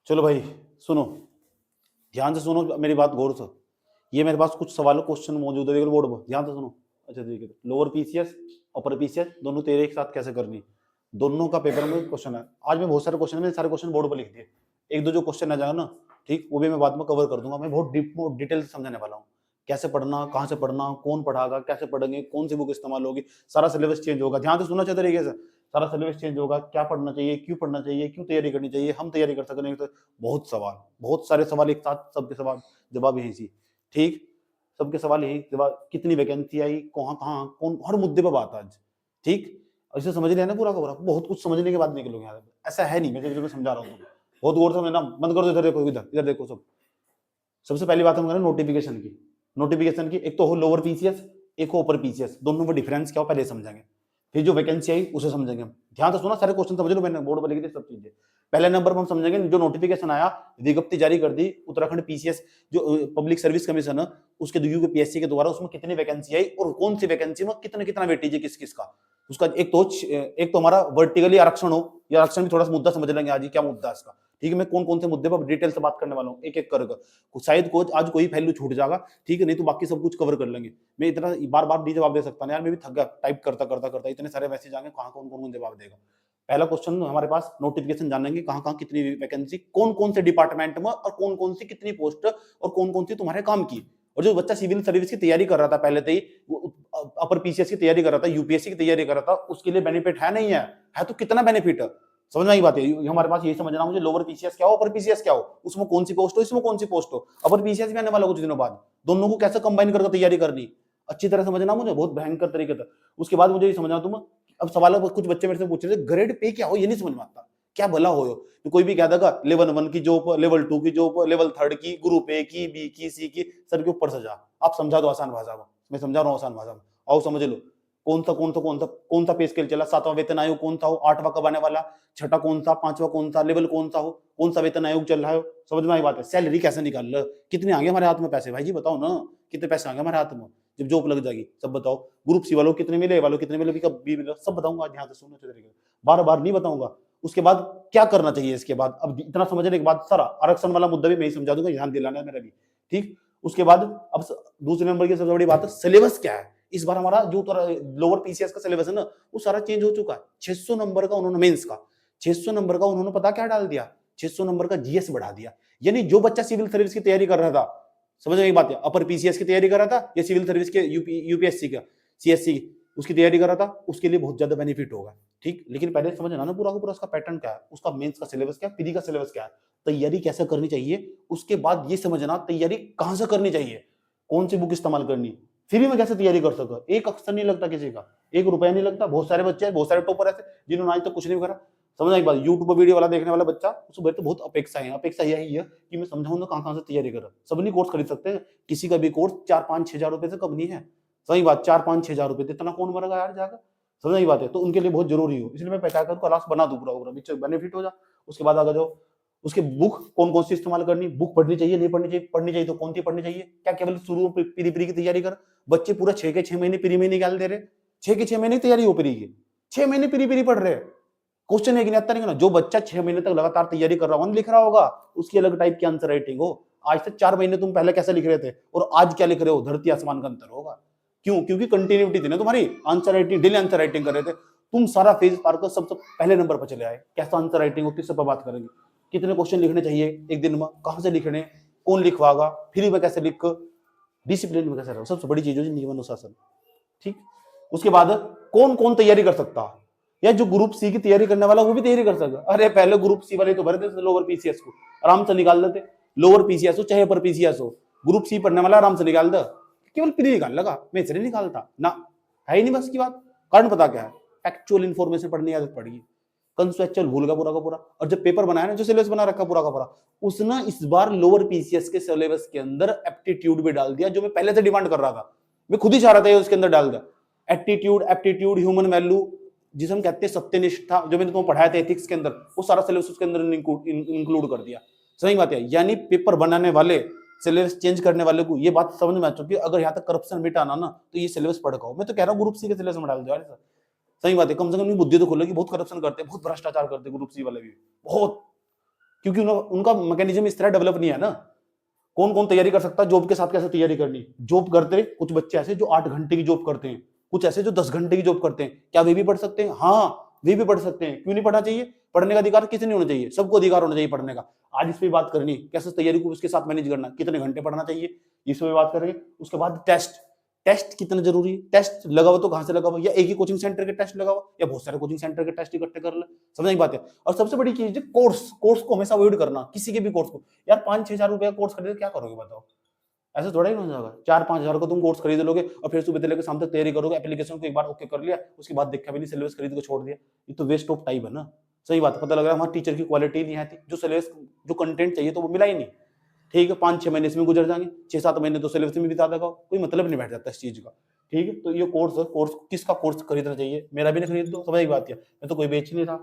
चलो भाई सुनो, ध्यान से सुनो मेरी बात गौर से। ये मेरे पास कुछ सवालों क्वेश्चन मौजूद है बोर्ड पर, ध्यान से सुनो। अच्छा ठीक है, लोअर पीसीएस अपर पीसीएस दोनों तेरे एक साथ कैसे करनी, दोनों का पेपर में क्वेश्चन है। आज मैं बहुत सारे क्वेश्चन है, मैंने सारे क्वेश्चन बोर्ड पर लिख दिए। एक दो जो क्वेश्चन आ जाएगा ना, ठीक, वो भी मैं बाद में कवर कर दूंगा। मैं बहुत डिटेल से समझाने वाला हूँ, कैसे पढ़ना, कहाँ से पढ़ना, कौन पढ़ागा, कैसे पढ़ेंगे, कौन सी बुक इस्तेमाल होगी, सारा सिलेबस चेंज होगा। ध्यान से सुनना चाहिए तरीके से, सारा सिलेबस चेंज होगा, क्या पढ़ना चाहिए, क्यों पढ़ना चाहिए, क्यों तैयारी करनी चाहिए, हम तैयारी कर सकें। तो बहुत सवाल, बहुत सारे सवाल एक साथ, सबके सवाल जवाब यही सी, ठीक, सबके सवाल यही जवाब। कितनी वैकेंसी आई, कहाँ कहाँ, कौन, हर मुद्दे पर बात आज, ठीक। इसे समझ लिया ना पूरा का पूरा, बहुत कुछ समझने के बाद निकलोगे यहाँ से। ऐसा है नहीं, मैं समझा रहा हूँ तुमको, बहुत गौर से समझना। बंद कर दो, इधर देखो, इधर इधर देखो सब। सबसे पहली बात हम करें नोटिफिकेशन की। नोटिफिकेशन की एक तो हो लोअर पीसीएस, एक हो अपर पीसीएस, दोनों में डिफरेंस क्या हो पहले समझेंगे, फिर जो वैकेंसी आई उसे समझेंगे हम। ध्यान से सुना, सारे क्वेश्चन समझ लो, मैंने बोर्ड पर लिख दी सब चीजें। पहले नंबर पर हम समझेंगे जो नोटिफिकेशन आया, विज्ञप्ति जारी कर दी उत्तराखंड पीसीएस जो पब्लिक सर्विस कमीशन है, उसके यूपीएससी के द्वारा, उसमें कितनी वैकेंसी आई और कौन सी वैकेंसी में कितना कितना वेटेज है किस किस का। उसका एक तो हमारा वर्टिकली आरक्षण हो, या आरक्षण भी थोड़ा सा मुद्दा समझ लेंगे आज ही क्या मुद्दा है इसका, ठीक है। मैं कौन कौन से मुद्दे पर डिटेल से बात करने वाला हूँ एक एक कर, शायद कोच आज कोई पहलू छूट जाएगा, ठीक है, नहीं तो बाकी सब कुछ कवर कर लेंगे। मैं इतना बार बार नहीं जवाब दे सकता ना यार, मैं भी थक गया टाइप करता करता करता, इतने सारे मैसेज आएंगे, कहाँ कौन कौन जवाब देगा। पहला क्वेश्चन हमारे पास नोटिफिकेशन जानेंगे, कहाँ कहाँ कितनी वैकेंसी, कौन कौन से डिपार्टमेंट में, और कौन कौन सी कितनी पोस्ट, और कौन कौन सी तुम्हारे काम की। और जो बच्चा सिविल सर्विस की तैयारी कर रहा था पहले से ही, अपर पीसीएस की तैयारी कर रहा था, यूपीएससी की तैयारी कर रहा था, उसके लिए बेनिफिट है नहीं है तो कितना बेनिफिट है, समझ में आई बात है। हमारे पास यही समझना, मुझे लोअर पीसीएस क्या हो, अपर पीसीएस क्या हो, उसमें कौन सी पोस्ट हो, इसमें कौन सी पोस्ट हो। अपर पीसीएस भी आने वाला कुछ दिनों बाद, दोनों को कैसे कंबाइन करके तैयारी करनी, अच्छी तरह समझना मुझे, बहुत भयंकर तरीके से। उसके बाद मुझे ये समझना, तुम अब सवाल कुछ बच्चे मेरे से पूछ रहे थे ग्रेड पे क्या हो, ये नहीं समझ में आता, क्या भला हो। तो कोई भी कह देगा लेवल 1 की जॉब, लेवल 2 की जॉब, लेवल 3 की, ग्रुप ए की, बी की, सी की, सर के ऊपर से जा। आप समझा दो आसान भाषा में, मैं समझा रहा हूँ आसान भाषा में, आओ समझ लो। कौन सा पे स्केल चला, 7वां वेतन आयोग कौन सा हो, 8वां कब आने वाला, छठा कौन सा, 5वां कौन सा, लेवल कौन सा हो, कौन सा वेतन आयोग चल रहा है, समझ में आई बात है। सैलरी कैसे निकाल लो, कितने आगे हमारे हाथ में पैसे, भाई जी बताओ ना, कितने पैसे आगे हमारे हाथ में जब जॉब लग जाएगी, सब बताओ। ग्रुप सी वालों कितने मिले, वालों कितने मिले, कब बी मिले, सब बताऊंगा, ध्यान से सुनने तरीके, बार बार नहीं बताऊंगा। उसके बाद क्या करना चाहिए, इसके बाद अब इतना समझने के बाद सारा आरक्षण वाला मुद्दा भी मैं ही समझा दूंगा, ध्यान दिलाना है मेरा भी, ठीक। उसके बाद अब दूसरे नंबर की सबसे बड़ी बात है सिलेबस क्या है। इस बार हमारा जो लोअर पीसीएस का सिलेबस है ना, वो सारा चेंज हो चुका है। 600 नंबर का उन्होंने मेंस का, 600 नंबर का उन्होंने पता क्या डाल दिया, 600 नंबर का जीएस बढ़ा दिया। यानी जो बच्चा सिविल सर्विस की तैयारी कर रहा था, समझ में एक बात है, अपर पीसीएस की तैयारी कर रहा था या सिविल सर्विस के यूपीएससी का, सीएससी उसकी तैयारी कर रहा था, उसके लिए बहुत ज्यादा बेनिफिट होगा, ठीक। लेकिन पहले समझना ना पूरा का पूरा उसका पैटर्न क्या है, उसका मेंस का सिलेबस क्या है, पीडी का सिलेबस क्या है, तैयारी कैसे करनी चाहिए। उसके बाद ये समझना तैयारी कहां से करनी चाहिए, कौन सी बुक इस्तेमाल करनी, फ्री में कैसे तैयारी कर सको। एक अक्षर नहीं लगता किसी का, 1 रुपया नहीं लगता। बहुत सारे बच्चे हैं, बहुत सारे टॉपर ऐसे जिन्होंने आज तक कुछ नहीं करा। समझना एक बात, यूट्यूब पर वीडियो वाला देखने वाला बच्चा, उसको तो बहुत अपेक्षा है, अपेक्षा यही है कि मैं समझाऊंगा कहां से तैयारी करो। सब नहीं कोर्स खरीद सकते, किसी का भी कोर्स 4-5-6 हजार रुपए से कम नहीं है। सही बात, 4-5-6 हजार रुपए, इतना कौन मरेगा यार जाकर, समझ नहीं बात है। तो उनके लिए बहुत जरूरी हो, इसलिए मैं क्या करूँ, क्लास बना दूं पूरा बेनिफिट हो जा। उसके बाद आगे जाओ, उसके बुक कौन कौन सी इस्तेमाल करनी, बुक पढ़नी चाहिए नहीं पढ़नी चाहिए, पढ़नी चाहिए तो कौन सी पढ़नी चाहिए। क्या केवल शुरू में प्री की तैयारी कर, बच्चे पूरा 6 के 6 महीने प्री में निकाल दे रहे, 6 के 6 महीने तैयारी हो प्री की, 6 महीने प्री पढ़ रहे। क्वेश्चन है कि नहीं आता नहीं ना, जो बच्चा 6 महीने तक लगातार तैयारी कर रहा हो, लिख रहा होगा, उसकी अलग टाइप की आंसर राइटिंग हो। आज से 4 महीने तुम पहले कैसे लिख रहे थे और आज क्या लिख रहे हो, धरती आसमान का अंतर होगा। क्यों, क्योंकि कंटिन्यूटी थी ना तुम्हारी, answer writing daily answer writing कर रहे थे तुम, सारा फेज पार कर सबसे पहले नंबर पर चले आए। कैसा आंसर राइटिंग हो, किस पर बात करेंगे, कितने क्वेश्चन लिखने चाहिए एक दिन में, कहां से लिखने, कौन लिखवागा, फ्री में कैसे लिख, डिसिप्लिन में कैसे रहो, सबसे बड़ी चीज हो नियम अनुशासन, ठीक। उसके बाद कौन कौन तैयारी कर सकता है, या जो ग्रुप सी की तैयारी करने वाला वो भी तैयारी कर सकता। अरे पहले ग्रुप सी वाले तो भरे थे लोअर पीसीएस को, आराम से निकाल देते, लोअर पीसीएस हो चाहे अपर पीसीएस हो, ग्रुप सी पढ़ने वाला आराम से निकाल दे, केवल प्री निकाल लगा, मैं इसे नहीं निकालता ना, है ही नहीं बस की बात। कारण पता क्या है, फैक्चुअल इन्फॉर्मेशन पढ़ने की आदत पड़ गई, कंसेप्चुअल भूल गया पूरा का पूरा। और जब पेपर बनाया ना, जो सिलेबस बना रखा पूरा का पूरा, उसने इस बार लोअर पीसीएस के सिलेबस के अंदर एप्टीट्यूड भी डाल दिया, जो मैं पहले से डिमांड कर रहा था, मैं खुद ही चाह रहा था उसके अंदर डाल दिया। एप्टीट्यूड, ह्यूमन वैल्यू, जिसे हम कहते हैं सत्यनिष्ठा, जो मैंने तुम्हें पढ़ाया था एथिक्स के अंदर, वो सारा सिलेबस उसके अंदर इंक्लूड कर दिया। सही बात है, यानी पेपर बनाने वाले, सिलेबस चेंज करने वाले को ये बात समझ में आ चुकी है, अगर यहाँ तक करप्शन मिटाना ना तो ये सिलेबस पढ़ पाओ। मैं तो कह रहा हूँ ग्रुप सी के सिलेबस में डाल दो यार, सही बात है, कम से कम बुद्धि तो खुलेगी। बहुत करप्शन करते हैं, बहुत भ्रष्टाचार करते हैं ग्रुप सी वाले भी, बहुत क्योंकि उनका मैकेनिज्म इस तरह डेवलप नहीं है ना। कौन कौन तैयारी कर सकता है जॉब के साथ, कैसे तैयारी करनी। जॉब करते कुछ बच्चे ऐसे जो 8 घंटे की जॉब करते हैं, कुछ ऐसे जो 10 घंटे की जॉब करते हैं, क्या वे भी पढ़ सकते हैं? हाँ, वे भी पढ़ सकते हैं। क्यों नहीं पढ़ना चाहिए? पढ़ने का अधिकार किसे नहीं होना चाहिए? सबको अधिकार होना चाहिए पढ़ने का। आज इस पे बात करनी, कैसे तैयारी को उसके साथ मैनेज करना, कितने घंटे पढ़ना चाहिए, इस पे बात करेंगे। उसके बाद टेस्ट, टेस्ट कितना जरूरी है? टेस्ट लगा हुआ तो कहां से लगा हुआ, या एक ही कोचिंग सेंटर के टेस्ट लगा हुआ, या बहुत सारे कोचिंग सेंटर के टेस्ट इकट्ठे कर ले। समझ बात है। और सबसे बड़ी चीज है कोर्स, कोर्स को हमेशा अवॉइड करना, किसी के भी कोर्स को। यार 5-6 हजार रुपए का कोर्स खरीदे क्या करोगे बताओ? ऐसा थोड़ा ही हो जाएगा। 4-5 हजार का तुम कोर्स खरीद लोगे और फिर सुबह से लेकर शाम तक तैयारी करोगे, एप्लीकेशन को एक बार ओके कर लिया, उसके बाद देखा भी नहीं, सिलेबस खरीद के छोड़ दिया, ये तो वेस्ट ऑफ टाइम है ना। सही बात है। पता लग रहा है हमारे टीचर की क्वालिटी नहीं आती, जो सिलेबस जो कंटेंट चाहिए तो वो मिला ही नहीं। ठीक है, 5-6 महीने इसमें गुजर जाएंगे, 6-7 महीने तो सिलेबस में बिता देगा, कोई मतलब नहीं बैठ जाता इस चीज का। ठीक है, तो ये कोर्स है, कोर्स किसका कोर्स खरीदना चाहिए? मेरा भी नहीं खरीद दो, समझ बात है। मैं तो कोई बेच नहीं रहा,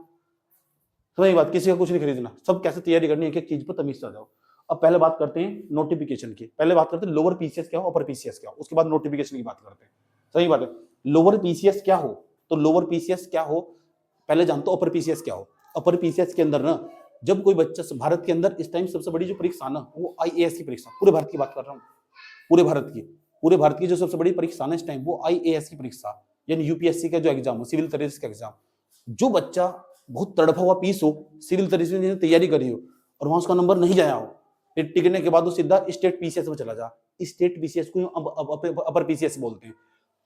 समझ बात, किसी का कुछ नहीं खरीदना, सब कैसे तैयारी करनी है एक एक चीज पर तमीज से आ जाओ। अब पहले बात करते हैं नोटिफिकेशन की, पहले बात करते हैं लोअर पीसीएस क्या हो, अपर पीसीएस क्या हो, उसके बाद नोटिफिकेशन की बात करते हैं। सही बात है। लोअर पीसीएस क्या हो, तो लोअर पीसीएस क्या हो पहले जानते हो, अपर पीसीएस क्या हो। अपर पीसीएस के अंदर ना, जब कोई बच्चा भारत के अंदर इस टाइम सबसे बड़ी जो परीक्षा ना, वो आईएएस की परीक्षा, पूरे भारत की बात कर रहा हूँ, पूरे भारत की जो सबसे बड़ी परीक्षा ना इस टाइम, वो आईएएस की परीक्षा, यानी यूपीएससी का जो एग्जाम हो, सिविल सर्विस का एग्जाम। जो बच्चा बहुत तड़फा हुआ पीस हो, सिविल सर्विस में तैयारी करी हो और वहां उसका नंबर नहीं जाया हो, फिर टिकने के बाद वो सीधा स्टेट पीसीएस में चला जा। स्टेट पीसीएस को अपर पीसीएस बोलते हैं।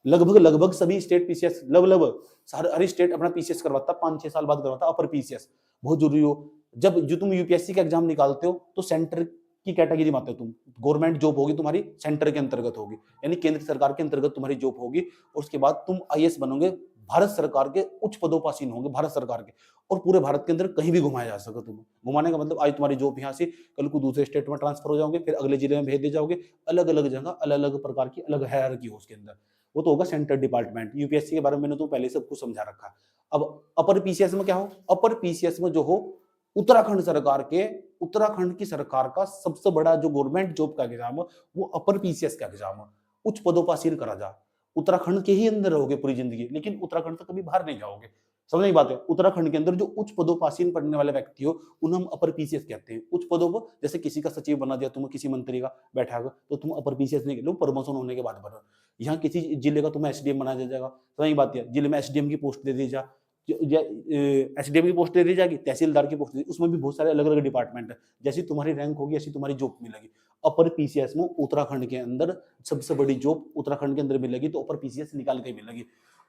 लगभग सभी स्टेट पीसीएस, लगभग हर स्टेट अपना पीसीएस करवाता, 5-6 साल बाद करवाता अपर पीसीएस। बहुत जरूरी हो। जब जो तुम यूपीएससी का एग्जाम निकालते हो तो सेंटर की कैटेगरी में आते हो तुम, गवर्नमेंट जॉब होगी तुम्हारी, सेंटर के अंतर्गत होगी, यानी केंद्र सरकार के अंतर्गत तुम्हारी जॉब होगी। और उसके बाद तुम आईएएस बनोगे, भारत सरकार के उच्च पदोपासीन होंगे, भारत सरकार के, और पूरे भारत के अंदर कहीं भी घुमाया जा सके तुम्हें। घुमाने का मतलब आज तुम्हारी जॉब यहाँ से कल को दूसरे स्टेट में ट्रांसफर हो जाओगे, फिर अगले जिले में भेज दिए जाओगे, अलग अलग जगह अलग अलग प्रकार की अलग हायरार्की हो उसके अंदर। वो तो होगा सेंटर डिपार्टमेंट। यूपीएससी के बारे में मैंने तो पहले सब कुछ समझा रखा। अब अपर पीसीएस में क्या हो, अपर पीसीएस में जो हो उत्तराखंड सरकार के, उत्तराखंड की सरकार का सबसे बड़ा जो गवर्नमेंट जॉब का एग्जाम है वो अपर पीसीएस का एग्जाम है। उच्च पदोपासीन करा जा, उत्तराखंड के ही अंदर रहोगे पूरी जिंदगी, लेकिन उत्तराखंड से कभी बाहर नहीं जाओगे। समझ नहीं बात है। उत्तराखंड के अंदर जो उच्च पदोपासीन पढ़ने वाले व्यक्ति हो उन्हें हम अपर पीसीएस कहते हैं। उच्च पदों पर जैसे किसी का सचिव बना दिया तुम्हें, किसी मंत्री का बैठा तो तुम अपर पीसीएस नहीं लो, प्रमोशन होने के बाद बनो। यहाँ किसी जिले का तुम्हें एसडीएम बना दिया जाएगा, समझ बात है, जिले में एसडीएम की पोस्ट दे दी जा, एसडीएम की पोस्ट दे दी जाएगी, तहसीलदार की पोस्ट, उसमें भी बहुत सारे अलग अलग डिपार्टमेंट है। जैसी तुम्हारी रैंक होगी ऐसी तुम्हारी जॉब मिलेगी। अपर पीसीएस में उत्तराखंड के अंदर सबसे बड़ी जॉब उत्तराखंड के अंदर मिलेगी, तो अपर पीसीएस निकाल के मिलेगी।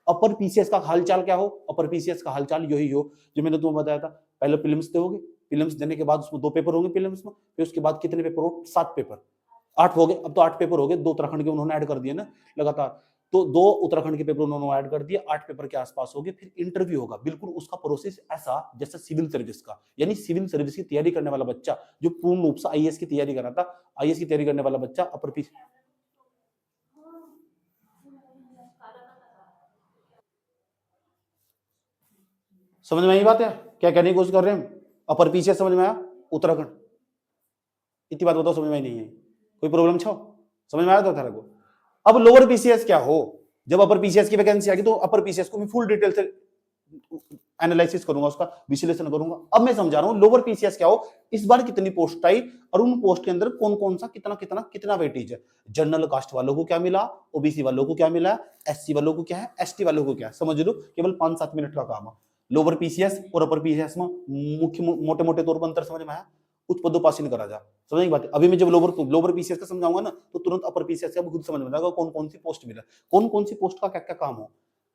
अपर पीसीएस का हालचाल क्या हो, अपर पीसीएस का हालचाल यही हो जो मैंने तुम्हें बताया था। पहले प्रीलिम्स दोगे, प्रीलिम्स देने के बाद उसमें 2 पेपर होंगे प्रीलिम्स में, फिर उसके बाद कितने पेपर हो, 7 पेपर, 8 हो गए, अब तो 8 पेपर हो गए, 2 उत्तराखंड के उन्होंने ऐड कर दिए ना लगातार, तो 2 उत्तराखंड के पेपर उन्होंने ऐड कर दिए, 8 पेपर के आसपास हो गए। फिर इंटरव्यू होगा, बिल्कुल उसका प्रोसेस ऐसा जैसे सिविल सर्विस का, यानी सिविल सर्विस की तैयारी करने वाला बच्चा जो पूर्ण रूप से आईएएस की तैयारी कर रहा था, आईएएस की तैयारी करने वाला बच्चा अपर पीसीएस। समझ में आई बात है? क्या कहने की कोशिश कर रहे हैं हम? अपर पीसीएस समझ में आया? उत्तराखंड, इतनी बात बताओ समझ में नहीं है? कोई प्रॉब्लम छो? समझ में आया था को? अब लोअर पीसीएस क्या हो, जब अपर पीसीएस की वैकेंसी आएगी तो अपर पीसीएस को मैं फुल डिटेल से एनालिसिस करूंगा, उसका विश्लेषण करूंगा। अब मैं समझा रहा हूं लोअर पीसीएस क्या हो, इस बार कितनी पोस्ट आई और उन पोस्ट के अंदर कौन कौन सा कितना कितना कितना वेटेज है, जनरल कास्ट वालों को क्या मिला, ओबीसी वालों को क्या मिला, एससी वालों को क्या है, एसटी वालों को क्या है। समझ लो, केवल 5-7 मिनट का काम है। लोअर पीसीएस और अपर पीसीएस में मुख्य मोटे मोटे तौर पर अंतर समझ में आया? उच्च पदोपासीन करा जा, समझ बात है। अभी मैं जब लोअर पीसीएस का समझाऊंगा ना तो तुरंत अपर पीसीएस का खुद समझ में आएगा कौन कौन सी पोस्ट मिला, कौन कौन सी पोस्ट का क्या क्या काम हो,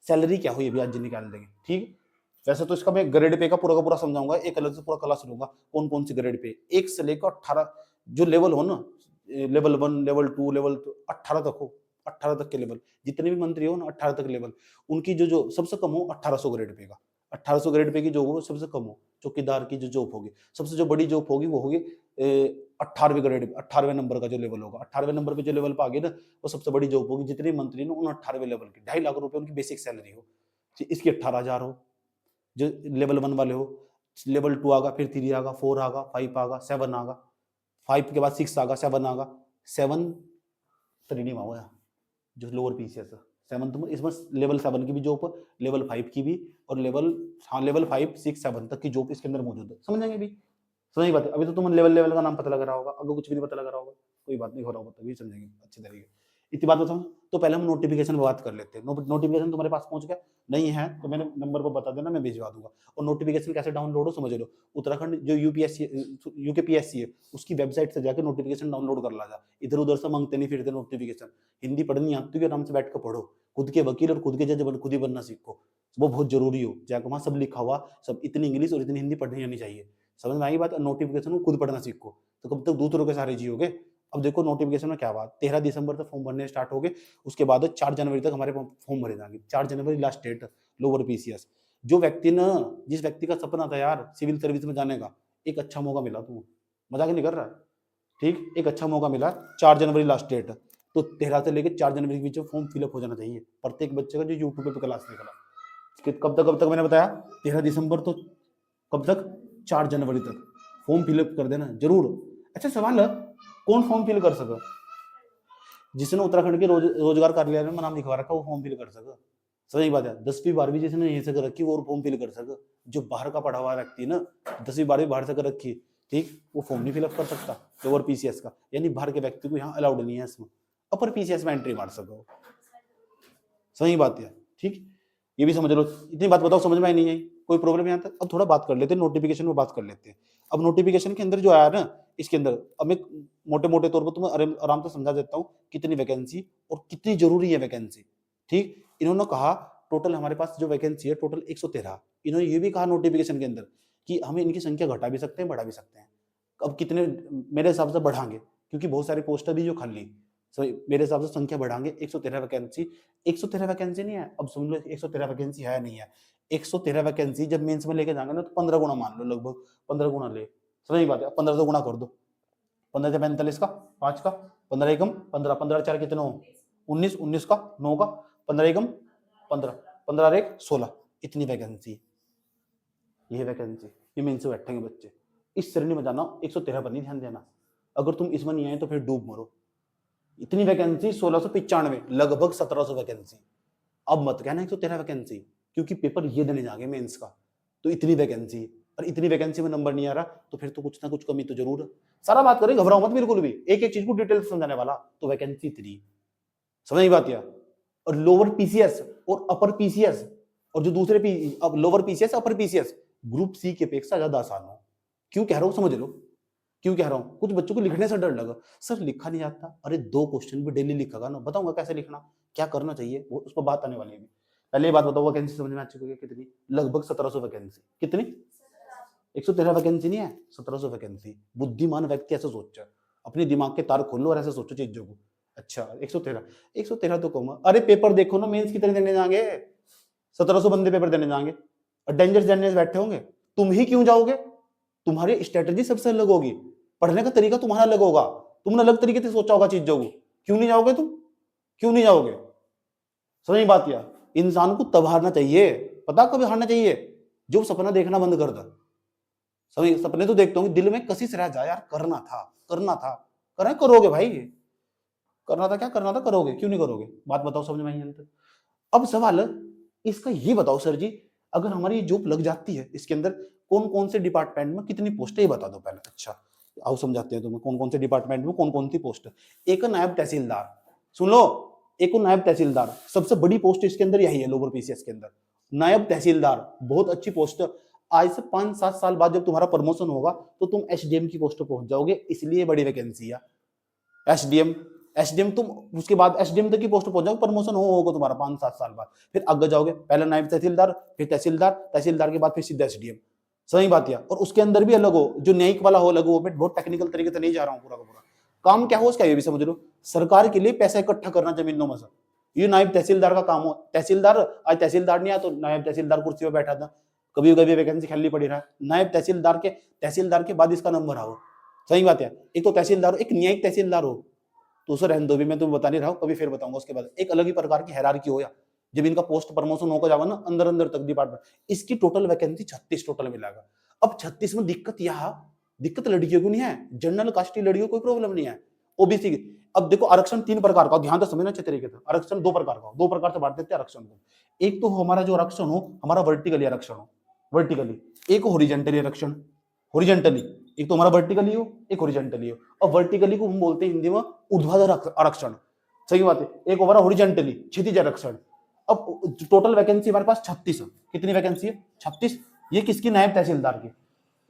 सैलरी क्या हो, ये भी आज निकाल देंगे। ठीक, वैसे तो इसका मैं ग्रेड पे का पूरा समझाऊंगा, एक अलग से पूरा क्लास लूंगा कौन कौन सी ग्रेड पे, 1 से लेकर 18 जो लेवल हो ना, लेवल 1 लेवल 2 लेवल 18 तक हो, 18 तक के लेवल, जितने भी मंत्री हो ना 18 तक लेवल, उनकी जो सबसे कम हो 1800 ग्रेड पे का, 1800 ग्रेड पे की जो हो सबसे कम हो, चौकीदार की जो जॉब होगी, सबसे जो बड़ी जॉब होगी वो होगी 18वें ग्रेड, 18वें नंबर का जो लेवल होगा, 18वें नंबर पे जो लेवल पे आ गए ना वो सबसे बड़ी जॉब होगी। जितने मंत्री ना उन 18वें लेवल की 2.5 लाख रुपए उनकी बेसिक सैलरी हो, इसकी 18,000 हो जो लेवल 1 वाले हो, लेवल 2 आगा, फिर 3 आगा, 4 आगा, 5 आगा, 7 आगा, 5 के बाद 6 आगा, 7 आगा, 7 त्रिनिमा हुआ जो लोअर पीसीएस है, 7th में इसमें लेवल 7 की भी जॉब, लेवल 5 की भी, और लेवल 5 6 7 तक की जॉब इसके अंदर मौजूद है। समझ जाएंगे भी? समझ बात है। अभी तो तुम लेवल लेवल का नाम पता लग रहा होगा, अगर कुछ भी नहीं पता लग रहा होगा कोई बात नहीं, हो रहा होगा तभी समझेंगे अच्छी तरीके। इतनी बात बताऊं तो पहले हम नोटिफिकेशन पर बात कर लेते हैं। नोटिफिकेशन तुम्हारे पास पहुंच गया? नहीं है तो मैंने नंबर पर बता देना, मैं भिजवा दूंगा। और नोटिफिकेशन कैसे डाउनलोड हो समझ लो, उत्तराखंड जो यूकेपीएससी है उसकी वेबसाइट से जाकर नोटिफिकेशन डाउनलोड कर ला जा। इधर उधर से मांगते नहीं फिरते नोटिफिकेशन। हिंदी पढ़नी आती है, आराम से बैठ कर पढ़ो, खुद के वकील और खुद के जज खुद ही बनना सीखो, वो बहुत जरूरी हो। जाकर वहां सब लिखा हुआ, सब इतनी इंग्लिश और इतनी हिंदी पढ़नी आनी चाहिए। समझ में आई बात? नोटिफिकेशन को खुद पढ़ना सीखो, तो कब तक दूसरों के सारे जियोगे। अब देखो नोटिफिकेशन में क्या बात, 13 दिसंबर तक फॉर्म भरने स्टार्ट हो गए, उसके बाद 4 जनवरी तक हमारे फॉर्म भरे जाएंगे। 4 जनवरी लास्ट डेट लोअर पीसीएस। जो व्यक्ति ना, जिस व्यक्ति का सपना था यार सिविल सर्विस में जाने का, एक अच्छा मौका मिला, तू मजाक नहीं कर रहा है, ठीक, एक अच्छा मौका मिला। 4 जनवरी लास्ट डेट, तो 13 से लेकर 4 जनवरी के बीच में फॉर्म फिलअप हो जाना चाहिए प्रत्येक बच्चे का जो यूट्यूब पे क्लास निकला। कब तक मैंने बताया? 13 दिसंबर तो कब तक? 4 जनवरी तक फॉर्म फिलअप कर देना जरूर। अच्छा सवाल है, कौन फॉर्म फिल कर सका? जिसने उत्तराखंड के रोजगार कार्यालय में नाम लिखवा रखा वो फॉर्म फिल कर सका। सही बात है। 10वीं 12वीं जिसने यहीं से कर रखी वो फॉर्म फिल कर सका। जो बाहर का पढ़ा हुआ व्यक्ति ना, 10वीं 12वीं बाहर से कर रखी, ठीक, वो फॉर्म नहीं फिलअप कर सकता लोअर पीसीएस का, यानी बाहर के व्यक्ति को यहाँ अलाउड नहीं है इसमें। अपर पीसीएस में एंट्री मार सको। सही बात है, ठीक, ये भी समझ लो। इतनी बात बताओ समझ में आई नहीं आई? कोई प्रॉब्लम यहाँ तक? अब थोड़ा बात कर लेते हैं नोटिफिकेशन में, बात कर लेते हैं। अब नोटिफिकेशन के अंदर जो आया ना, इसके अंदर अब मैं मोटे मोटे तौर पर तुम्हें आराम से समझा देता हूँ कितनी वैकेंसी और कितनी जरूरी है वैकेंसी। ठीक, इन्होंने कहा टोटल हमारे पास जो वैकेंसी है टोटल 113। इन्होंने ये भी कहा नोटिफिकेशन के अंदर कि हमें इनकी संख्या घटा भी सकते हैं बढ़ा भी सकते हैं। अब कितने, मेरे हिसाब से बढ़ाएंगे क्योंकि बहुत सारे पोस्टर भी जो खाली, मेरे हिसाब से संख्या बढ़ाएंगे। 113 वैकेंसी, 113 वैकेंसी नहीं है, अब सुन लो 113 वैकेंसी है नहीं है। 113 वैकेंसी जब मेंस में लेके जाएंगे ना तो 15 गुना मान लो, लगभग 15 गुना ले। सही बात है, 15 से गुना कर दो, 15 से 45 का 5 का 15 एकम 15, 15 4 कितने हो 19, 19 का 9 का 15 एकम 15, 15 एक 16। इतनी वैकेंसी, ये वैकेंसी, ये मेंस से बैठेंगे बच्चे। इस श्रेणी में जाना, 113 पर नहीं ध्यान देना। अगर तुम इसमें नहीं आए तो फिर डूब मरो। इतनी वैकेंसी 1695, लगभग 1700 वैकेंसी। अब मत कहना 113 वैकेंसी, क्योंकि पेपर ये देने जाएंगे मेंस का, तो इतनी वैकेंसी, और इतनी वैकेंसी में नंबर नहीं आ रहा तो फिर तो कुछ ना कुछ कमी तो जरूर है। सारा बात करें, घबराओ मत बिल्कुल भी, एक एक चीज को डिटेल से समझाने वाला। तो वैकेंसी 3, समझ नहीं बात यार। और लोअर पीसीएस और अपर पीसीएस, और जो दूसरे अब lower PCS upper PCS group C की अपेक्षा ज्यादा आसान हो। क्यों कह रहा हूं समझ लो, क्यों कह रहा हूं। कुछ बच्चों को लिखने से डर लगा, सर लिखा नहीं आता। अरे 2 क्वेश्चन भी डेली लिखेगा ना, बताऊंगा कैसे लिखना, क्या करना चाहिए, वो उस पर बात आने वाली है। पहले ये बात बताओ, वैकेंसी समझ में आ चुकी है कितनी? लगभग 1700 वैकेंसी। कितनी? 113 वैकेंसी नहीं है, 1700 वैकेंसी। बुद्धिमान व्यक्ति ऐसे सोच, अपने दिमाग के तार खोल लो और ऐसे सोचो चीजों को। अच्छा 113 तो कम। अरे पेपर देखो ना, मेंस कितने देने जाएंगे? 1700 बंदे पेपर देने जाएंगे और डेंजर्स जर्नलिस्ट बैठे होंगे। तुम ही क्यों जाओगे? तुम्हारी स्ट्रेटेजी सबसे अलग होगी, पढ़ने का तरीका तुम्हारा अलग होगा, तुमने अलग तरीके से सोचा होगा चीजों को। क्यों नहीं जाओगे तुम? क्यों नहीं जाओगे? समझ बात यार। इंसान को तब हारना चाहिए, पता कब हारना चाहिए? जो सपना देखना बंद कर दे। सभी सपने तो देखते होंगे, दिल में कशिश रह जाए यार, करना था करना था, करोगे भाई, करना था, क्या करना था करोगे, क्यों नहीं करोगे? बात बताओ समझ में आई अंतर? अब सवाल इसका ये बताओ सर जी, अगर हमारी जॉब लग जाती है, इसके अंदर कौन कौन से डिपार्टमेंट में कितनी पोस्ट है ये बता दो पहले। अच्छा आओ समझाते हैं तुम्हें कौन कौन से डिपार्टमेंट में कौन कौन सी पोस्ट है। एक नायब तहसीलदार, सुन लो, एक नायब तहसीलदार सबसे बड़ी पोस्ट इसके अंदर यही है लोअर पीसीएस के अंदर। नायब तहसीलदार बहुत अच्छी पोस्ट है। आज से 5-7 साल बाद जब तुम्हारा प्रमोशन होगा तो तुम एसडीएम की पोस्ट पर पहुंच जाओगे, इसलिए बड़ी वैकेंसी है। एसडीएम तुम उसके बाद एसडीएम तक की पोस्ट पहुंच जाओगे, प्रमोशन होगा तुम्हारा 5-7 साल बाद, फिर आगे जाओगे, पहले नायब तहसीलदार, फिर तहसीलदार, तहसीलदार के बाद फिर सीधा एसडीएम। सही बात है। और उसके अंदर भी अलग हो, जो न्यायिक वाला हो अलग हो। मैं बहुत टेक्निकल तरीके से नहीं जा रहा हूँ, पूरा का पूरा काम क्या हो उसका ये भी समझ लो। सरकार के लिए पैसा इकट्ठा करना जमीनों में से, ये नायब तहसीलदार का काम हो। तहसीलदार आज तहसीलदार नहीं आया तो नायब तहसीलदार कुर्सी पर बैठा था, कभी कभी वैकेंसी खाली पड़ी रहा। नायब तहसीलदार के बाद इसका नंबर आओ। सही बात है। एक तो तहसीलदार हो, एक न्यायिक तहसीलदार हो, तो उसे रहने दो भी, मैं तुम्हें बता नहीं रहा हूँ, कभी फिर बताऊंगा। उसके बाद एक अलग ही प्रकार की हायरार्की हो, या जब इनका पोस्ट प्रमोशन होकर जावा ना अंदर अंदर तक डिपार्टमेंट। इसकी टोटल वैकेंसी 36 टोटल मिलेगा। अब 36 में दिक्कत लड़कियों को नहीं है, जनरल कास्ट लड़कियों को कोई प्रॉब्लम नहीं है, ओबीसी की। अब देखो आरक्षण 3 प्रकार का, ध्यान से समझना अच्छे तरीके से। आरक्षण 2 प्रकार का, 2 प्रकार से बांट देते हैं आरक्षण को। एक तो हमारा जो आरक्षण हो, हमारा वर्टिकली आरक्षण हो, वर्टिकली। एक हॉरिजॉन्टली आरक्षण, हॉरिजॉन्टली एक तो हमारा वर्टिकली हो, एक हॉरिजॉन्टली हो। और वर्टिकली को हम बोलते हैं हिंदी में ऊर्ध्वाधर आरक्षण, सही बात है। एक हमारा हॉरिजॉन्टली क्षैतिज आरक्षण। अब टोटल वैकेंसी हमारे पास 36 है। कितनी वैकेंसी है? 36। ये किसकी? नायब तहसीलदार की।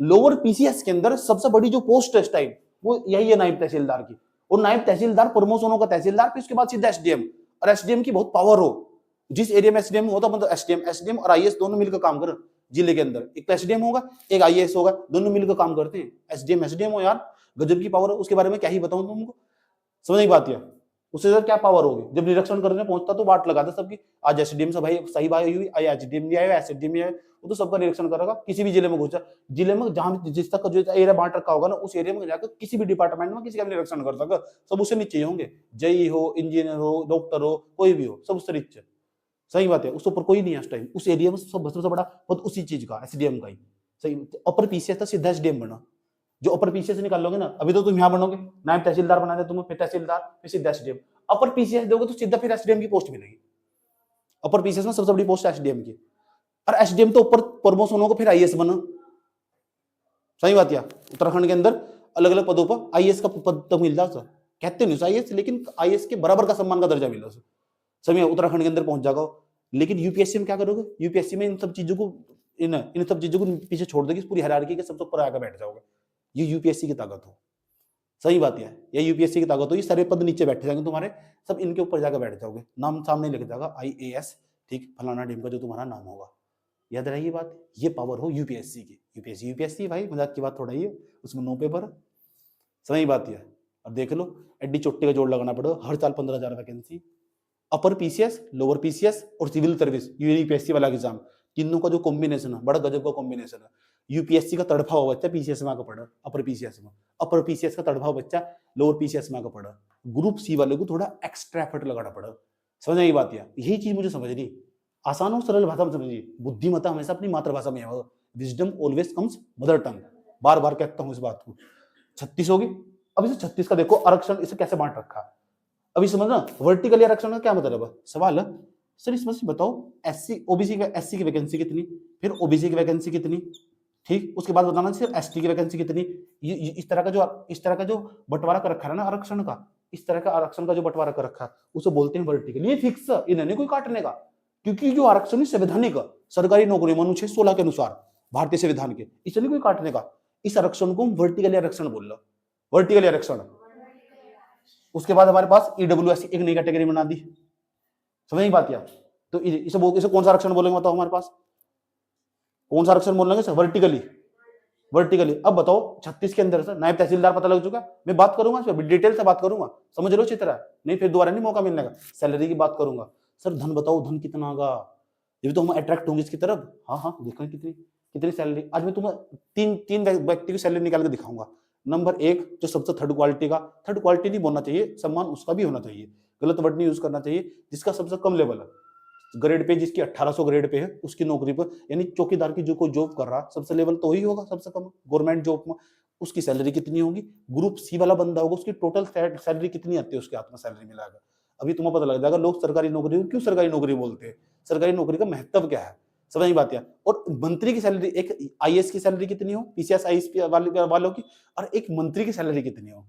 लोअर पीसीएस के अंदर सबसे बड़ी जो पोस्ट है इस टाइम वो यही है, नायब तहसीलदार की। और नायब तहसीलदार प्रमोशन होगा तहसीलदार, फिर उसके बाद सीधा एसडीएम। और एसडीएम की बहुत पावर हो, जिस एरिया में एसडीएम होता मतलब एसडीएम और आईएएस दोनों मिलकर काम कर जिले के अंदर। एक तो एसडीएम होगा, एक आईएएस होगा, दोनों मिलकर काम करते हैं। एसडीएम हो यार, गजब की पावर है। उसके बारे में क्या ही बताऊं तुमको, समझ नहीं बात है। उससे ज्यादा क्या पावर होगी? जब निरीक्षण करने पहुंचता तो बात लगाता सबकी, आज एसडीएम से भाई सही बात हुई, आज एसडीएम भी आया, एसडीएम भी आया, वो तो सबका निरीक्षण करेगा। किसी भी जिले में घुसा, जिले में जहां जिस तक का जो एरिया बांट रखा होगा ना, उस एरिया में जाकर किसी भी डिपार्टमेंट में किसी का निरीक्षण कर सका। सब उससे नीचे होंगे, जेई हो, इंजीनियर हो, डॉक्टर हो, कोई भी हो, सब उससे नीचे। सही बात है, उसके ऊपर कोई नहीं है इस टाइम। उस एरिया में सबसे बड़ा पद उसी चीज का, एसडीएम का ही। सही, अपर पीसीएस था, सीधा एसडीएम बना। जो अपर पीसीएस निकाल लोगे ना, अभी तो तुम यहाँ बनोगे, नायब तहसीलदार बना दे तुम्हें, फिर तहसीलदार, फिर सीधा एसडीएम। अपर पीसीएस दोगे तो सीधा फिर एसडीएम की पोस्ट मिलेगी। अपर पीसीएस में सबसे बड़ी पोस्ट एसडीएम की। और एसडीएम तो ऊपर प्रमोशन होगा, फिर आईएएस बना। सही बात है। उत्तराखंड के अंदर अलग अलग पदों पर आईएएस का पद तो मिल जाता, कहते नहीं आईएएस, लेकिन आईएएस के बराबर का सम्मान का दर्जा मिला। सभी उत्तराखंड के अंदर पहुंच जाएगा। लेकिन यूपीएससी में क्या करोगे? यूपीएससी में इन सब चीजों को पीछे छोड़ दोगे, पूरी हायरार्की के सबसे ऊपर आकर बैठ जाओगे। ये यूपीएससी की ताकत हो। सही बात है, ये यूपीएससी की ताकत हो। ये सारे पद नीचे बैठे जाएंगे तुम्हारे, सब इनके ऊपर जाकर बैठ जाओगे, नाम सामने लिख जाएगा आईएएस, ठीक, फलाना टीम का जो तुम्हारा नाम होगा। याद रहेगी बात, ये पावर हो यूपीएससी की। यूपीएससी भाई मजाक की बात थोड़ा ही है, उसमें 9 पेपर। सही बात है। अब देख लो, एडी चोट्टी का जोड़ लगाना पड़ेगा, हर साल 15,000 vacancy. Upper PCS, lower PCS और सिविल सर्विस, यूपीएससी वाला एग्जाम, तीनों का जो कॉम्बिनेशन है, बड़ा गजब का कॉम्बिनेशन है। यूपीएससी का तड़फा हुआ बच्चा पीसीएस में आकर पढ़ा, अपर पीसीएस में। अपर पीसीएस का तड़फा हुआ बच्चा लोअर पीसीएस में आकर पढ़ा। ग्रुप सी वाले को थोड़ा एक्स्ट्रा एफर्ट लगाना पड़ा। समझ आई बात? यही चीज मुझे समझ नहीं। आसान और सरल भाषा में समझिए। बुद्धिमत्ता हमेशा अपनी मातृभाषा में है। Wisdom always comes mother tongue. बार बार कहता हूं इस बात को। 36 होगी। अब इसे 36 का देखो आरक्षण, इसे कैसे बांट रखा। अभी समझना, वर्टिकली आरक्षण का क्या मतलब है? सवाल है सर इसमें से बताओ, एससी ओबीसी का, एससी की वैकेंसी कितनी, फिर ओबीसी की वैकेंसी कितनी, ठीक, उसके बाद बताना सिर्फ एसटी की वैकेंसी कितनी। इस तरह का जो बंटवारा कर रखा है ना आरक्षण का, इस तरह का आरक्षण का जो बंटवारा कर रखा है उसे बोलते हैं वर्टिकल। ये फिक्स है, इन्हें नहीं कोई काटने का, क्योंकि जो आरक्षण संवैधानिक सरकारी नौकरी अनुच्छेद 16 के अनुसार भारतीय संविधान के, इसे नहीं कोई काटने का। इस आरक्षण को वर्टिकल आरक्षण बोल रहा, वर्टिकल आरक्षण। उसके बाद हमारे पास ईडब्ल्यूएस एक नई कैटेगरी बना दी। समझ नहीं बात यार? तो इसे कौन सा आरक्षण बोलेंगे बताओ? हमारे पास कौन सा आरक्षण बोलेंगे सर? वर्टिकली। वर्टिकली। अब बताओ 36 के अंदर सर नायब तहसीलदार पता लग चुका। मैं बात करूंगा इस पर डिटेल से बात करूंगा, समझ लो अच्छी तरह, नहीं फिर दोबारा नहीं मौका मिलने का। सैलरी की बात करूंगा। सर धन बताओ, धन कितना होगा? ये तो हम अट्रैक्ट होंगे इसकी तरफ। हाँ देखो कितनी सैलरी। आज मैं तुम्हें तीन व्यक्ति की सैलरी निकाल के दिखाऊंगा। नंबर 1 जो सबसे थर्ड क्वालिटी का, थर्ड क्वालिटी नहीं बोलना चाहिए, सम्मान उसका भी होना चाहिए, गलत वर्ड नहीं यूज करना चाहिए, जिसका सबसे कम लेवल है ग्रेड पे, जिसकी 1800 ग्रेड पे है, उसकी नौकरी पर, यानी चौकीदार की जो कोई जॉब कर रहा, सबसे लेवल तो ही होगा सबसे कम गवर्नमेंट जॉब में, उसकी सैलरी कितनी होगी। ग्रुप सी वाला बंदा होगा, उसकी टोटल सैलरी कितनी आती है, उसके हाथ में सैलरी मिलाकर। अभी तुम्हें पता लग जाएगा लोग सरकारी नौकरी को क्यों सरकारी नौकरी बोलते हैं, सरकारी नौकरी का महत्व क्या है, समझ बात है। और मंत्री की सैलरी, एक आईएएस की सैलरी कितनी हो, पीसीएस आईएएस वालों की, और एक मंत्री की सैलरी कितनी हो।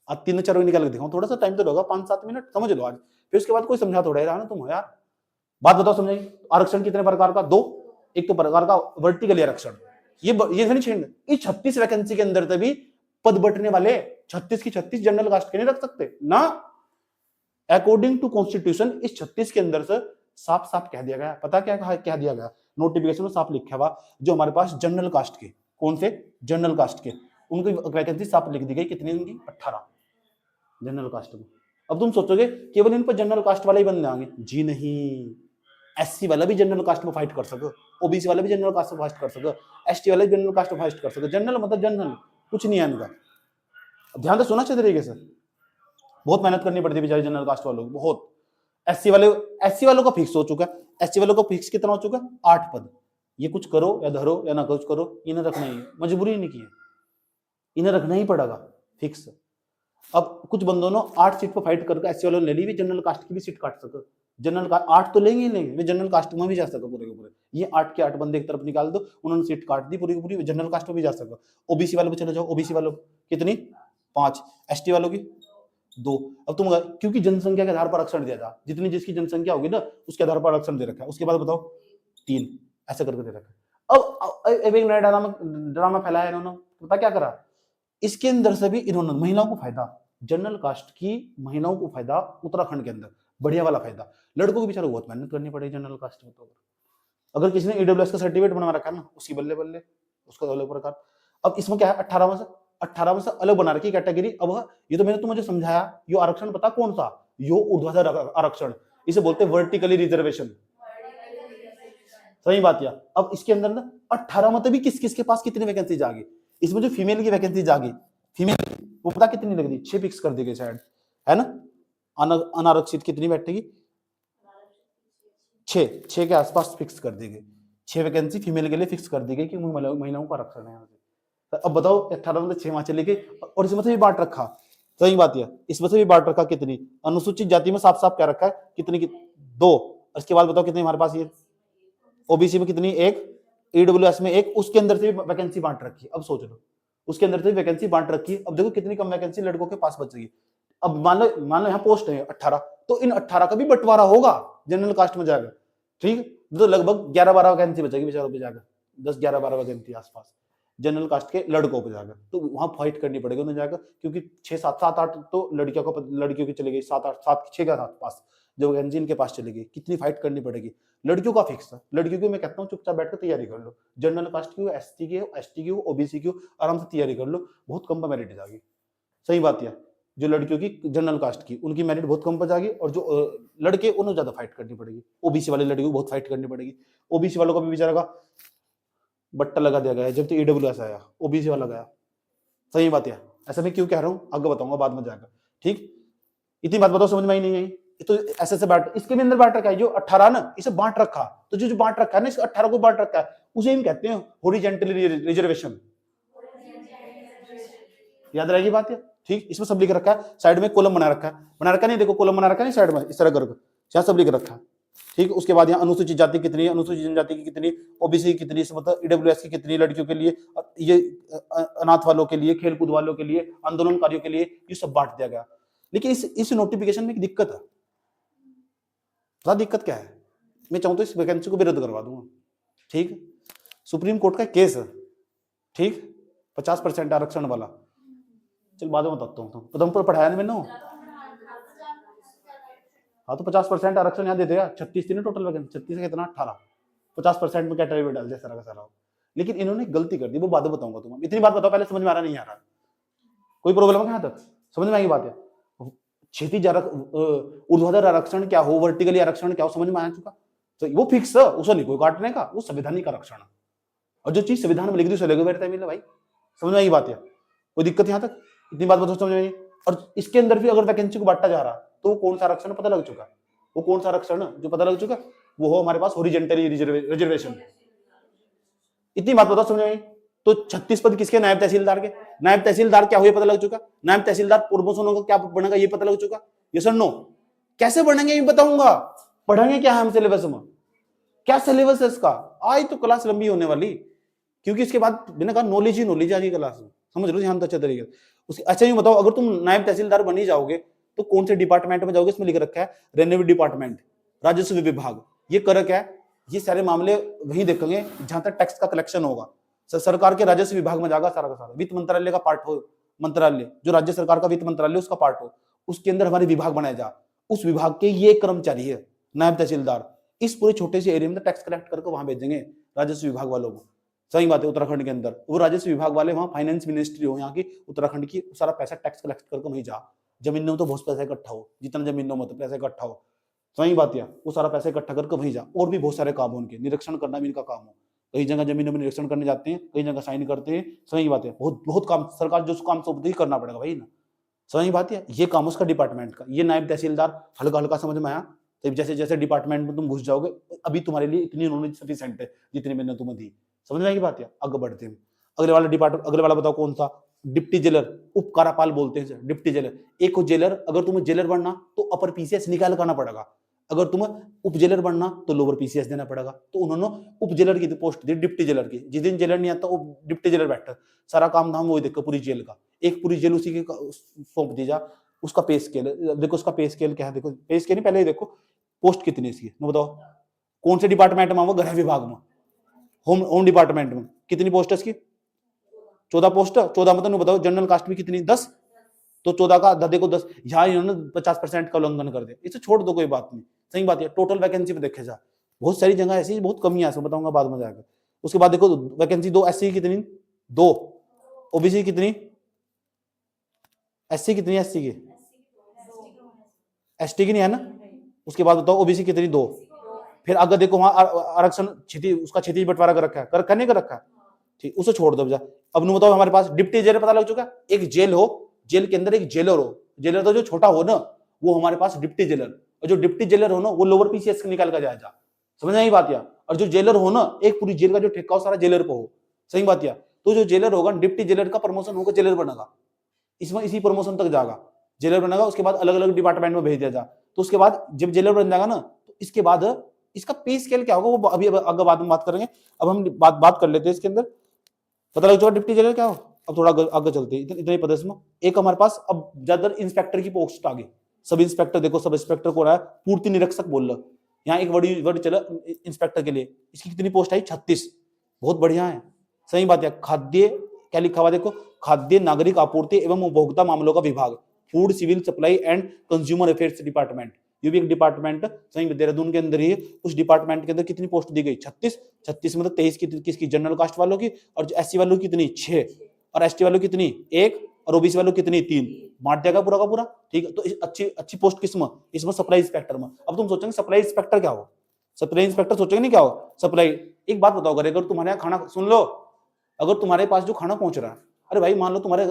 आज 3-4 निकाल के दिखाऊं, थोड़ा सा टाइम तो लगेगा, 5-7 मिनट समझ लो आज, फिर उसके बाद कोई समझा थोड़ा ही रहा ना तुम यार। बात बताओ समझेंगे। आरक्षण कितने प्रकार का? 2। एक तो प्रकार का वर्टिकल आरक्षण, ये नहीं छेड़ना। इस 36 वैकेंसी के अंदर तभी पद बंटने वाले 36 की 36 जनरल कास्ट के नहीं रख सकते ना। अकॉर्डिंग टू कॉन्स्टिट्यूशन इस 36 के अंदर से साफ साफ कह दिया गया, पता क्या कह दिया गया, नोटिफिकेशन में साफ लिखा हुआ, जो हमारे पास जनरल कास्ट के, कौन से जनरल कास्ट के, उनकी वैकेंसी साफ लिख दी गई, कितनी उनकी 18 जनरल कास्ट में। अब तुम सोचोगे केवल इन पर जनरल कास्ट वाले ही बंदे आएंगे, जी नहीं, एससी वाला भी जनरल कास्ट में फाइट कर सको, ओबीसी वाला भी जनरल कास्ट में फाइट कर सको, एसटी वाला भी जनरल कास्ट में फाइट कर सको। जनरल मतलब जनरल, कुछ नहीं है इनका। ध्यान से सुना अच्छे तरीके से, बहुत मेहनत करनी पड़ती है बेचारे जनरल कास्ट वालों को, बहुत। एससी वालों का फिक्स हो चुका है, एससी वालों का फिक्स कितना हो चुका है, 8 पद। ये कुछ करो या धरो या ना कुछ करो, इन्हें रखना ही है, मजबूरी नहीं की है, इन्हें रखना ही पड़ेगा फिक्स। अब कुछ बंदों ने 8 सीट पर फाइट करके एससी वालों ने ले ली, भी जनरल कास्ट की भी सीट काट सके, जनरल का 8 तो लेंगे ही लेंगे, मैं जनरल कास्ट में भी जा सका पूरे के पूरे, ये 8 के 8 बंदे एक तरफ निकाल दो, उन्होंने सीट काट दी पूरी की पूरी, जनरल कास्ट में भी जा सका। ओबीसी वालों पे चले जाओ, ओबीसी वालों कितनी 5, एसटी वालों की 2। अब तुम क्योंकि जनसंख्या के आधार पर आरक्षण दिया था, जितनी जिसकी जनसंख्या होगी ना उसके आधार पर आरक्षण दे रखा है। उसके बाद बताओ 3 ऐसा करके दे रखा है। अब एक नया ड्रामा फैलाया इन्होंने, पता क्या करा, इसके अंदर से भी इन्होंने महिलाओं को फायदा, जनरल कास्ट की महिलाओं को फायदा उत्तराखंड के अंदर, बढ़िया वाला फायदा। लड़कों को बेचारों को बहुत मेहनत करनी पड़ेगी जनरल कास्ट में। तो अगर किसी ने ईडब्ल्यूएस का सर्टिफिकेट बनवा रखा है ना, उसकी बल्ले बल्ले, उसका अलग प्रकार। अब इसमें क्या है, 18 में से अलग बना रखी कैटेगरी। अब ये तो मैंने तुम्हें जो समझाया, यो आरक्षण पता कौन सा, यो ऊर्ध्वाधर आरक्षण, इसे बोलते हैं वर्टिकली रिजर्वेशन। सही बात है। अब इसके अंदर ना 18 में भी किस किस के पास कितनी वैकेंसी जागी, इसमें जो फीमेल की वैकेंसी जागी, फीमेल वो पता कितनी लग दी, 6 फिक्स कर दी गई शायद, है ना। अनारक्षित कितनी बैठेगी, 6 के आसपास फिक्स कर दी गई, 6 वैकेंसी फीमेल के लिए फिक्स कर दी गई कि महिलाओं का आरक्षण है यहाँ से। अब बताओ 18 में 6 वहां चली गई, और इसमें से भी बांट रखा। सही बात है, इसमें से भी बांट रखा कितनी, अनुसूचित जाति में साफ साफ क्या रखा है, कितनी 2। इसके बाद बताओ कितनी हमारे पास ये, ओबीसी में कितनी 1, ईडब्ल्यूएस में 1, उसके अंदर से भी वैकेंसी बांट रखी। अब सोच लो, उसके अंदर से वैकेंसी बांट रखी। अब देखो कितनी कम वैकेंसी लड़कों के पास बच गई। अब मान लो यहाँ पोस्ट है 18, तो इन 18 का भी बंटवारा होगा, जनरल कास्ट में जाएगा, ठीक। तो लगभग 11-12 वैकेंसी बचेगी बेचारों पे जाकर, 10-11-12 वैकेंसी आसपास जनरल कास्ट के लड़कों पे जाकर। तो वहां फाइट करनी पड़ेगी उन्हें जाकर, क्योंकि 6-7-8 तो लड़कियों की चली गई, 7-8-7-6 के आसपास जो वैकेंसी इनके पास चली गई। कितनी फाइट करनी पड़ेगी। लड़कियों का फिक्स है, लड़कियों की मैं कहता हूँ चुपचाप बैठकर तैयारी कर लो, जनरल कास्ट की हो, एसटी की हो, एसटी की हो, ओबीसी की हो, आराम से तैयारी कर लो, बहुत कम मेरिट जाएगी। सही बात है। जो लड़कियों की जनरल कास्ट की, उनकी मेरिट बहुत कम पर जाएगी, और जो लड़के उन्हें ज्यादा फाइट करनी पड़ेगी। ओबीसी वाले लड़कियों को बहुत फाइट करनी पड़ेगी। ओबीसी वालों को भी बेचारा का बट्टा लगा दिया गया है, जब तो ईडब्ल्यूएस आया ओबीसी वाला गया। सही बात है। ऐसा मैं क्यों कह रहा हूँ आगे बताऊंगा बाद में जाकर, ठीक। इतनी बात बताओ समझ में आई नहीं आई, तो ऐसे बांट, इसके भी अंदर बांट रखा है जो 18 ना, इसे बांट रखा। तो जो बांट रखा है ना, इस 18 को बांट रखा है, उसे हम कहते हैं हॉरिजॉन्टली रिजर्वेशन। याद रहेगी बात है, ठीक। इसमें सब लिख रखा है, साइड में कॉलम बना रखा नहीं, देखो कॉलम बना रखा नहीं साइड में, इस तरह करके यहाँ सब लिख रखा है, ठीक। उसके बाद यहाँ अनुसूचित जाति कितनी, अनुसूचित जनजाति की कितनी, ओबीसी की कितनी, मतलब ईडब्ल्यूएस की कितनी, लड़कियों के लिए, ये अनाथ वालों के लिए, खेलकूद वालों के लिए, आंदोलनकारियों के लिए, ये सब बांट दिया गया। लेकिन इस नोटिफिकेशन में एक दिक्कत है। पता दिक्कत क्या है, मैं चाहूँ तो इस वैकेंसी को भी रद्द करवा दूंगा, ठीक। सुप्रीम कोर्ट का केस है, ठीक, 50% आरक्षण वाला। चल बाद में बताता हूँ, तो पर पढ़ाया नहीं मैंने। हाँ तो 50% आरक्षण यहाँ दे देगा, 36 थी ना टोटल वैकेंसी, 36 से कितना 18, 50% में कैटेगरी डाल दिया सारा का सारा। लेकिन इन्होंने गलती कर दी, वो बाद में बताऊंगा तुम्हें। इतनी बात बताओ, पहले समझ में आ रहा नहीं आ रहा, कोई प्रॉब्लम है यहाँ तक, समझ में आएगी बात है। क्षैतिज ऊर्ध्वाधर आरक्षण क्या हो, वर्टिकली आरक्षण क्या हो, समझ में आ चुका। तो वो फिक्स है, उसे नहीं कोई काटने का, वो संवैधानिक आरक्षण है, और जो चीज संविधान में लिख दी उसे लेकर बैठता है मिले भाई। समझ में आएगी बात है, कोई दिक्कत यहाँ तक, इतनी बात बताओ समझ में आई। और इसके अंदर भी अगर वैकेंसी को बांटा जा रहा, तो वो कौन सा आरक्षण पता लग चुका, वो कौन सा आरक्षण जो पता लग चुका, वो हो हमारे पास हॉरिजॉन्टली रिजर्वेशन। इतनी बात बताओ समझ में आई। तो 36 पद किसके, नायब तहसीलदार के। नायब तहसीलदार क्या हुए पता लग चुका, नायब तहसीलदार प्रमोशन होगा, क्या बनेगा ये पता लग चुका। ये सर नो, कैसे बढ़ेंगे ये बताऊंगा, पढ़ेंगे क्या है हम सिलेबस में, क्या सिलेबस है इसका। आज तो क्लास लंबी होने वाली, क्योंकि इसके बाद मैंने कहा नॉलेज ही नॉलेज आज की क्लास में, समझ लो ध्यान तो अच्छे तरीके उसके। अच्छा ये बताओ, अगर तुम नायब तहसीलदार बन ही जाओगे तो कौन से डिपार्टमेंट में जाओगे, इसमें लिख रखा है रेवेन्यू डिपार्टमेंट, राजस्व विभाग। ये कर क्या है, ये सारे मामले वही देखेंगे जहां तक टैक्स का कलेक्शन होगा, सरकार के राजस्व विभाग में जाएगा सारा का सारा। वित्त मंत्रालय का पार्ट हो, मंत्रालय जो राज्य सरकार का वित्त मंत्रालय उसका पार्ट हो, उसके अंदर हमारे विभाग बनाया जा, उस विभाग के ये कर्मचारी है नायब तहसीलदार, इस पूरे छोटे से एरिया में टैक्स कलेक्ट करके वहां भेजेंगे राजस्व विभाग वालों को। सही बात है, उत्तराखंड के अंदर वो राजस्व विभाग वाले, वहां फाइनेंस मिनिस्ट्री हो यहाँ की उत्तराखंड की, सारा पैसा टैक्स कलेक्ट करके वहीं जा, जमीनों में तो बहुत पैसा इकट्ठा हो, जितना जमीनों में तो पैसा इकट्ठा हो। सही बात है, वो सारा पैसा इकट्ठा करके वहीं जा। और भी बहुत सारे काम हो उनके, निरीक्षण करना भी इनका काम हो, कई जगह जमीनों में निरीक्षण करने जाते हैं, कई जगह साइन करते हैं। सही बात है, बहुत बहुत काम सरकार जो काम सौंपती है करना पड़ेगा भाई ना। सही बात है, ये काम उसका डिपार्टमेंट का। ये नायब तहसीलदार हल्का हल्का समझ में आया, तो जैसे जैसे डिपार्टमेंट में तुम घुस जाओगे, अभी तुम्हारे लिए इतनी नॉलेज सफिशिएंट है जितनी मैंने तुम्हें दी। समझ में आएगी बात है, आगे बढ़ते हैं। अगले वाला डिपार्टमेंट, अगले वाला बताओ कौन सा, डिप्टी जेलर, उपकारापाल बोलते हैं डिप्टी जेलर। एक हो जेलर, अगर तुम्हें जेलर बनना तो अपर पीसीएस निकाल करना पड़ेगा। अगर तुम उप जेलर बनना तो लोअर पीसीएस देना पड़ेगा। तो उन्होंने उप जेलर की पोस्ट दी, डिप्टी जेलर की। जिस दिन जेलर नहीं आता वो डिप्टी जेलर बैठा, सारा काम धाम वही देखो पूरी जेल का, एक पूरी जेल उसी के सौंप दी जा। उसका पे स्केल देखो, उसका पे स्केल क्या है देखो, पे स्केल नहीं पहले ही देखो पोस्ट कितनी इसकी, बताओ कौन से डिपार्टमेंट में, वो गृह विभाग में, होम डिपार्टमेंट में कितनी पोस्ट है इसकी? 14 पोस्ट। 14 मतलब बताओ जनरल कास्ट में कितनी? 10। तो 14 का आधा देखो 10, यहाँ इन्होंने 50% का उल्लंघन कर दिया, इसे छोड़ दो कोई बात नहीं, सही बात है। टोटल वैकेंसी पे देखे जा, बहुत सारी जगह ऐसी बहुत कमी है, बताऊंगा बाद में जाकर। उसके बाद देखो वैकेंसी 2 एससी की कितनी? 2। ओबीसी कितनी? एससी कितनी? एससी की, एसटी की नहीं है ना। उसके बाद बताओ ओबीसी कितनी? 2। फिर अगर देखो वहां आरक्षण उसका क्षितिज बंटवारा कर रखा है, कर रखा नहीं कर रखा? ठीक, उसे छोड़ दो। अब बताओ हमारे पास डिप्टी जेलर पता लग चुका, एक जेल हो, जेल के अंदर एक जेलर हो, जेलर तो जो छोटा हो ना वो हमारे पास डिप्टी जेलर, और जो डिप्टी जेलर हो ना वो लोअर पीसीएस निकाल कर जाएगा, समझ नहीं बात? या और जो जेलर हो ना, एक पूरी जेल का जो ठेका हो सारा जेलर पे हो, सही बात? या तो जो जेलर होगा डिप्टी जेलर का प्रमोशन होकर जेलर बनेगा, इसमें इसी प्रमोशन तक जाएगा, जेलर बनेगा। उसके बाद अलग अलग डिपार्टमेंट में भेज दिया जा। तो उसके बाद जब जेलर बन जाएगा ना, तो इसके बाद इसका पे स्केल क्या होगा वो अभी अगर बाद में बात करेंगे। अब हम बात कर लेते हैं इसके अंदर। पता लग चुका डिप्टी जेलर क्या हो। अब थोड़ा आगे चलते हैं, इतने पता इसमें। एक हमारे पास अब ज्यादा इंस्पेक्टर की पोस्ट आ गई। सब इंस्पेक्टर देखो, सब इंस्पेक्टर को रहा है, पूर्ति निरीक्षक बोल रहा, यहाँ एक वर्ड चला इंस्पेक्टर के लिए। इसकी कितनी पोस्ट आई? 36। बहुत बढ़िया है, सही बात है। खाद्य क्या लिखा हुआ देखो, खाद्य नागरिक आपूर्ति एवं उपभोक्ता मामलों का विभाग, food civil supply and consumer affairs department, ये भी एक डिपार्टमेंट सही देहरादून के अंदर ही है। उस डिपार्टमेंट के अंदर कितनी पोस्ट दी गई? 36। 36 मतलब 23 किसकी? जनरल कास्ट वालों की। और एससी वालों की कितनी? 6। और एसटी वालों की कितनी? 1। और ओबीसी वालों की कितनी? 3। बांट देगा पूरा का पूरा, ठीक है। तो अच्छी पोस्ट किसमें? इसमें सप्लाई इंस्पेक्टर में। अब तुम सोचेंगे सप्लाई इंस्पेक्टर क्या हो, सप्लाई इंस्पेक्टर सोचेंगे नहीं क्या हो सप्लाई। एक बात बताओ, अगर तुम्हारे यहाँ खाना, सुन लो, अगर तुम्हारे पास जो खाना पहुंच रहा है, अरे भाई मान लो तुम्हारे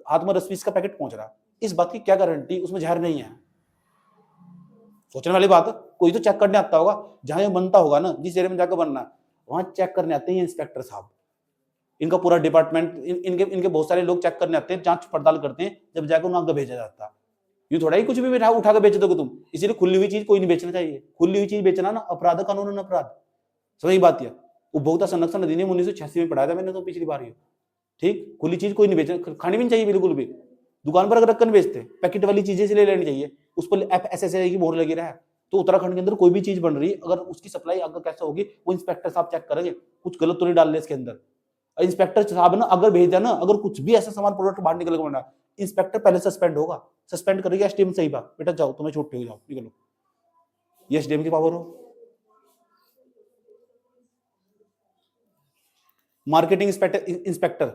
हाथ में 10-20 का पैकेट पहुंच रहा है, इस बात की क्या गारंटी उसमें जहर नहीं है? सोचने वाली बात है। कोई तो चेक करने आता होगा, जहां ये बनता होगा ना, जिस एरिया में जाकर बनना है वहां चेक करने आते हैं इंस्पेक्टर साहब। इनका पूरा डिपार्टमेंट, इनके बहुत सारे लोग चेक करने आते हैं, जांच पड़ताल करते हैं, जब जाकर उन्हें आगे भेजा जाता है। यूं थोड़ा ही कुछ भी उठा कर बेच दोगे तुम। इसीलिए खुली हुई चीज कोई नहीं बेचना चाहिए। खुली हुई चीज बेचना ना अपराध, कानून अपराध, सही बात है। उपभोक्ता संरक्षण अधिनियम 1986 में पढ़ाया था मैंने तो पिछली बार ही, ठीक। खुली चीज कोई नहीं बेचना, खानी भी नहीं चाहिए बिल्कुल भी। दुकान पर अगर रखकर बेचते, पैकेट वाली चीजें से ले लेनी चाहिए, उस पर FSSAI की मोहर लगी रहा है। तो उत्तराखंड के अंदर कोई भी चीज बन रही है, अगर उसकी सप्लाई अगर कैसे होगी वो इंस्पेक्टर साहब चेक करेंगे, कुछ गलत तो नहीं डाल रहे इसके अंदर। इंस्पेक्टर साहब ना अगर भेज दिया ना, अगर कुछ भी ऐसा सामान प्रोडक्ट बाहर निकल गया, इंस्पेक्टर पहले सस्पेंड होगा, सस्पेंड करेगी एसडीएम। सही बात बेटा, जाओ तुम्हें छुट्टी हो, जाओ निकलो, ये एसडीएम की पावर हो। मार्केटिंग इंस्पेक्टर,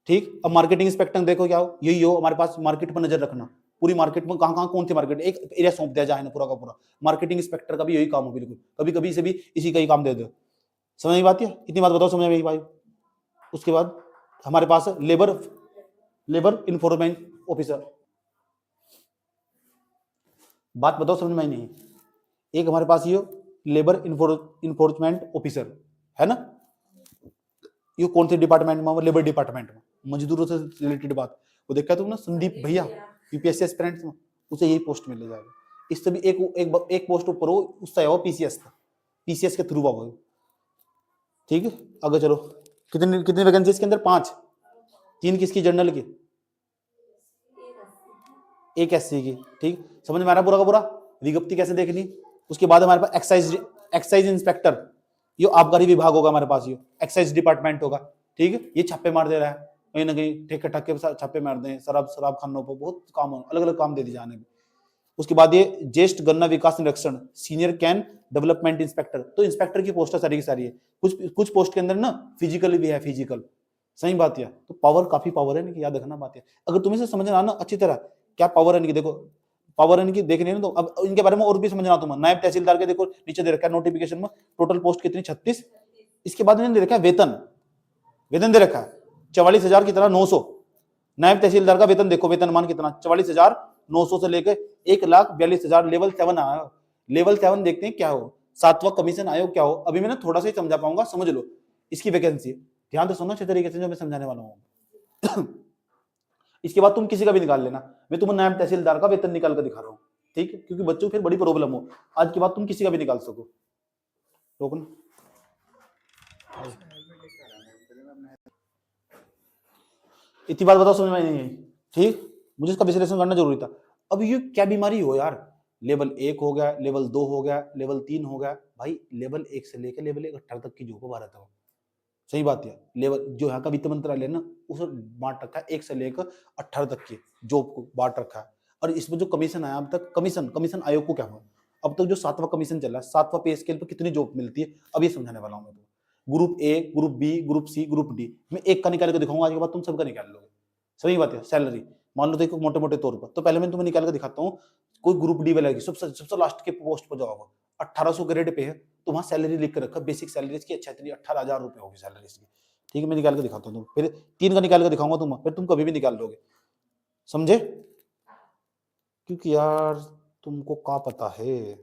ठीक। अब मार्केटिंग इंस्पेक्टर देखो क्या हो, यही हो हमारे पास, मार्केट पर नजर रखना, पूरी मार्केट में कहां कौन सी मार्केट, एक एरिया सौंप दिया जाए ना पूरा का पूरा। मार्केटिंग इंस्पेक्टर का भी यही काम हो बिल्कुल, कभी कभी इसे भी इसी का ही काम दे दो। समझ में आती है? इतनी बात बताओ, समझ में भाई। उसके बाद हमारे पास लेबर इन्फोर्समेंट ऑफिसर, बात बताओ समझ में नहीं। एक हमारे पास ये लेबर इन्फोर्समेंट ऑफिसर है ना, ये कौन से डिपार्टमेंट में? लेबर डिपार्टमेंट में, मजदूरों से रिलेटेड बात। वो देखा तुमने संदीप भैया यूपीएससी एस्पिरेंट्स में, उसे यही पोस्ट मिल जाएगा। इससे भी एक पोस्ट ऊपर हो, उससे आओ पीसीएस का, पीसीएस के थ्रू आओ, ठीक है। आगे चलो, कितनी वैकेंसी इसके अंदर? 5। 3 किसकी? जनरल की, 1 एससी की, ठीक। समझ में आ रहा पूरा का पूरा? विज्ञप्ति कैसे देखनी। उसके बाद हमारे पास एक्साइज इंस्पेक्टर, ये आबकारी विभाग होगा हमारे पास, ये एक्साइज डिपार्टमेंट होगा, ठीक है। ये छापे मार दे रहा है कहीं ना कहीं, ठेके ठाके छापे मार दें, शराब खानों पर बहुत काम, अलग अलग काम दे दिए जाने। उसके बाद ये ज्येष्ठ गन्ना विकास निरीक्षण, सीनियर कैन डेवलपमेंट इंस्पेक्टर, तो इंस्पेक्टर की पोस्ट सारी की सारी है। कुछ पोस्ट के अंदर ना फिजिकल भी है, फिजिकल, सही बात है। तो पावर, काफी पावर है, याद रखना बात है। अगर तुम्हें से समझना ना अच्छी तरह क्या पावर है इनकी, देखो पावर इनकी देखनी है ना, तो अब इनके बारे में और भी समझना तुम्हें। नायब तहसीलदार के देखो नीचे दे रखा है नोटिफिकेशन में, टोटल पोस्ट कितनी? 36। इसके बाद इन्होंने दे रखा है वेतन दे रखा है 44,000 की तरह 900। नायब तहसीलदार का वेतन देखो, वेतनमान कितना? 44,900 से लेकर 1,42,000। लेवल 7 आया, लेवल 7 देखते हैं क्या हो, 7वां कमीशन आयोग क्या हो। अभी मैंने थोड़ा सा ही समझा पाऊंगा, समझ लो इसकी वैकेंसी, ध्यान से सुनो अच्छे तरीके से जो मैं समझाने वाला हूँ। इसके बाद तुम किसी का भी निकाल लेना, मैं तुम्हें नायब तहसीलदार का वेतन निकाल कर दिखा रहा हूँ, ठीक है, क्योंकि बच्चों को फिर बड़ी प्रॉब्लम हो, आज की बात तुम किसी का भी निकाल सको। रोकना इतनी बात बताओ, समझ में नहीं आई? ठीक, मुझे इसका विश्लेषण करना जरूरी था। अब ये क्या बीमारी हो यार, लेवल 1 हो गया, लेवल 2 हो गया, लेवल 3 हो गया, भाई लेवल 1 से लेकर लेवल 18 तक की जॉब है भारत में। सही बात है, लेवल जो यहाँ का वित्त मंत्रालय ना उसे बांट रखा है 1 से लेकर 18 तक की जॉब को बांट रखा है। और इसमें जो कमीशन आया अब तक, कमीशन आयोग को क्या हुआ, अब तक जो 7वां कमीशन चल रहा है, 7वां पे स्केल पर कितनी जॉब मिलती है, अब ये समझाने वाला हूँ मैं तुम्हें। Group A, group B, group C, group D, मैं एक का निकाल के दिखाऊंगा, आज के बाद तुम सबका निकाल लोगे। सही बात है, सैलरी मान लो देखो मोटे मोटे तौर पर, तो पहले मैं तुम्हें निकाल के दिखाता हूँ। कोई ग्रुप डी वाला की सबसे लास्ट के पोस्ट पर जाओगे, 1800 ग्रेड पे है, तो वहां सैलरी लिख के रखा, बेसिक सैलरी इसकी अच्छा 18,000 रुपए होगी सैलरी इसकी। ठीक है, मैं निकाल के दिखाता हूँ, फिर 3 का निकाल के दिखाऊंगा तुम, फिर तुम कभी भी निकाल लोगे, समझे? क्योंकि यार तुमको क्या पता है।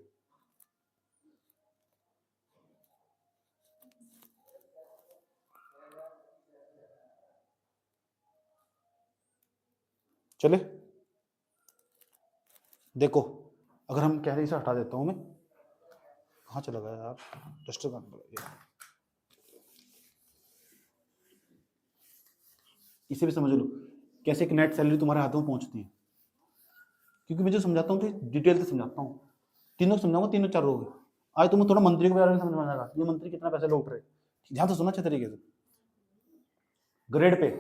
चले देखो, अगर हम कह रहे इसे हटा देता हूं मैं, कहाँ चला गया यार डस्टर का, इसे भी समझ लो कैसे एक नेट सैलरी तुम्हारे हाथों में पहुंचती है, क्योंकि मैं जो समझाता हूँ तो डिटेल से समझाता हूँ, तीनों समझाऊंगा, तीनों चार लोग। आज तुम्हें थोड़ा मंत्री के बारे में समझ में आएगा, ये मंत्री कितना पैसा लौट रहे, ध्यान से सुना अच्छे तरीके से। ग्रेड पे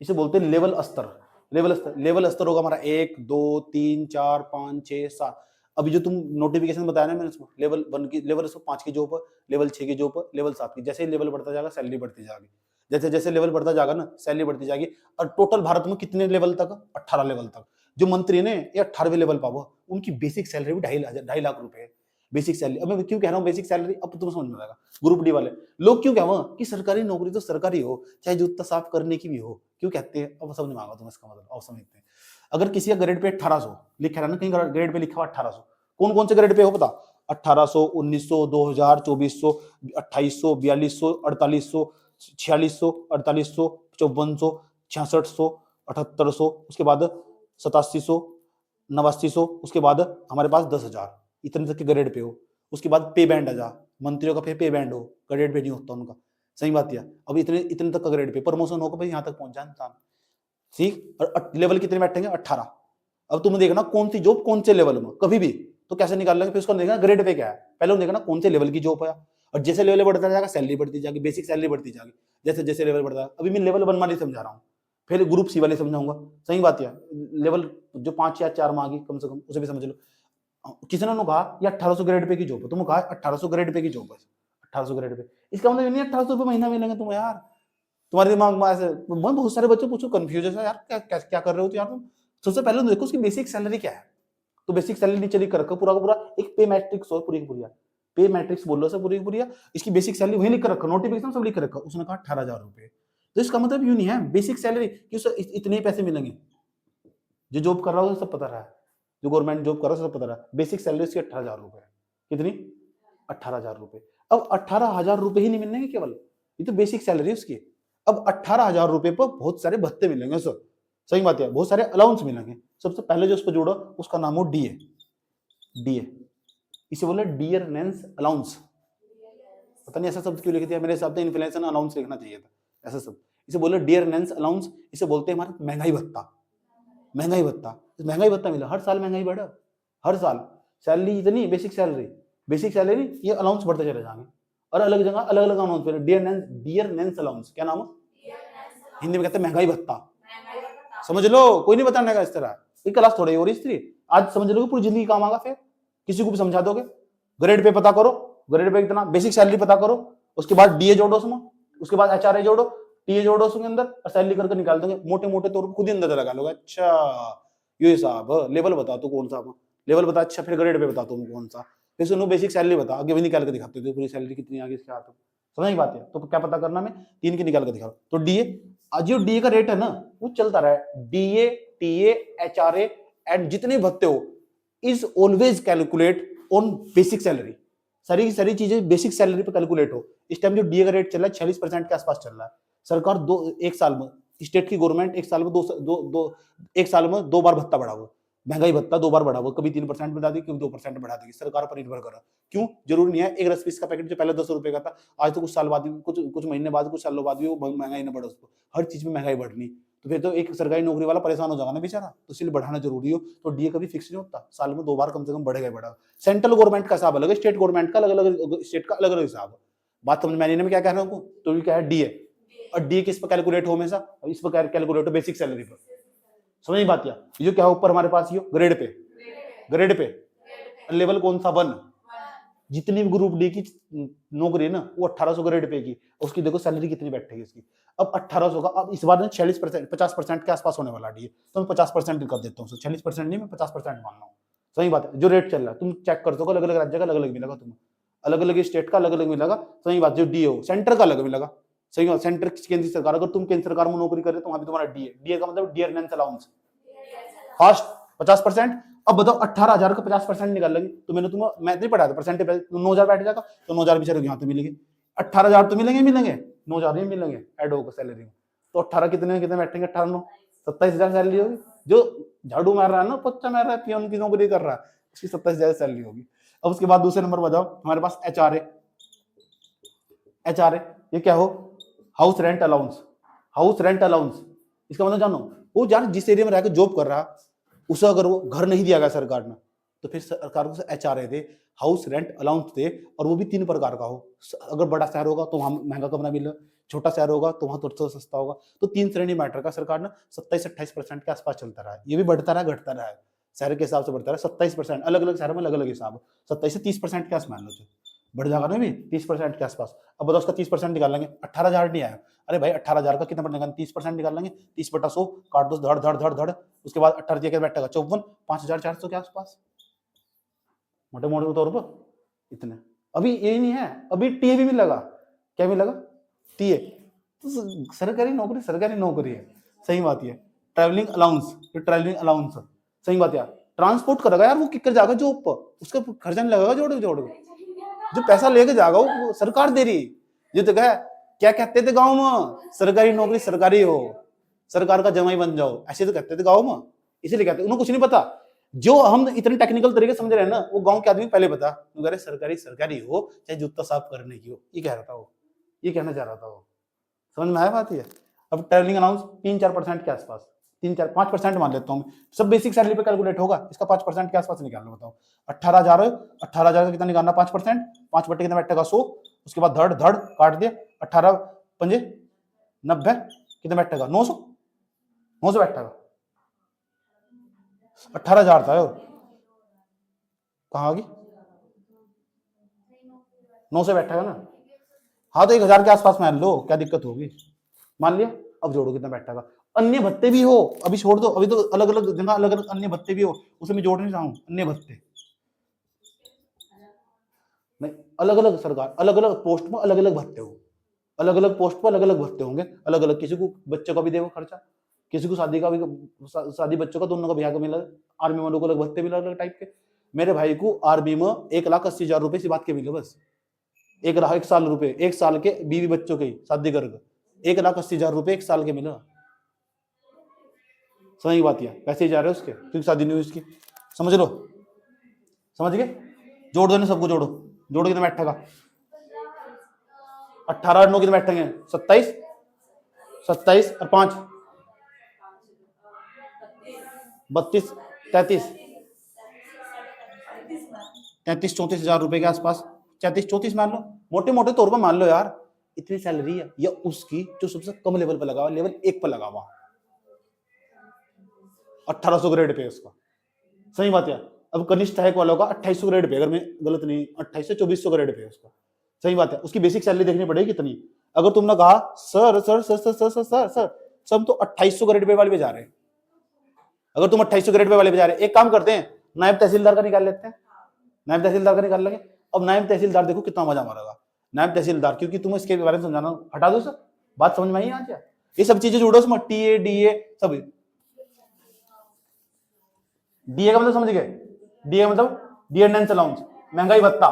इसे बोलते हैं लेवल स्तर, लेवल स्तर होगा हमारा 1 2 3 4 5 6 7। अभी जो तुम नोटिफिकेशन बताया ना मैंने, इसमें लेवल 1 की, लेवल 5 की जॉब, लेवल 6 की जॉब, लेवल 7 की, जैसे लेवल बढ़ता जाएगा सैलरी बढ़ती जाएगी, जैसे जैसे लेवल बढ़ता जाएगा ना सैलरी बढ़ती जाएगी। और टोटल भारत में कितने लेवल तक, 18 लेवल तक। जो मंत्री ने ये 18वें लेवल पावा, उनकी बेसिक सैलरी भी 2.5 लाख रुपए है, बेसिक सैलरी। अब मैं क्यों कह रहा हूँ बेसिक सैलरी, अब तुम समझ में आएगा। ग्रुप डी वाले लोग क्यों कहवा कि सरकारी नौकरी तो सरकारी हो, चाहे जूता साफ करने की भी हो, क्यों कहते हैं, अब समझ में आएगा तुम्हें इसका मतलब, अब समझते हैं। अगर किसी का ग्रेड पे 1800 लिखा है ना, कहीं ग्रेड पे लिखा हुआ 1800, कौन कौन से ग्रेड पे हो पता, 1800, 1900, 2000, 2400, 2800, 4200, 4800, 4600, 4800, 5400, 6600, 7800, उसके बाद 8700, 8900, उसके बाद हमारे पास 10,000, इतने तक के ग्रेड पे हो। उसके बाद पे बैंड आ जा, मंत्रियों का पे बैंड हो, ग्रेड पे नहीं होता उनका। सही बात है, अब इतने इतने तक का ग्रेड पे प्रमोशन होकर भाई यहाँ तक पहुंच जाए इंसान। ठीक, और लेवल कितने बैठेंगे, 18। अब तुम देखना कौन सी जॉब कौन से लेवल में, कभी भी तो कैसे निकाल लेंगे, फिर उसको देखना ग्रेड पे क्या है, पहले देखना कौन से लेवल की जॉब है, और जैसे लेवल बढ़ता जाएगा सैलरी बढ़ती जाएगी, बेसिक सैलरी बढ़ती जाएगी, जैसे जैसे लेवल बढ़ता है। अभी मैं लेवल 1 वाली समझा रहा हूँ, फिर ग्रुप सी वाले समझाऊंगा। सही बात है, लेवल जो 5 या 4 में आ गई कम से कम, उसे भी समझ लो। किसी ने कहा ये 1800 ग्रेड पे की जॉब है, तुमने कहा 1800 ग्रेड पे की जॉब है, 1800 ग्रेड पे, इसका मतलब नहीं 1800 रुपये महीना मिलेंगे तुम्हें यार। तुम्हारे दिमाग में ऐसे बहुत सारे बच्चे पूछो कंफ्यूज है यार, क्या कर रहे हो तो यार तुम। सबसे पहले तो देखो उसकी बेसिक सैलरी क्या है, तो बेसिक सैलरी नीचे लिख कर रखो पूरा का पूरा, एक पे मैट्रिक्स हो पूरी की पूरी, पे मैट्रिक्स बोल लो सर पूरी की पूरी, इसकी बेसिक सैलरी वही लिख कर रखो, नोटिफिकेशन सब लिख कर रखो। उसने कहा 18,000 रुपए, तो इसका मतलब यूं नहीं है बेसिक सैलरी कि उसे इतने ही पैसे मिलेंगे। जो जॉब कर रहा हो सब पता रहा है, जो गवर्नमेंट जॉब कर रहा है सब पता रहा है, बेसिक सैलरी उसकी 18,000 रुपए है। कितनी, 18,000 रुपए। अब 18,000 रुपए ही नहीं मिलेंगे केवल, ये तो बेसिक सैलरी उसकी। अब 18,000 रुपए पर बहुत सारे भत्ते मिलेंगे सर, सही बात है, बहुत सारे अलाउंस मिलेंगे। सबसे पहले जो उस पर जोड़ो उसका नाम हो डीए, डीए इसे बोले डियरनेंस अलाउंस। पता नहीं ऐसा शब्द क्यों लिख दिया, मेरे हिसाब से इन्फ्लेशन अलाउंस लिखना चाहिए था ऐसा शब्द। इसे बोले डियरनेंस अलाउंस, इसे बोलते हैं हमारा महंगाई भत्ता। महंगाई भत्ता, महंगाई भत्ता मिला, हर साल महंगाई बढ़ा, हर साल सैलरी इतनी, बेसिक सैलरी ये अलाउंस बढ़ते चले जाएंगे, और अलग जगह अलग अलग अलाउंस। डियरनेंस अलाउंस क्या नाम है, हिंदी में कहते हैं महंगाई भत्ता। समझ लो, कोई नहीं बताने का इस तरह, एक क्लास थोड़ी हो रही स्त्री, आज समझ लोगे पूरी जिंदगी काम आएगा, फिर किसी को भी समझा दोगे। ग्रेड पे पता करो, ग्रेड पे कितना, बेसिक सैलरी पता करो, उसके बाद डीए जोड़ो उसमें, उसके बाद एचआरए जोड़ो, टीए जोड़ो उसके अंदर, और सैलरी करके निकाल देंगे मोटे मोटे तौर पर, खुद ही अंदर लगा लोगे। अच्छा ये साहब लेवल बता तो कौन सा लेवल बता, अच्छा फिर ग्रेड पे बता तुम कौन सा, फिर सुनो बेसिक सैलरी बता, आगे भी निकाल के दिखाते हो पूरी सैलरी कितनी आगे इसके हाथ में। समझ की बात है, तो क्या पता करना, मैं 3 की निकाल के दिखा। तो डीए, आज जो डीए का रेट है ना वो चलता रहा है, डीए टीए एचआरए एंड जितने भत्ते हो is always calculate on basic salary. सारी चीजें बेसिक सैलरी पे कैलकुलेट हो। इस टाइम जो डीए का रेट चल रहा है 46% के आसपास चल रहा है। सरकार एक साल में, स्टेट की गवर्नमेंट एक साल में एक साल में 2 बार भत्ता बढ़ाओ, महंगाई भत्ता 2 बार बढ़ा हुआ, कभी 3% बढ़ा दी, कभी 2% बढ़ा देगी, सरकार पर निर्भर करा। क्यों? जरूरी नहीं है एक रस पीस का पैकेट जो पहले 10 रुपए का था, आज तो कुछ साल बाद भी, कुछ महीने बाद, कुछ सालों बाद भी वो महंगाई ना बढ़े उसको, हर चीज में महंगाई बढ़नी, तो फिर तो एक सरकारी नौकरी वाला परेशान हो जाएगा ना बेचारा, तो इसलिए बढ़ाना जरूरी हो। तो डीए कभी फिक्स नहीं होता, साल में 2 बार कम से कम बढ़ेगा ही बढ़ेगा। सेंट्रल गवर्नमेंट का हिसाब अलग है, स्टेट गवर्नमेंट का अलग अलग, स्टेट का अलग अलग हिसाब है। बात समझ में आनी मैं क्या कह रहा हूँ? तो क्या है डीए, और डीए किस पर कैलकुलेट हो हमेशा? इस पर कैलकुलेट हो बेसिक सैलरी पर। समझ नहीं बात? ये जो क्या ऊपर हमारे पास ये ग्रेड पे लेवल कौन सा? 1। जितनी भी ग्रुप डी की नौकरी है ना वो 1800 ग्रेड पे की, उसकी देखो सैलरी कितनी बैठेगी इसकी। अब 1800 का, अब इस बार 46% 50% के आसपास होने वाला डीए, तो मैं 50% कर देता हूँ, 46% नहीं मैं 50% मान रहा हूँ। सही बात है, जो रेट चल रहा है तुम चेक कर सको, अलग अलग राज्य का अलग अलग मिलेगा, तुम्हें अलग अलग स्टेट का अलग अलग मिलेगा। सही बात, जो डीए हो सेंटर का अलग मिलेगा। सही बात, सेंटर केंद्र सरकार, अगर तुम केंद्र सरकार में नौकरी कर रहे हो तो वहां भी तुम्हारा डीए का मतलब डियरनेंस अलाउंस फास्ट 50%। अब बताओ 18,000 का 50% निकाल लेंगे, तो मैंने तुम्हें मैथ नहीं पढ़ाया था, परसेंटेज 9,000 बैठ जाएगा, तो 9,000 बेचारे यहाँ तो मिलेंगे, 18,000 तो मिलेंगे 9,000 नहीं मिलेंगे ऐड होकर सैलरी में, तो 18 कितने बैठेंगे? 18 9 27,000 सैलरी होगी। जो झाड़ू मार रहा है ना, पोछा मार रहा है, पियोन की नौकरी कर रहा है, उसकी 27,000 सैलरी होगी। अब उसके बाद दूसरे नंबर बताओ हमारे पास एचआरए, ये क्या हो? House rent allowance. इसका मतलब जानो, वो जान जिस एरिया में रहकर जॉब कर रहा, उसे अगर वो घर नहीं दिया गया सरकार ने, तो फिर सरकार को एचआरए दे, हाउस रेंट अलाउंस दे, और वो भी 3 प्रकार का हो। अगर बड़ा शहर होगा तो वहां महंगा कमरा मिले, छोटा शहर होगा तो वहां थोड़ा सस्ता होगा। तो 3 श्रेणी मैटर का सरकार ने 27-28% के आसपास चलता रहा है। ये भी बढ़ता रहा घटता रहा है, शहर के हिसाब से बढ़ता रहा है। 27%, अलग अलग शहर में अलग अलग हिसाब, 27 से 30% के आसपास मान लो, बढ़ जाएगा ना भी 30% के आसपास। अब बताओ उसका 30% निकाल लेंगे, 18,000 नहीं आया। अरे भाई 18,000 का कितना बढ़ेगा? 30% निकाल लेंगे, 30/100 काट दो, धड़ धड़ धड़ धड़, उसके बाद 18 के बैठेगा 54, 5,400 के आसपास, मोटे मोटे तौर पर इतने। अभी ये नहीं है, अभी टीए भी मिलेगा। क्या मिलेगा? टीए। तो सरकारी नौकरी है। सही बात है। ट्रैवलिंग अलाउंस, सही बात है। ट्रांसपोर्ट करेगा यार वो, किकर जाएगा जॉब पर, उसका खर्चा नहीं लगेगा जोड़ जो पैसा लेके जाएगा वो सरकार दे रही। ये तो क्या कहते थे गांव में? सरकारी नौकरी सरकारी हो, सरकार का जमाई बन जाओ, ऐसे तो कहते थे गांव में। इसीलिए कहते उन्हें कुछ नहीं पता। जो हम इतने टेक्निकल तरीके समझ रहे हैं ना, वो गांव के आदमी पहले पता, सरकारी हो चाहे जूता साफ करने की हो, ये कह रहा था वो, ये कहना चाह रहा था वो। समझ में आया बात? ये अब ट्रैवलिंग अलाउंस 3-4% के आसपास, 3-4-5% मान लेता हूँ, सब बेसिक सैलरी पे कैलकुलेट होगा, इसका 5% के आसपास निकालना। बताओ 18,000 का कितना निकालना? 5%, 5 बटे कितना बैठेगा? 100, उसके बाद धड़ धड़ काट दिया, 18 पंजे 90, कितना बैठेगा? 900 बैठेगा। 18,000 था, कहाँ आ गई? 900 बैठेगा ना। हाँ तो 1,000 के आसपास मान लो, क्या दिक्कत होगी? मान लिया। अब जोड़ो कितना बैठेगा। अन्य भत्ते भी हो, अभी छोड़ दो, अभी तो अलग अलग जगह अलग अलग अन्य भत्ते भी हो, उसे मैं जोड़ नहीं रहा हूं। अन्य भत्ते नहीं, अलग अलग सरकार, अलग अलग पोस्ट में अलग अलग भत्ते हो, अलग अलग पोस्ट पर अलग अलग भत्ते होंगे, अलग अलग। किसी को बच्चे का भी देगा खर्चा, किसी को शादी का भी, शादी बच्चों का, दोनों का ब्याह का मिला। आर्मी वालों को अलग भत्ते मिला, अलग टाइप के। मेरे भाई को आर्मी में 1,80,000 रुपए इसी बात के मिले, बस 1,00,000 रुपए, 1 साल के, बीवी बच्चों के शादी करके 1,80,000 रुपए 1 साल के मिला। समझ बात? पैसे जा रहे हो उसके, क्योंकि शादी नहीं हुई उसकी। समझ लो, समझ गए? जोड़ दो ना सबको, जोड़ो कितना बैठेगा? 18 और 9 कितने बैठेंगे? 27, 27 और 5 32, 33, 34,000 रुपए के आसपास, 34 मान लो, मोटे मोटे तौर पर मान लो यार, इतनी सैलरी है। या उसकी जो सबसे कम लेवल पर लगा हुआ, लेवल 1 पर लगा हुआ, 1800 ग्रेड पे उसका। सही बात है। अब कनिष्ठ सहायक वालों का 2800 ग्रेड पे, अगर मैं गलत नहीं, 28 से 2400 ग्रेड पे उसका। सही बात है। उसकी बेसिक सैलरी देखनी पड़ेगी कितनी। अगर तुमने कहा sir sir sir sir sir sir sir sir सब तो 2800 ग्रेड पे वाले पे जा रहे हैं, अगर तुम 2800 ग्रेड पे वाले पे जा रहे हैं, एक काम करते हैं, नायब तहसीलदार का निकाल लेते हैं, नायब तहसीलदार का निकाल लेंगे। अब नायब तहसीलदार देखो कितना मजा मारेगा, नायब तहसीलदार, क्योंकि तुम इसके बारे में समझाना, हटा दो सर, बात समझ में आई? आज ये सब चीजें जोड़ो उसमें, टीए डीए सब। डीए का मतलब समझ गए? डीए मतलब डियरनेंस अलाउंस, महंगाई भत्ता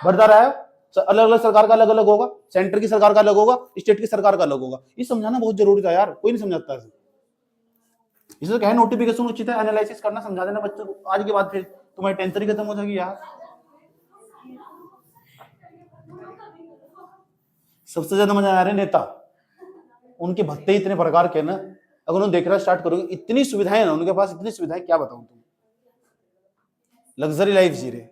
बढ़ता रहा है। अलग अलग सरकार का अलग अलग होगा, सेंटर की सरकार का अलग होगा, स्टेट की सरकार का अलग होगा। ये समझाना बहुत जरूरी था यार, कोई नहीं समझाता है। इसलिए क्या है, नोटिफिकेशन उचित है, एनालिसिस करना, समझा देना बच्चों को। आज के बाद फिर तुम्हारी टेंशन ही खत्म हो जाएगी यार। सबसे ज्यादा मजा आ रहा है नेता, उनके भत्ते इतने प्रकार के ना, अगर उन्होंने देखना स्टार्ट करोगे, इतनी सुविधाएं ना उनके पास, इतनी सुविधाएं क्या बताऊं तुम, लग्जरी लाइफ जी रहे।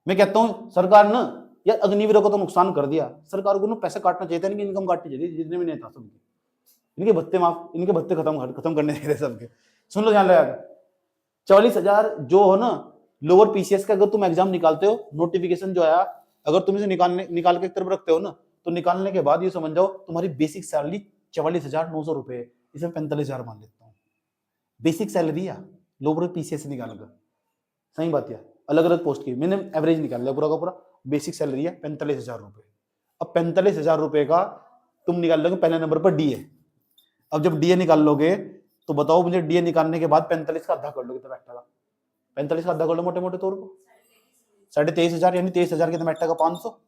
मैं कहता हूं सरकार ना यार अग्निवीरों को तो नुकसान कर दिया, सरकार को ना पैसा काटना चाहिए था, इनकी इनकम काटनी चाहिए, जितने भी नेता सबके, इनके भत्ते माफ, इनके भत्ते खत्म करने चाहिए सबके। सुन लो ध्यान लगा, 44,000 जो हो ना लोअर पीसीएस का, अगर तुम एग्जाम निकालते हो, नोटिफिकेशन जो आया, अगर तुम इसे निकाल के एक तरफ रखते हो ना, तो निकालने के बाद ये समझ जाओ तुम्हारी बेसिक सैलरी 44,900 रुपए, इसमें 45,000 मान लेता हूँ बेसिक सैलरी है, लोअर पीसीएस निकाल कर, सही बात है, अलग अलग पोस्ट की मैंने एवरेज निकाल लिया पूरा का पूरा, बेसिक सैलरी है 45,000 रुपए। अब 45,000 रुपए का तुम निकाल लोगे, पहले नंबर पर डीए। अब जब डीए निकाल लोगे तो बताओ मुझे, डीए निकालने के बाद 45 का आधा कर लो कितना बैठेगा, 45 का आधा कर लो मोटे मोटे तौर पर 23,500, यानी 23,000 कितना बैठेगा 500,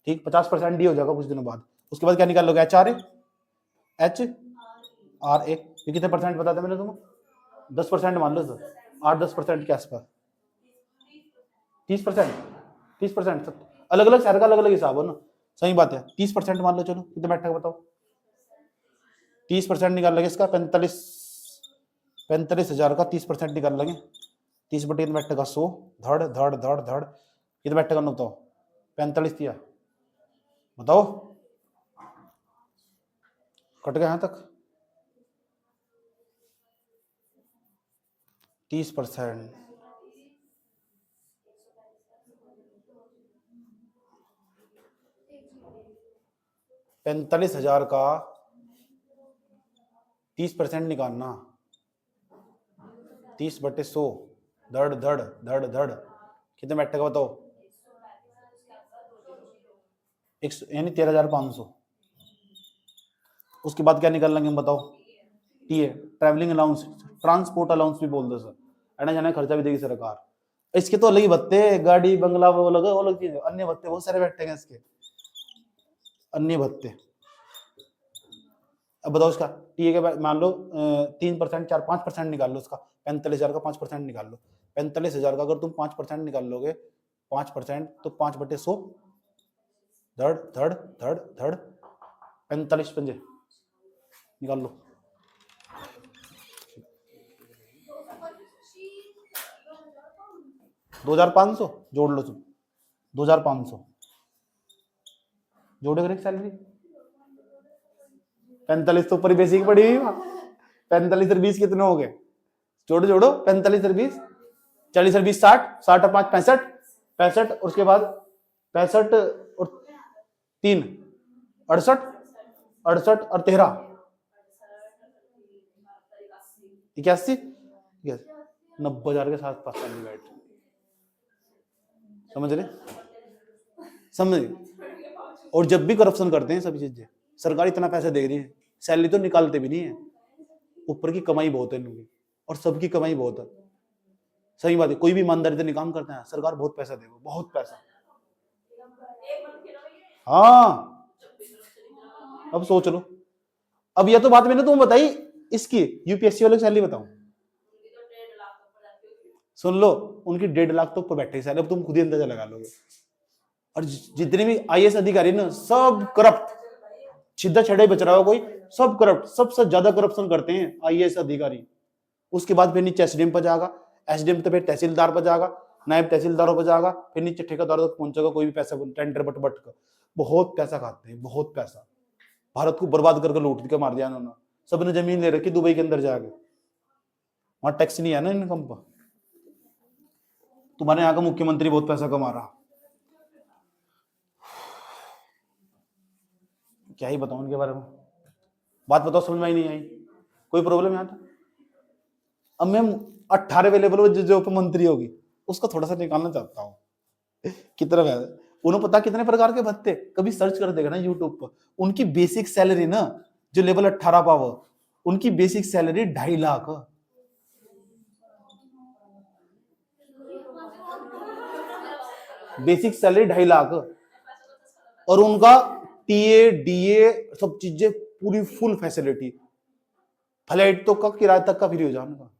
ठीक, 50% डी हो जाएगा कुछ दिनों बाद। उसके बाद क्या निकाल लोगे, HRA, ये कितने परसेंट बताते मैंने तुम्हें, 10% मान लो सर, 8-10% के आसपास, 30%, अलग अलग शहर का अलग अलग हिसाब हो ना, सही बात है, 30% मान लो, चलो कितना बैठेगा बताओ, 30% निकाल लेंगे इसका, 45,000 का 30% निकाल लेंगे, 30 बटे कितना बैठेगा 100, धड़ धड़ धड़ धड़ कितना बैठेगा ना बताओ, 45 दिया, बताओ कट गया यहां तक, 30%, 45,000 का 30% निकालना, 30 बटे 100, धड़ धड़ धड़ धड़ कितने बैठेगा बताओ, यानी 13,500। उसके बाद क्या निकाल लेंगे हम बताओ, TA, travelling allowance, transport allowance भी बोल दो सर, आने जाने खर्चा भी देगी सरकार, इसके तो अलग ही भत्ते, गाड़ी बंगला वो अलग चीज, अन्य भत्ते बहुत सारे बैठेंगे इसके, अन्य भत्ते। अब बताओ इसका टीए के बाद मान लो 3%, 4-5% निकाल लो उसका, 45,000 का 5% निकाल लो, 45,000 का अगर तुम 5% निकाल लोगे, 5% तो 5 बटे 100, धड़ धड़ धड़ धड़ 45 पंजे निकाल लो, 2,500 जोड़ लो तुम, 2,500 जोड़े सैलरी, 45 तो ऊपर बेसिक पड़ी हुई, 45 और 20 कितने हो गए, जोड़ो जोड़ो, 45 और 20, 40 और 20 60, 60 और 5 65, 65 और उसके बाद 65 और 3 68, 68 और 13 81, 90,000 के साथ पास सैलरी बैठ, समझ रहे, समझ। और जब भी करप्शन करते हैं सभी चीजें, सरकार इतना पैसा दे रही है, सैलरी तो निकालते भी नहीं है, ऊपर की कमाई बहुत है इनकी, और सबकी कमाई बहुत है, सही बात है, कोई भी ईमानदारी से नहीं काम करता है, सरकार बहुत पैसा देगा, बहुत पैसा। हाँ अब सोच लो, अब यह तो बात मैंने तुम्हें बताई इसकी, यूपीएससी वाले की सैलरी बताऊं, सुन लो, उनकी 1.5 लाख तो ऊपर बैठे सैलरी, अब तुम खुद ही अंदाजा लगा लोगे। और जितने भी आईएएस अधिकारी ना सब करप्ट, सीधा छड़े बच रहा हो कोई, सब करप्ट, सबसे ज्यादा करप्शन करते हैं आईएएस अधिकारी। उसके बाद फिर नीचे एसडीएम पर जाएगा, एसडीएम तो फिर तहसीलदार पर जाएगा, नायब तहसीलदारों पर जाएगा, फिर नीचे ठेकेदारों तक पहुंचेगा, कोई भी पैसा टेंडर बट बट का, बहुत पैसा खाते हैं, बहुत पैसा, भारत को बर्बाद करके लूट के मार दिया उन्होंने, सबने जमीन ले रखी दुबई के अंदर जाके, वहां टैक्स नहीं है ना इनकम पर। तुम्हारे यहाँ का मुख्यमंत्री बहुत पैसा कमा रहा, क्या ही बताऊं उनके बारे में, बात बताओ समझ में ही नहीं आई, कोई प्रॉब्लम यहाँ था। अब मैं 18वें लेवल पर जो उपमंत्री होगी उसका थोड़ा सा निकालना चाहता हूँ, कितना है उन्हें पता कितने प्रकार के भत्ते, कभी सर्च कर देगा ना यूट्यूब पर, उनकी बेसिक सैलरी ना जो लेवल 18 पावर, उनकी basic salary 2.5 lakh, basic salary 2.5 lakh, और उनका टीए डीए सब चीजें पूरी फुल फैसिलिटी, फ्लाइट तो का किराए तक का फ्री हो जाने का।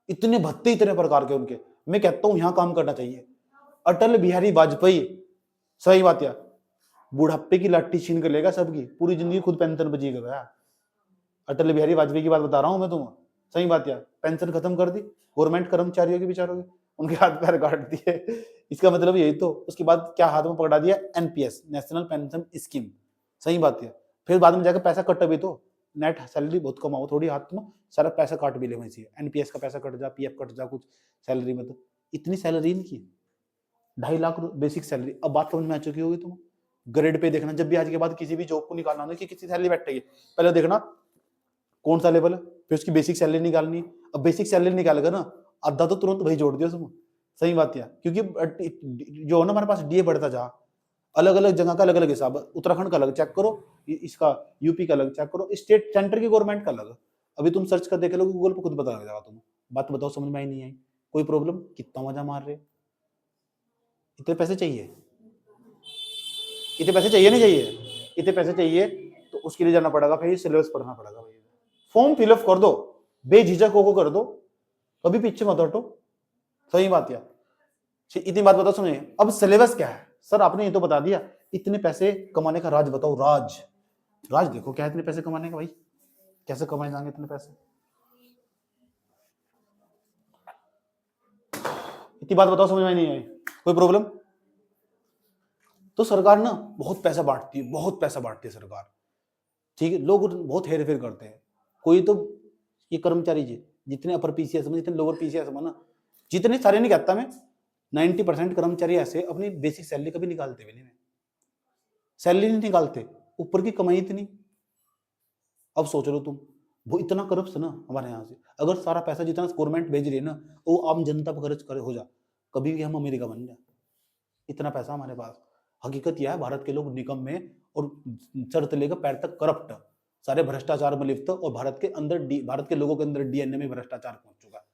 इतने भत्ते इतने प्रकार के उनके। मैं कहता हूं यहां काम करना चाहिए। अटल बिहारी वाजपेयी, सही बात यार, बुढ़ापे की लाठी छीन कर लेगा सबकी, पूरी जिंदगी खुद पेंशन बची गया। अटल बिहारी वाजपेयी की बात बता रहा हूं मैं तुम्हें, सही बात यार। पेंशन खत्म कर दी गवर्नमेंट कर्मचारियों के, बेचारों के, उनके हाथ पैर काट दिए। इसका मतलब यही तो। उसके बाद क्या हाथ में पकड़ा दिया, एनपीएस, नेशनल पेंशन स्कीम, सही बात है। फिर बाद में जाकर पैसा कट भी तो, नेट सैलरी बहुत कमाओ, थोड़ी हाथ में सारा पैसा काट भी ले वहीं से, एनपीएस का पैसा कट जा, पीएफ कट जा, कुछ सैलरी में तो इतनी सैलरी इनकी 2.5 लाख बेसिक सैलरी। अब बात समझ में आ चुकी होगी तुम। ग्रेड पे देखना, जब भी आज के बाद किसी भी जॉब को निकालना हो कि किसी सैलरी बैठेगी, पहले देखना कौन सा लेवल है, फिर उसकी बेसिक सैलरी निकालनी। अब बेसिक सैलरी निकालेगा ना, आधा तो तुरंत वही जोड़ दिया उसमें, सही बात है। क्योंकि जो है ना हमारे पास डीए बढ़ता जा, अलग अलग जगह का अलग अलग हिसाब है। उत्तराखंड का अलग चेक करो, इसका यूपी का अलग चेक करो, स्टेट सेंटर की गवर्नमेंट का अलग। अभी तुम सर्च कर देख लो गूगल पर, खुद पता लग जाएगा तुम्हें। बात बताओ समझ में आई नहीं आई, कोई प्रॉब्लम? कितना मजा मार रहे, इतने पैसे चाहिए, इतने पैसे चाहिए नहीं चाहिए, इतने पैसे चाहिए तो उसके लिए जाना पड़ेगा, फिर सिलेबस पढ़ना पड़ेगा। फॉर्म फिलअप कर दो, बेझिझक को कर दो, कभी पीछे मत हटो, सही बात है। इतनी बात बताओ सुनिए। अब सिलेबस क्या है सर, आपने ये तो बता दिया, इतने पैसे कमाने का राज बताओ। राज, राज देखो क्या है इतने पैसे कमाने का भाई, कैसे कमाए जाएंगे इतने पैसे? इतनी बात बताओ समझ में नहीं आई, कोई प्रॉब्लम? तो सरकार ना बहुत पैसा बांटती है, बहुत पैसा बांटती है सरकार, ठीक है। लोग बहुत हेर फेर करते हैं। कोई तो ये कर्मचारी जी जितने अपर पीसीएस में, जितने लोअर पीसीएस में ना, जितने सारे नहीं कहता मैं, 90% कर्मचारी ऐसे अपनी बेसिक सैलरी कभी निकालते भी नहीं, सैलरी नहीं निकालते, ऊपर की कमाई इतनी। अब सोच लो तुम, वो इतना करप्ट ना हमारे यहाँ से। अगर सारा पैसा जितना गवर्नमेंट भेज रही है ना, वो आम जनता पर खर्च करे हो जा, कभी भी हम अमेरिका बन जाए, इतना पैसा हमारे पास। हकीकत यह है, भारत के लोग निकम में और सर से लेकर पैर तक करप्ट, सारे भ्रष्टाचार में लिप्त, और भारत के अंदर भारत के लोगों के अंदर डीएनए में भ्रष्टाचार पहुंच चुका है।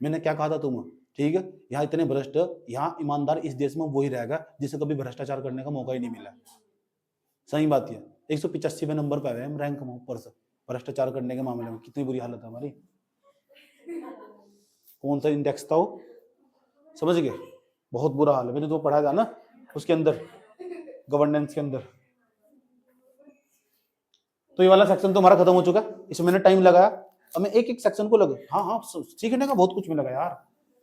मैंने क्या कहा था तुम, ठीक है। यहाँ इतने भ्रष्ट, यहाँ ईमानदार इस देश में वही रहेगा जिसे कभी भ्रष्टाचार करने का मौका ही नहीं मिला, सही बात है। 185वें नंबर पर आए हम रैंक में ऊपर से, भ्रष्टाचार करने के मामले में। कितनी बुरी हालत है हमारी। कौन सा इंडेक्स था वो, समझ गए? बहुत बुरा हाल है। मैंने तो पढ़ा था ना उसके अंदर, गवर्नेंस के अंदर। तो ये वाला सेक्शन तो हमारा खत्म हो चुका, इसमें मैंने टाइम लगाया। अब मैं एक एक सेक्शन को लगे, हाँ हाँ सीखने का बहुत कुछ मिलेगा यार,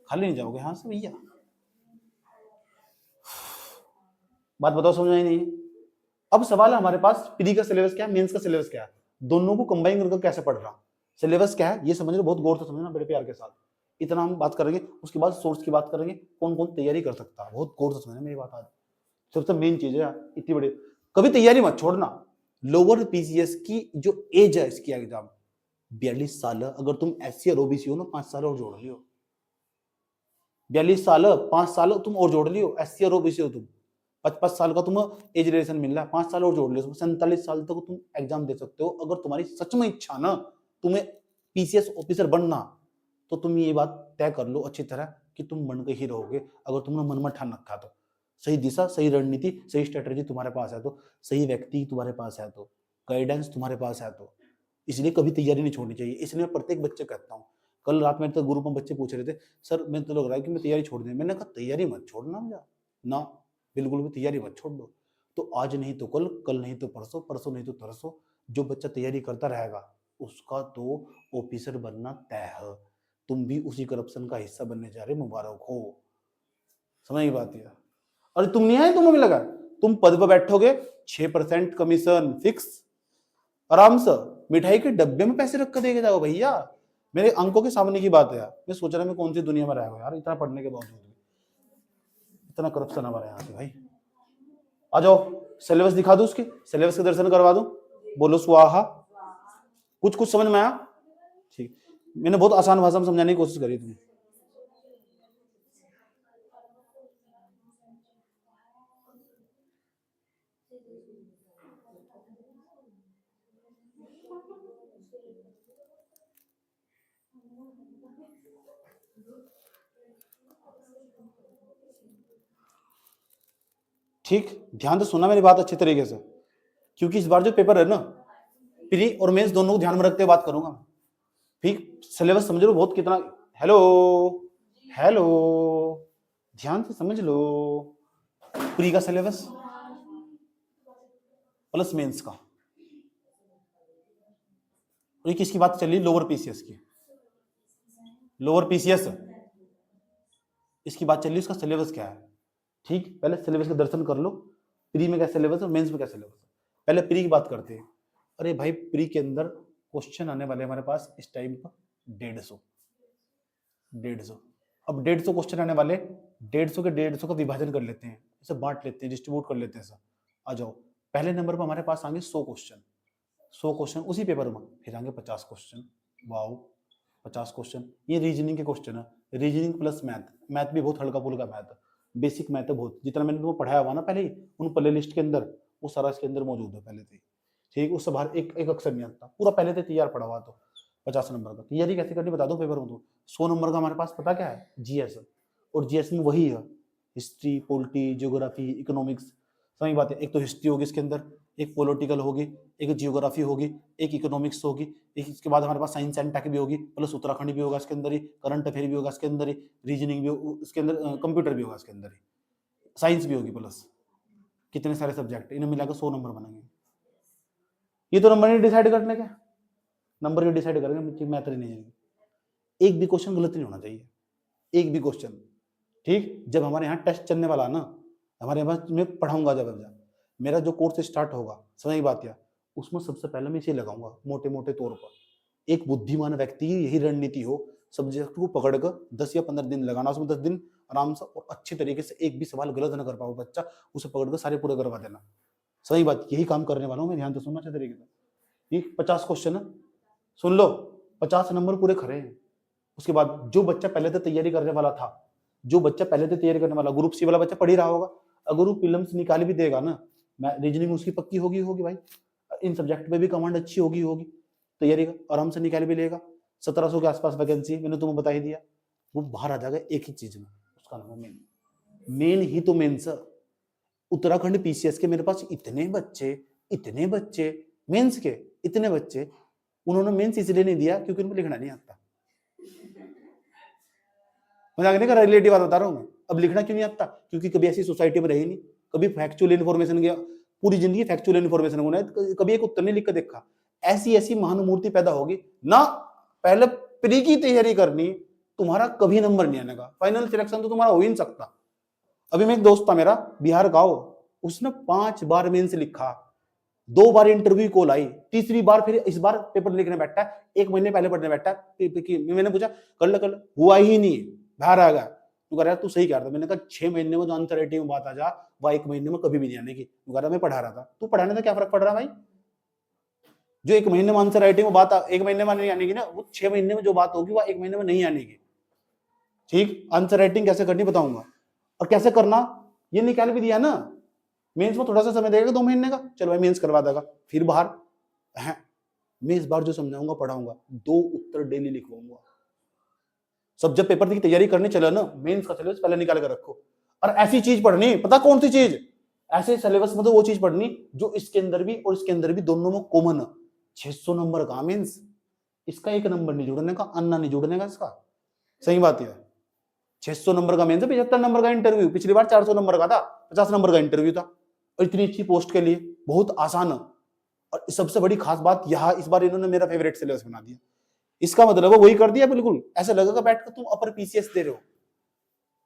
खाली नहीं जाओगे। हाँ से भैया, बात बताओ समझ में नहीं। अब सवाल है हमारे पास, प्री का सिलेबस क्या है, मेंस का सिलेबस क्या है, दोनों को कंबाइन करके कैसे पढ़ रहा। सिलेबस क्या है ये समझ लो, बहुत गौर से समझना बड़े प्यार के साथ। इतना हम बात करेंगे, उसके बाद सोर्स की बात करेंगे, कौन कौन तैयारी कर सकता है, बहुत गौर से समझना मेरी बात। आज सबसे मेन चीज है इतनी बड़ी, कभी तैयारी मत छोड़ना। लोअर पीसीएस की जो एज है इसकी एग्जाम 42 साल है। अगर तुम एससी और ओबीसी हो ना, 5 साल और जोड़ लियो। 42 साल, 5 साल तुम और जोड़ लियो। एससी और ओबीसी हो तुम, 55 साल का तुम्हें एज रिलेशन मिल रहा है, 5 साल और जोड़ लियो, 47 साल तक तुम एग्जाम दे सकते हो। अगर तुम्हारी सच में इच्छा ना तुम्हें पीसीएस ऑफिसर बनना, तो तुम ये बात तय कर लो अच्छी तरह कि तुम बन के ही रहोगे। अगर तुमने मन में ठान रखा तो, सही दिशा, सही रणनीति, सही स्ट्रेटेजी तुम्हारे पास है तो, सही व्यक्ति तुम्हारे पास है तो, गाइडेंस तुम्हारे पास है तो, इसलिए कभी तैयारी नहीं छोड़नी चाहिए। इसलिए मैं प्रत्येक बच्चे कहता हूँ। कल रात में तो ग्रुप में बच्चे पूछ रहे थे, सर मैं तो लग रहा है कि मैं तैयारी छोड़ दूं। मैंने कहा तैयारी मत छोड़ना ना, बिल्कुल भी तैयारी मत छोड़ दो। तो आज नहीं तो कल, कल नहीं तो परसों, परसों नहीं तो तरसों, जो बच्चा तैयारी करता रहेगा उसका तो ऑफिसर बनना तय है। तुम भी उसी करप्शन का हिस्सा बनने जा रहे, मुबारक हो। समझ की बात है। और तुम नहीं आए, तुम्हें भी लगा तुम पद पर बैठोगे, 6% कमीशन फिक्स, आराम से मिठाई के डब्बे में पैसे रख कर देके जाओ भैया। मेरे अंकों के सामने की बात है यार। मैं सोच रहा मैं कौन सी दुनिया में रह गया यार, इतना पढ़ने के बावजूद भी इतना करप्शन हमारे यहाँ से भाई। आ जाओ सिलेबस दिखा दो, उसके सिलेबस के दर्शन करवा दो, बोलो स्वाहा। कुछ कुछ समझ में आया? ठीक, मैंने बहुत आसान भाषा में समझाने की कोशिश करी तुम्हें। ठीक, ध्यान से सुनना मेरी बात अच्छे तरीके से, क्योंकि इस बार जो पेपर है ना, प्री और मेंस दोनों को ध्यान में रखते हुए बात करूंगा। ठीक, सिलेबस समझ लो बहुत कितना। हेलो हेलो, ध्यान से समझ लो, प्री का सिलेबस प्लस मेंस का। और ये किसकी बात चल रही? लोअर पीसीएस की, लोअर पीसीएस इसकी बात चल रही है। इसका सिलेबस क्या है? ठीक, पहले सिलेबस का दर्शन कर लो, प्री में क्या सिलेबस है, मेंस में क्या सिलेबस है। पहले प्री की बात करते हैं। अरे भाई, प्री के अंदर क्वेश्चन आने वाले हमारे पास इस टाइम पर 150। अब 150 क्वेश्चन आने वाले, 150 के 150 का विभाजन कर लेते हैं, इसे बांट लेते हैं, डिस्ट्रीब्यूट कर लेते हैं ऐसा। आ जाओ, पहले नंबर पर हमारे पास आएंगे 100 क्वेश्चन, 100 क्वेश्चन उसी पेपर में। फिर आएंगे 50 क्वेश्चन, वाओ 50 क्वेश्चन, ये रीजनिंग के क्वेश्चन है। रीजनिंग प्लस मैथ, मैथ भी बहुत हल्का फुल्का मैथ है, बेसिक मैथ है बहुत, जितना मैंने तुमको पढ़ाया हुआ ना पहले ही उन प्ले लिस्ट के अंदर, वो सारा इसके अंदर मौजूद है पहले से। ठीक, उससे बाहर एक एक अक्षर नहीं आता, पूरा पहले से तैयार पड़ा हुआ। तो 50 नंबर का तैयारी कैसे करनी बता दो पेपर में। तो 100 नंबर का हमारे पास पता क्या है? जीएस। और जीएस में वही है, हिस्ट्री, पॉलिटी, ज्योग्राफी, इकोनॉमिक्स। सही बात है, एक तो हिस्ट्री होगी इसके अंदर, एक पॉलिटिकल होगी, एक जियोग्राफी होगी, एक इकोनॉमिक्स होगी, एक इसके बाद हमारे पास साइंस एंड टेक भी होगी, प्लस उत्तराखंड भी होगा इसके अंदर ही, करंट अफेयर भी होगा इसके अंदर ही, रीजनिंग भी इसके अंदर, कंप्यूटर भी होगा इसके अंदर ही, साइंस भी होगी, प्लस कितने सारे सब्जेक्ट, इन्हें मिलाकर 100 नंबर बनेंगे। ये तो नंबर नहीं डिसाइड करने के, नंबर ही डिसाइड करेंगे, मैथ नहीं जाएंगे। एक भी क्वेश्चन गलत नहीं होना चाहिए, एक भी क्वेश्चन। ठीक, जब हमारे यहाँ टेस्ट चलने वाला ना, हमारे यहाँ मैं पढ़ाऊंगा, जब मेरा जो कोर्स स्टार्ट होगा, समझ बात क्या, उसमें सबसे पहले मैं इसे लगाऊंगा मोटे मोटे तौर पर। एक बुद्धिमान व्यक्ति की यही रणनीति हो, सब्जेक्ट को पकड़कर 10 या 15 दिन लगाना, उसमें 10 दिन आराम से और अच्छे तरीके से एक भी सवाल गलत ना कर पाओ बच्चा, उसे पकड़कर सारे पूरे करवा देना। सही बात, यही काम करने वाला हूँ मैं, ध्यान से सुनना अच्छे तरीके से। ठीक, 50 क्वेश्चन है, सुन लो, 50 नंबर पूरे खरे हैं। उसके बाद जो बच्चा पहले से तैयारी करने वाला था, जो बच्चा पहले से तैयारी करने वाला, ग्रुप सी वाला बच्चा पढ़ ही रहा होगा, अगर वो प्रीलिम्स निकाल भी देगा ना, रीजनिंग उसकी पक्की होगी भाई, इन सब्जेक्ट पे भी कमांड अच्छी होगी तैयारी का, आराम से निकाल भी लेगा। 1700 के आसपास वैकेंसी मैंने तुम्हें बता ही दिया, वो बाहर आ जाएगा एक ही चीज में, उसका नाम है मेन। मेन ही तो मेंस। उत्तराखंड पीसीएस के मेरे पास इतने बच्चे मेंस के, इतने बच्चे, उन्होंने मेंस इसलिए नहीं दिया क्योंकि उनको लिखना नहीं आता। मजाक नहीं कर रहा, रिलेटिव बात बता रहा हूं मैं। अब लिखना क्यों नहीं आता? क्योंकि कभी ऐसी सोसाइटी में रही नहीं, कभी फैक्चुअल इन्फॉर्मेशन के, पूरी जिंदगी फैक्चुअल इन्फॉर्मेशन होना है, कभी एक उत्तर नहीं लिख कर देखा। ऐसी महानुभूति पैदा होगी ना, पहले प्री की तैयारी करनी, तुम्हारा कभी नंबर नहीं आने का, फाइनल सिलेक्शन तो तुम्हारा हो ही नहीं सकता। अभी मैं एक दोस्त था मेरा, बिहार का, उसने 5 बार मेंस लिखा, 2 बार इंटरव्यू कॉल आई, तीसरी बार फिर इस बार पेपर लिखने बैठा है, 1 महीने पहले पढ़ने बैठा है। मैंने पूछा कर ले, हुआ ही नहीं, बाहर आ गया। तू कह रहा है तू सही कह रहा था। मैंने कहा 6 महीने में जो आंसर राइटिंग में बात आ जा, वह 1 महीने में कभी भी नहीं आने की। तू कह रहा मैं पढ़ा रहा था, तू पढ़ाने से क्या फर्क पड़ रहा भाई? जो 1 महीने में आंसर राइटिंग में बात 1 महीने में नहीं आने की ना, वो 6 महीने में जो बात होगी वह 1 महीने में नहीं आने की। ठीक, आंसर राइटिंग कैसे करनी बताऊंगा, और कैसे करना ये निकाल भी दिया ना। मेंस में थोड़ा सा समय देगा 2 महीने का, चलो भाई मेंस करवा देगा, फिर बाहर है। मैं इस बार जो समझाऊंगा पढ़ाऊंगा, 2 उत्तर डेली लिखवाऊंगा। सब जब पेपर की तैयारी करने चले ना, मेंस का सिलेबस पहले निकाल कर रखो। और ऐसी चीज पढ़नी, पता कौन सी चीज, ऐसे सिलेबस में तो वो चीज पढ़नी जो इसके अंदर भी और इसके अंदर भी दोनों में कॉमन है। 600 नंबर का मेंस, इसका 1 नंबर नहीं जुड़ने का, अन्ना नहीं जुड़ने का इसका। सही बात है, 600 नंबर का मेंस है, 75 नंबर का इंटरव्यू। पिछली बार 400 नंबर का था, 50 नंबर का इंटरव्यू था, और इतनी अच्छी पोस्ट के लिए बहुत आसान है। और सबसे बड़ी खास बात यहाँ, इस बार इन्होंने मेरा फेवरेट सिलेबस बना दिया। इसका मतलब है वही कर दिया बिल्कुल, ऐसा लगेगा बैठ कर तुम अपर पीसीएस दे रहे हो।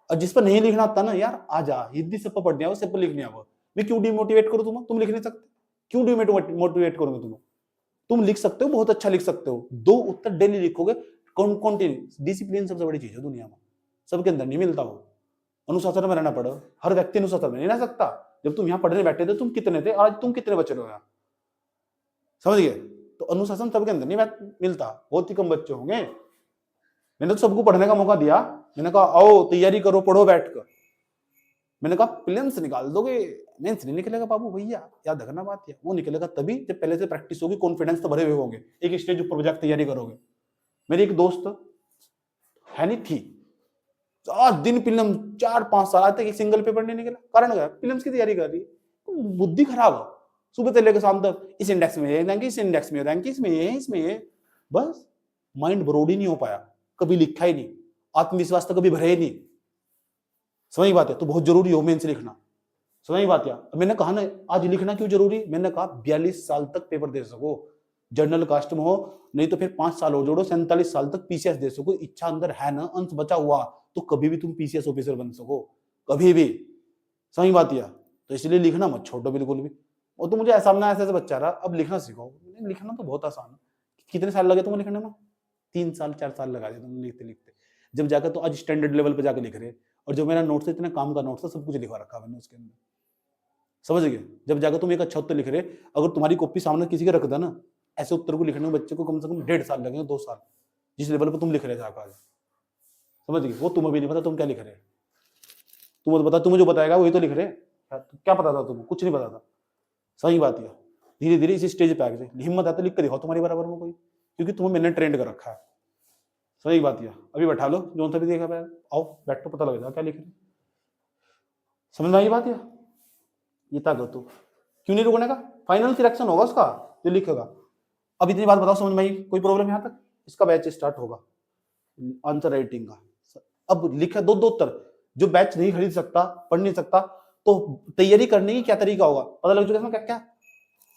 और जिस पर नहीं लिखना आता ना, यार आ जा, हिंदी सब पर पढ़ने आओ, सब पर लिखने आओ। मैं क्यों डिमोटिवेट करूं तुम्हें? तुम लिख नहीं सकते, क्यों डिमोटिवेट करूंगा तुम्हें? तुम लिख सकते हो, बहुत अच्छा लिख सकते हो, 2 उत्तर डेली लिखोगे कंटिन्यूस। डिसिप्लिन सबसे बड़ी चीज है दुनिया में, सबके अंदर नहीं मिलता वो। अनुशासन में रहना पड़ेगा, हर व्यक्ति अनुशासन में नहीं रह सकता। जब तुम यहाँ पढ़ने बैठे थे, तुम कितने थे, आज तुम कितने बचे हो यहाँ, समझ गए? तो अनुशासन सबके अंदर नहीं मिलता, बहुत ही कम बच्चे होंगे। मैंने तो सबको पढ़ने का मौका दिया, मैंने कहा आओ तैयारी करो, पढ़ो बैठकर। मैंने कहा प्रीलिम्स निकाल दोगे, मेंस नहीं निकलेगा बाबू भैया, याद रखना बात है। वो निकलेगा तभी जब पहले से प्रैक्टिस होगी, कॉन्फिडेंस तो भरे हुए होंगे, एक स्टेज ऊपर जाकर तैयारी करोगे। मेरी एक दोस्त है नहीं थी, 4 दिन प्रीलिम्स, 4-5 साल आज तक सिंगल पेपर नहीं निकला। कारण क्या? प्रीलिम्स की तैयारी कर रही है, बुद्धि खराब है। सुबह से लेकर शाम तक इस इंडेक्स में रैंक, इस इंडेक्स में रैंक, इसमें बस माइंड ब्रोड ही नहीं हो पाया, कभी लिखा ही नहीं, आत्मविश्वास तो कभी भरे ही नहीं। समझ बात है? तो बहुत जरूरी हो मेंस लिखना। समझ बात है? मैंने कहा ना आज लिखना क्यों जरूरी, मैंने कहा 42 साल तक पेपर दे सको, जर्नल कास्ट में हो, नहीं तो फिर 5 साल और जोड़ो, 47 साल तक पीसीएस दे सको। इच्छा अंदर है ना, अंश बचा हुआ, तो कभी भी तुम पीसीएस ऑफिसर बन सको, कभी भी। समझ बात है? तो इसलिए लिखना मत छोड़ो बिल्कुल भी। और तो मुझे सामने ऐसे बच्चा रहा, अब लिखना सीखो। लिखना तो बहुत आसान है। कितने साल लगे तुम्हें लिखने में? 3 साल 4 साल लगा दिए तुमने लिखते लिखते। जब जाकर तो आज स्टैंडर्ड लेवल पे जाकर लिख रहे, और जो मेरा नोट्स है इतना काम का नोट्स है, सब कुछ लिखवा रखा मैंने उसके अंदर। समझ गए? जब जाकर तुम एक अच्छा उत्तर लिख रहे, अगर तुम्हारी कॉपी सामने किसी के रख दे ना, ऐसे उत्तर को लिखने में बच्चे को कम से कम 1.5 साल लगेंगे, 2 साल, जिस लेवल पे तुम लिख रहे जाकर। समझ गए? वो तुम्हें भी नहीं पता तुम क्या लिख रहे। तुम्हें बता, तुम्हें जो बताएगा वही तो लिख रहे। क्या पता था तुम्हें? कुछ नहीं पता था। सही बात है। धीरे धीरे इसी स्टेज पे आ गए, हिम्मत है तो लिख कर दिखाओ तुम्हारी बराबर में कोई, क्योंकि तुम्हें मैंने ट्रेंड कर रखा है। सही बात है। अभी बैठा लो, जो सा भी देखा पाया, आओ बैठो, पता लगेगा क्या लिख रहे। समझ में आई बात है? ये ताकत तो क्यों नहीं रुकने का, फाइनल सिलेक्शन होगा उसका जो लिखेगा। अब इतनी बात बताओ, समझ में आई? कोई प्रॉब्लम यहाँ तक? इसका बैच स्टार्ट होगा आंसर राइटिंग का। अब लिखा दो उत्तर। जो बैच नहीं खरीद सकता, पढ़ नहीं सकता, तो तैयारी करने की क्या तरीका होगा पता लग चुका इसमें, क्या क्या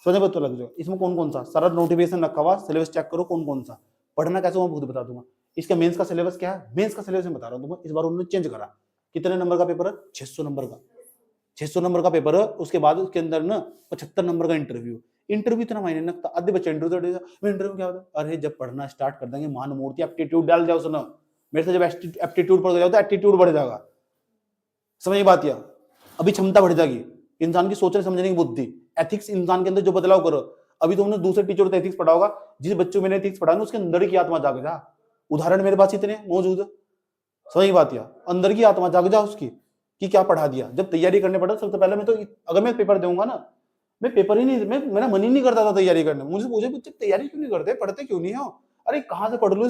समझ पता लग जाएगा। इसमें कौन कौन सा सारा नोटिफिकेशन रखा हुआ, सिलेबस चेक करो कौन कौन सा पढ़ना, कैसे मैं खुद बता दूंगा। इसका मेंस का सिलेबस क्या है, मेंस का सिलेबस मैं बता रहा हूँ तुम्हें। इस बार उन्होंने चेंज करा। कितने नंबर का पेपर है? 600 नंबर का। 600 नंबर का पेपर है। उसके बाद उसके अंदर ना 75 नंबर का इंटरव्यू। इंटरव्यू इतना मायने नहीं रखता। आधे बच्चे इंटरव्यू क्या होता है? अरे जब पढ़ना स्टार्ट कर देंगे, मान मूर्ति एप्टीट्यूड डाल जाओ। सुनो मेरे से, जब एप्टीट्यूड पढ़ जाओ तो एप्टीट्यूड बढ़ जाएगा। समझ बात या? अभी क्षमता बढ़ जाएगी, इंसान की सोचने समझने की बुद्धि, एथिक्स इंसान के अंदर जो बदलाव करो। अभी तुमने दूसरे टीचर को एथिक्स पढ़ा होगा, जिस बच्चों में एथिक्स पढ़ा उसके अंदर की आत्मा जाग जा। उदाहरण मेरे पास इतने मौजूद है। समझ बात या? अंदर की आत्मा जाग जा उसकी कि क्या पढ़ा दिया। जब तैयारी करने पड़ा सबसे पहले मैं तो, अगर मैं पेपर दूंगा ना, मैं पेपर ही नहीं, मेरा मन ही नहीं करता था तैयारी करने। मुझे पूछे बच्चे तैयारी क्यों नहीं करते, पढ़ते क्यों नहीं हो? अरे कहाँ से पढ़ लू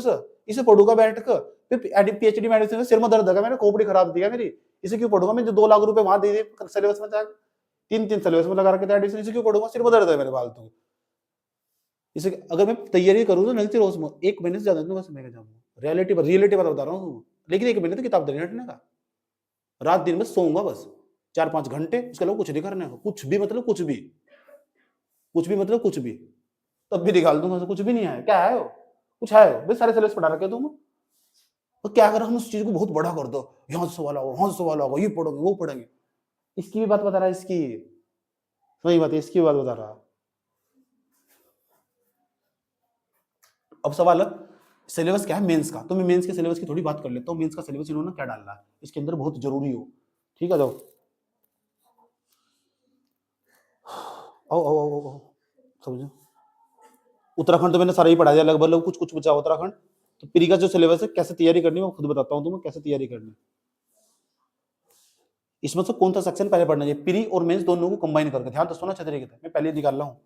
इसे पढ़ूंगा बैठ कर, फिर पीएचडी मेडिसिन में सिर में दर्द है, मेरा खोपड़ी खराब दिया मेरी, इसे क्यों पढ़ूंगा मैं? जो 2 लाख रुपए वहां दे दिए सिलेबस में, 3 सिलेबस में लगा रखे थे एडिशन, इसे क्यों पढ़ूंगा? सिर में दर्द है मेरे फालतू। इसे अगर मैं तैयारी करूँ तो नलती रोज में 1 महीने से ज्यादा नहीं समय का जाऊंगा। रियलिटी बता रहा हूँ। लेकिन 1 महीने तो किताब देने हटने का, रात दिन में सोऊंगा बस 4-5 घंटे, उसके अलावा कुछ नहीं करने का। कुछ भी मतलब कुछ भी, कुछ भी मतलब कुछ भी, तब भी निकाल दूंगा। कुछ भी नहीं है, क्या है वो? कुछ है भाई, सारे सिलेबस पढ़ा रखे तुम। तो क्या अगर हम उस चीज को बहुत बड़ा कर दो, यहाँ से सवाल होगा, वहां से सवाल होगा, ये पढ़ोगे वो पढ़ेंगे। इसकी भी बात बता रहा है, इसकी वही बात है, इसकी बात बता रहा। अब सवाल है सिलेबस क्या है मेंस का, तो मैं मेंस के सिलेबस की थोड़ी बात कर लेता हूँ। मेंस का सिलेबस इन्होंने क्या डालना है इसके अंदर, बहुत जरूरी हो। ठीक है, जाओ आओ आओ आओ आओ, समझो। उत्तराखंड तो मैंने सारा ही पढ़ा दिया लगभग, कुछ कुछ बचा उत्तराखंड। तो प्री का जो सिलेबस है कैसे तैयारी करनी है, मैं खुद बताता हूँ तुम्हें कैसे तैयारी करनी है। इसमें से कौन सा सेक्शन पहले पढ़ना चाहिए, प्री और मेंस दोनों को कंबाइन करके। ध्यान तो सुना अच्छे तरीके से, मैं पहले निकाल रहा हूँ।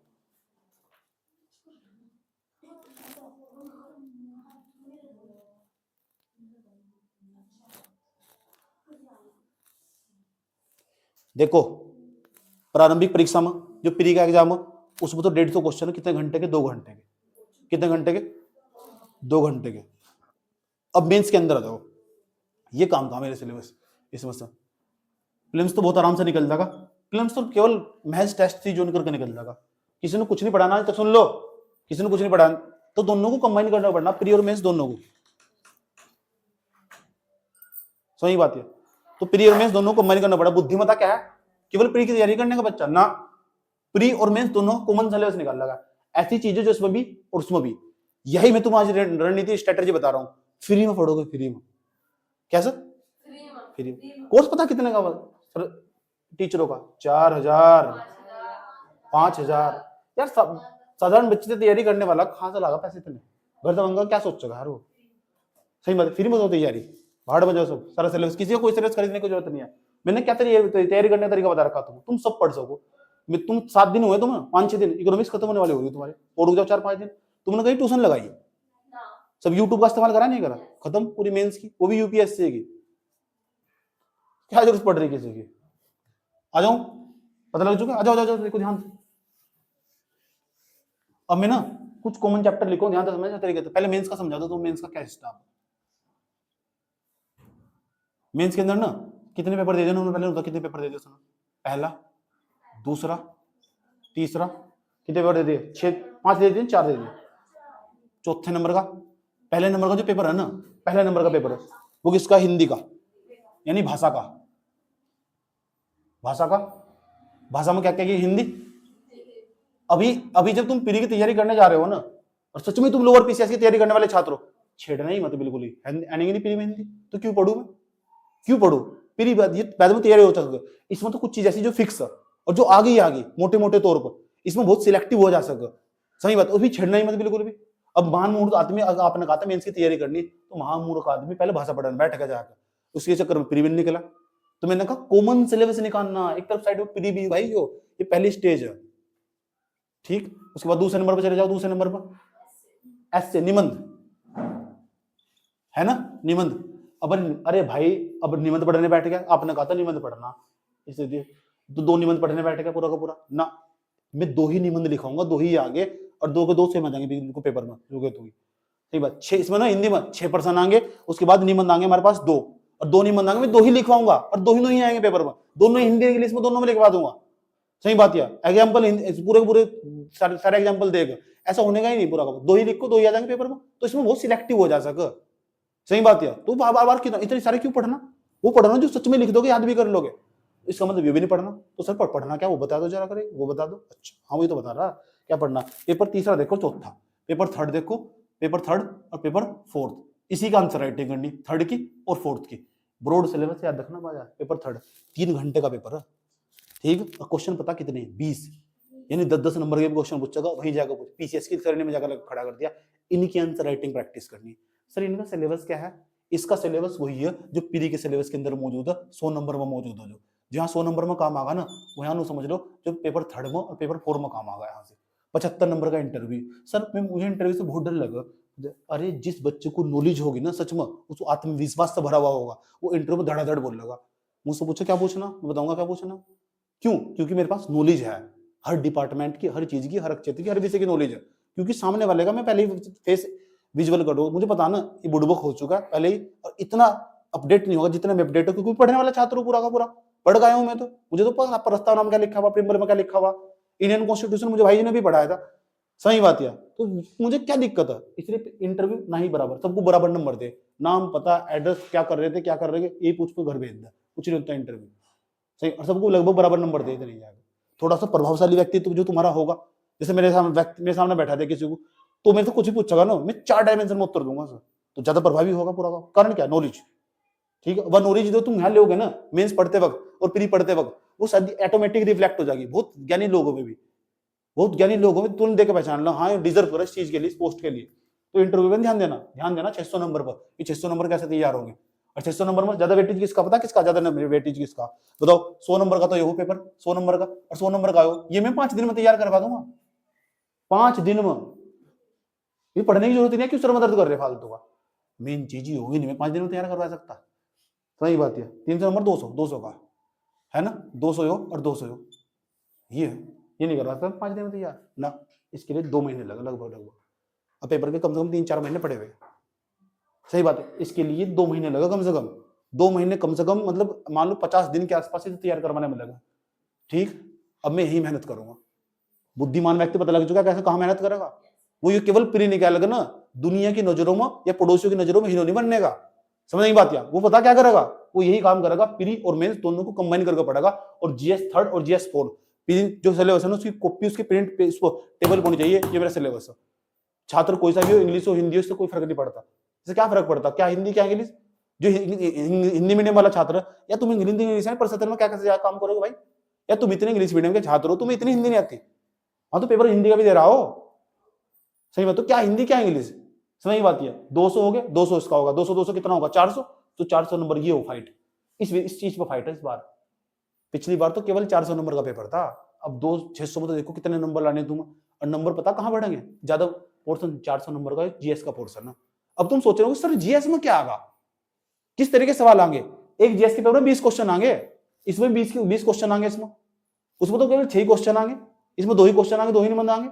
देखो प्रारंभिक परीक्षा में जो प्री का एग्जाम है उसमें तो 150 क्वेश्चन है। कितने घंटे के? 2 घंटे के। कितने घंटे के? 2 घंटे के। अब मेंस के अंदर आ जाओ, ये काम था मेरे सिलेबस। इसमें से प्रीलिम्स तो बहुत आराम से निकल जाएगा। प्रीलिम्स तो केवल महज टेस्ट थी जो करके निकल जाएगा। किसी ने कुछ नहीं पढ़ाना तो सुन लो, किसी ने कुछ नहीं पढ़ाना तो दोनों को कंबाइन करना पड़ना, प्री और मेंस दोनों को। सही बात है। तो प्री और मेंस दोनों को कंबाइन करना पड़ा। बुद्धिमत्ता क्या है? केवल प्री की तैयारी करने का बच्चा ना, प्री और मेंस दोनों कॉमन सिलेबस निकाल लगा। ऐसी चीजें जो इसमें भी और उसमें भी। यही मैं तुम्हें आज रणनीति स्ट्रेटजी बता रहा हूँ। फ्री में पढ़ोगे, फ्री में। कैसे? फ्री में। कोर्स पता कितने का सर टीचरों का? 4,000 5,000। यार साधारण बच्चे से तैयारी करने वाला कहाँ से लागा पैसे इतने? घर से मंगा क्या सोचेगा यार वो? सही बात है। फ्री में हो तैयारी, भाड़ बजाओ सब, सारा सिलेबस। किसी को कोई सिलेबस खरीदने की जरूरत नहीं है। मैंने क्या तैयारी करने का तरीका बता रखा तुम सब पढ़ सको। तुम 7 दिन हुए, तुम्हें 5-6 दिन इकोनॉमिक्स खत्म होने वाली होगी तुम्हारे, और रुक जाओ 4-5 दिन। तुमने कहीं ट्यूशन लगाई? सब यूट्यूब का इस्तेमाल करा नहीं करा? खत्म पूरी मेंस की, वो भी यूपीएससी की। क्या जरूरत पड़ रही किसी की? आ जाओ, पता लग चुका? आ जाओ, देखो ध्यान से। अब मैं ना कुछ कॉमन चैप्टर लिखो, ध्यान से समझना तरीके से। पहले मेंस का समझा दो, तो मेंस का क्या सिस्टम। मेंस के अंदर ना कितने पेपर दे देना उन्होंने, पहले कितने पेपर दे दिए, पहला, दूसरा, तीसरा, कितने पेपर दे दिए, 5 दे दिए, 4 दे दिए। चौथे नंबर का, पहले नंबर का जो पेपर है ना, पहले नंबर का पेपर है वो किसका, हिंदी का, यानी भाषा का। भाषा का, भाषा में क्या क्या, हिंदी। अभी जब तुम प्री की तैयारी करने जा रहे हो ना, और सच में तुम लोअर पीसीएस की तैयारी करने वाले छात्र हो, छेड़ना ही मत बिल्कुल ही, आनेंगे नहीं प्री में हिंदी, तो क्यों पढ़ू मैं, क्यों पढ़ू प्री, बाद में तैयारी हो सके। इसमें तो कुछ चीज ऐसी जो फिक्स है और जो आ गई मोटे मोटे तौर पर, इसमें बहुत सिलेक्टिव हो जा सके, सही बात। और भी छेड़ना ही मत बिल्कुल भी। अब महामूर्ख आदमी, अगर आपने कहा था मेंस की तैयारी करनी, तो महामूर्ख आदमी पहले भाषा पढ़ने बैठ के जाकर, उसके चक्कर में प्री में निकला। तो मैंने कहा कॉमन सिलेबस निकालना, एक तरफ साइड में प्री भी भाई, हो ये पहली स्टेज है, ठीक। उसके बाद दूसरे नंबर पर चले जाओ, दूसरे नंबर पर एस से निबंध है ना, निबंध। अब अरे भाई, अब निबंध पढ़ने बैठ गया, आपने कहा था निबंध पढ़ना, इसलिए तो 2 निबंध पढ़ने बैठ गया पूरा का पूरा ना। मैं 2 ही निबंध लिखाऊंगा, 2 ही आगे, और 2 के 2 सेम आ जाएंगे को पेपर में, सही बात। 6 इसमें ना हिंदी में 6 पर्सन आएंगे, उसके बाद निबंध आएंगे हमारे पास 2, और 2 निबंध आएंगे, मैं 2 ही लिखवाऊंगा, और 2 ही आएंगे पेपर में, दोनों हिंदी इंग्लिश में दोनों में लिखवा दूंगा, सही बात। या एग्जाम्पल पूरे पूरे सारे एग्जाम्पल देगा, ऐसा होने का ही नहीं, पूरा 2 ही लिखो, 2 ही आ जाएंगे पेपर में, तो इसमें बहुत सिलेक्टिव हो जा सके, सही बात। या तो बार बार क्यों इतने सारे क्यों पढ़ना, वो पढ़ना जो सच में लिख दोगे, याद भी कर लोगे, इसका मतलब ये भी नहीं पढ़ना। तो सर पढ़ना क्या, वो बता दो जरा, करे वो बता दो। अच्छा हाँ, वही तो बता रहा, क्या पढ़ना। पेपर तीसरा देखो, चौथा, पेपर थर्ड देखो, पेपर थर्ड और पेपर फोर्थ, इसी का आंसर राइटिंग करनी, थर्ड की और फोर्थ की। ब्रॉड सिलेबस याद रखना बाजार। पेपर थर्ड 3 घंटे का पेपर है, ठीक। और क्वेश्चन पता कितने, 20, यानी 10-10 नंबर के क्वेश्चन पूछेगा, वहीं जाकर पीसीएस की सरणी में जाकर खड़ा कर दिया। इनकी आंसर राइटिंग प्रैक्टिस करनी। सर इनका सिलेबस क्या है, इसका सिलेबस वही है जो प्री के सिलेबस के अंदर मौजूद है, 100 नंबर में मौजूद है। जो जहाँ 100 नंबर में काम आगा ना, वहां समझ लो जो पेपर थर्ड में और पेपर 4 में काम आगा। यहाँ से 75 नंबर का इंटरव्यू। सर मुझे इंटरव्यू से बहुत डर लगा। अरे जिस बच्चे को नॉलेज होगी ना, सच में उसको आत्मविश्वास से भरा हुआ होगा, वो इंटरव्यू में धड़ाधड़ बोल लगा। मुझसे पूछो क्या पूछना, मैं बताऊंगा क्या पूछना। क्यों? क्योंकि मेरे पास नॉलेज है, हर डिपार्टमेंट की, हर चीज की, हर क्षेत्र की, हर विषय की नॉलेज है। क्योंकि सामने वाले का मैं पहले ही फेस विजुअल कर दूं, मुझे पता ना ये बुड़बक हो चुका है पहले ही, और इतना अपडेट नहीं होगा जितना मैं अपडेट हूं, क्योंकि पढ़ने वाला छात्र हूं, पूरा का पूरा पढ़ गया हूं मैं। तो मुझे तो पता प्रस्ताव नाम क्या लिखा हुआ, प्रिम्बल में क्या लिखा हुआ, इंडियन कॉन्स्टिट्यूशन मुझे भाई जी ने भी पढ़ाया था, सही बात है। तो मुझे क्या दिक्कत है, इसलिए इंटरव्यू ना ही बराबर, सबको बराबर नंबर दे, नाम पता एड्रेस, क्या कर रहे थे क्या कर रहे थे, ये पूछ के घर भेज दे, कुछ नहीं होता इंटरव्यू, सही। और सबको लगभग बराबर नंबर दे नहीं जाएगा। थोड़ा सा प्रभावशाली व्यक्तित्व जो तुम्हारा होगा, जैसे मेरे सामने बैठा था किसी को, तो मेरे से कुछ भी पूछेगा ना, मैं 4 डायमेंशन में उत्तर दूंगा सर, तो ज्यादा प्रभावी होगा पूरा का। कारण क्या, नॉलेज, ठीक है। वह नॉलेज जो तुम यहाँ लोगे ना मेंस पढ़ते वक्त और प्री पढ़ते वक्त, वो शायद ऑटोमेटिक रिफ्लेक्ट हो जाएगी। बहुत ज्ञानी लोगों में भी, बहुत ज्ञानी लोगों में तुरंत देकर पहचान लो, हाँ डिजर्व कर इस चीज के लिए, इस पोस्ट के लिए। तो इंटरव्यू में ध्यान देना 600 नंबर पर, ये 600 नंबर कैसे तैयार होंगे। और 600 नंबर में ज्यादा वेटेज किसका, पता किसका ज्यादा वेटेज किसका, बताओ। 100 नंबर का तो ये हो पेपर, 100 नंबर का, और 100 नंबर का हो, ये मैं 5 दिन में तैयार करवा दूंगा, 5 दिन में। ये पढ़ने की जरूरत नहीं है, क्यों सर में दर्द कर रहे फालतू का, मेन चीज ही होगी नहीं, मैं 5 दिन में तैयार करवा सकता, सही बात है। 300 नंबर 200 का है ना, 200 हो और 200 हो, ये नहीं करवा सकता 5 दिन में तैयार ना, इसके लिए 2 महीने लगे लगभग। अब पेपर के कम से कम 3-4 महीने पड़े हुए, सही बात है। इसके लिए 2 महीने लगा कम से कम, 2 महीने कम से कम, मतलब मान लो 50 दिन के आसपास से तैयार करवाने में लगा, ठीक। अब मैं यही मेहनत करूंगा। बुद्धिमान व्यक्ति पता लग चुका कैसे, कहां मेहनत करेगा वो, ये केवल प्री निकालेगा ना, दुनिया की नजरों में या पड़ोसियों की नजरों में हीरो नहीं बनने का, समझ नहीं बात। वो पता क्या करेगा, वो यही काम करेगा, प्री और मेंस दोनों को कंबाइन करके पड़ेगा, और जीएस थर्ड और जीएस फोर्थ जो सिलेबस है ना, उसकी कॉपी, उसकी प्रिंट पे इसको टेबल होनी चाहिए, ये मेरा सिलेबस है। छात्र कोई सा भी हो, इंग्लिश हो हिंदी हो, इससे कोई फर्क नहीं पड़ता। इससे क्या फर्क पड़ता, क्या हिंदी क्या इंग्लिश। जो हिंदी मीडियम वाला छात्र, या तुम हिंदी इंग्लिश है, पर सत्र में क्या कैसे काम करोगे भाई, या तुम इतने इंग्लिश मीडियम के छात्र हो, तुम्हें इतनी हिंदी नहीं आती, हाँ तो पेपर हिंदी का भी दे रहा हो, सही बात। तो क्या हिंदी क्या इंग्लिश, सही बात है। 200 हो गए, 200 इसका होगा, 200 कितना होगा, 400, तो 400 नंबर ये हो फाइट, इस चीज पर फाइट है इस बार। पिछली बार तो केवल 400 नंबर का पेपर था, अब 600 में तो देखो कितने नंबर लाने तुम, और नंबर पता कहां बढ़ेंगे ज्यादा, पोर्शन 400 नंबर का जीएस का पोर्शन है। अब तुम सोच रहे हो सर जीएस में क्या आगा, किस तरह के सवाल आएंगे। एक जीएस के पेपर में 20 क्वेश्चन आएंगे, इसमें 20 क्वेश्चन आएंगे, इसमें उसमें तो केवल 6 क्वेश्चन आएंगे, इसमें 2 ही क्वेश्चन आएंगे, 2 ही निबंध आएंगे,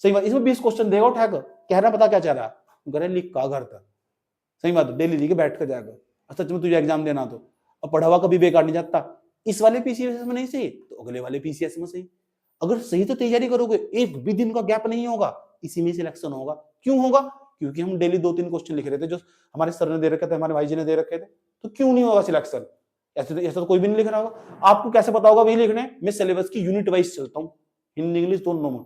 सही बात, इसमें 20 क्वेश्चन देगा उठा कर, कहना पता क्या चाह रहा है, कह रहे लिख का घर था। सही बात, डेली लिख के बैठ कर जाएगा, सच में तुझे एग्जाम देना तो। अब पढ़ा हुआ कभी बेकार नहीं जाता। इस वाले पीसीएस में नहीं सही तो अगले वाले पीसीएस में सही। अगर सही तो तैयारी करोगे, एक भी दिन का गैप नहीं होगा, इसी में सिलेक्शन होगा। क्यों होगा? क्योंकि हम डेली 2-3 क्वेश्चन लिख रहे थे जो हमारे सर ने दे रखे थे, हमारे भाई जी ने दे रखे थे। तो क्यों नहीं होगा सिलेक्शन? ऐसा तो कोई भी नहीं लिख रहा होगा। आपको कैसे पता होगा वही लिखने? मैं सिलेबस की यूनिट वाइज चलता हूँ, हिंदी इंग्लिश दोनों में।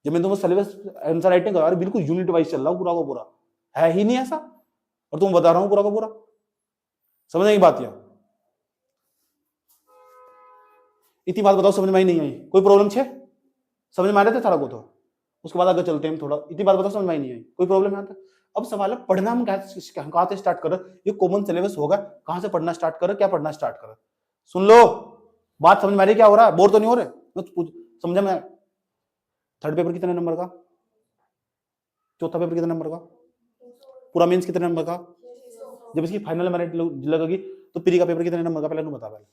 जब मैं तुम्हें सिलेबस आंसर राइटिंग करा, बिल्कुल यूनिट वाइज चल रहा हूँ पूरा का पूरा, है ही नहीं ऐसा, और तुम बता रहा हूँ पूरा का पूरा। समझ की बात? यह इतनी बात बताओ, समझ में आई नहीं आई? कोई प्रॉब्लम छे? समझ में आ रहे थे सारा को? तो उसके बाद आगे चलते हैं थोड़ा। इतनी बात बताओ, समझ में आई नहीं आई? कोई प्रॉब्लम है? अब सवाल है पढ़ना हम कहाँ से स्टार्ट करें? ये कॉमन सिलेबस होगा, कहां से पढ़ना स्टार्ट करें, क्या पढ़ना स्टार्ट करें? सुन लो, बात समझ में आ रही? क्या हो रहा है? बोर तो नहीं हो रहे? समझा मैं? थर्ड पेपर कितने नंबर का? चौथा पेपर कितने नंबर का? पूरा मेंस कितने नंबर का? जब इसकी फाइनल मेरिट लगेगी तो प्री का पेपर कितने नंबर का? पहले तू बता। पहले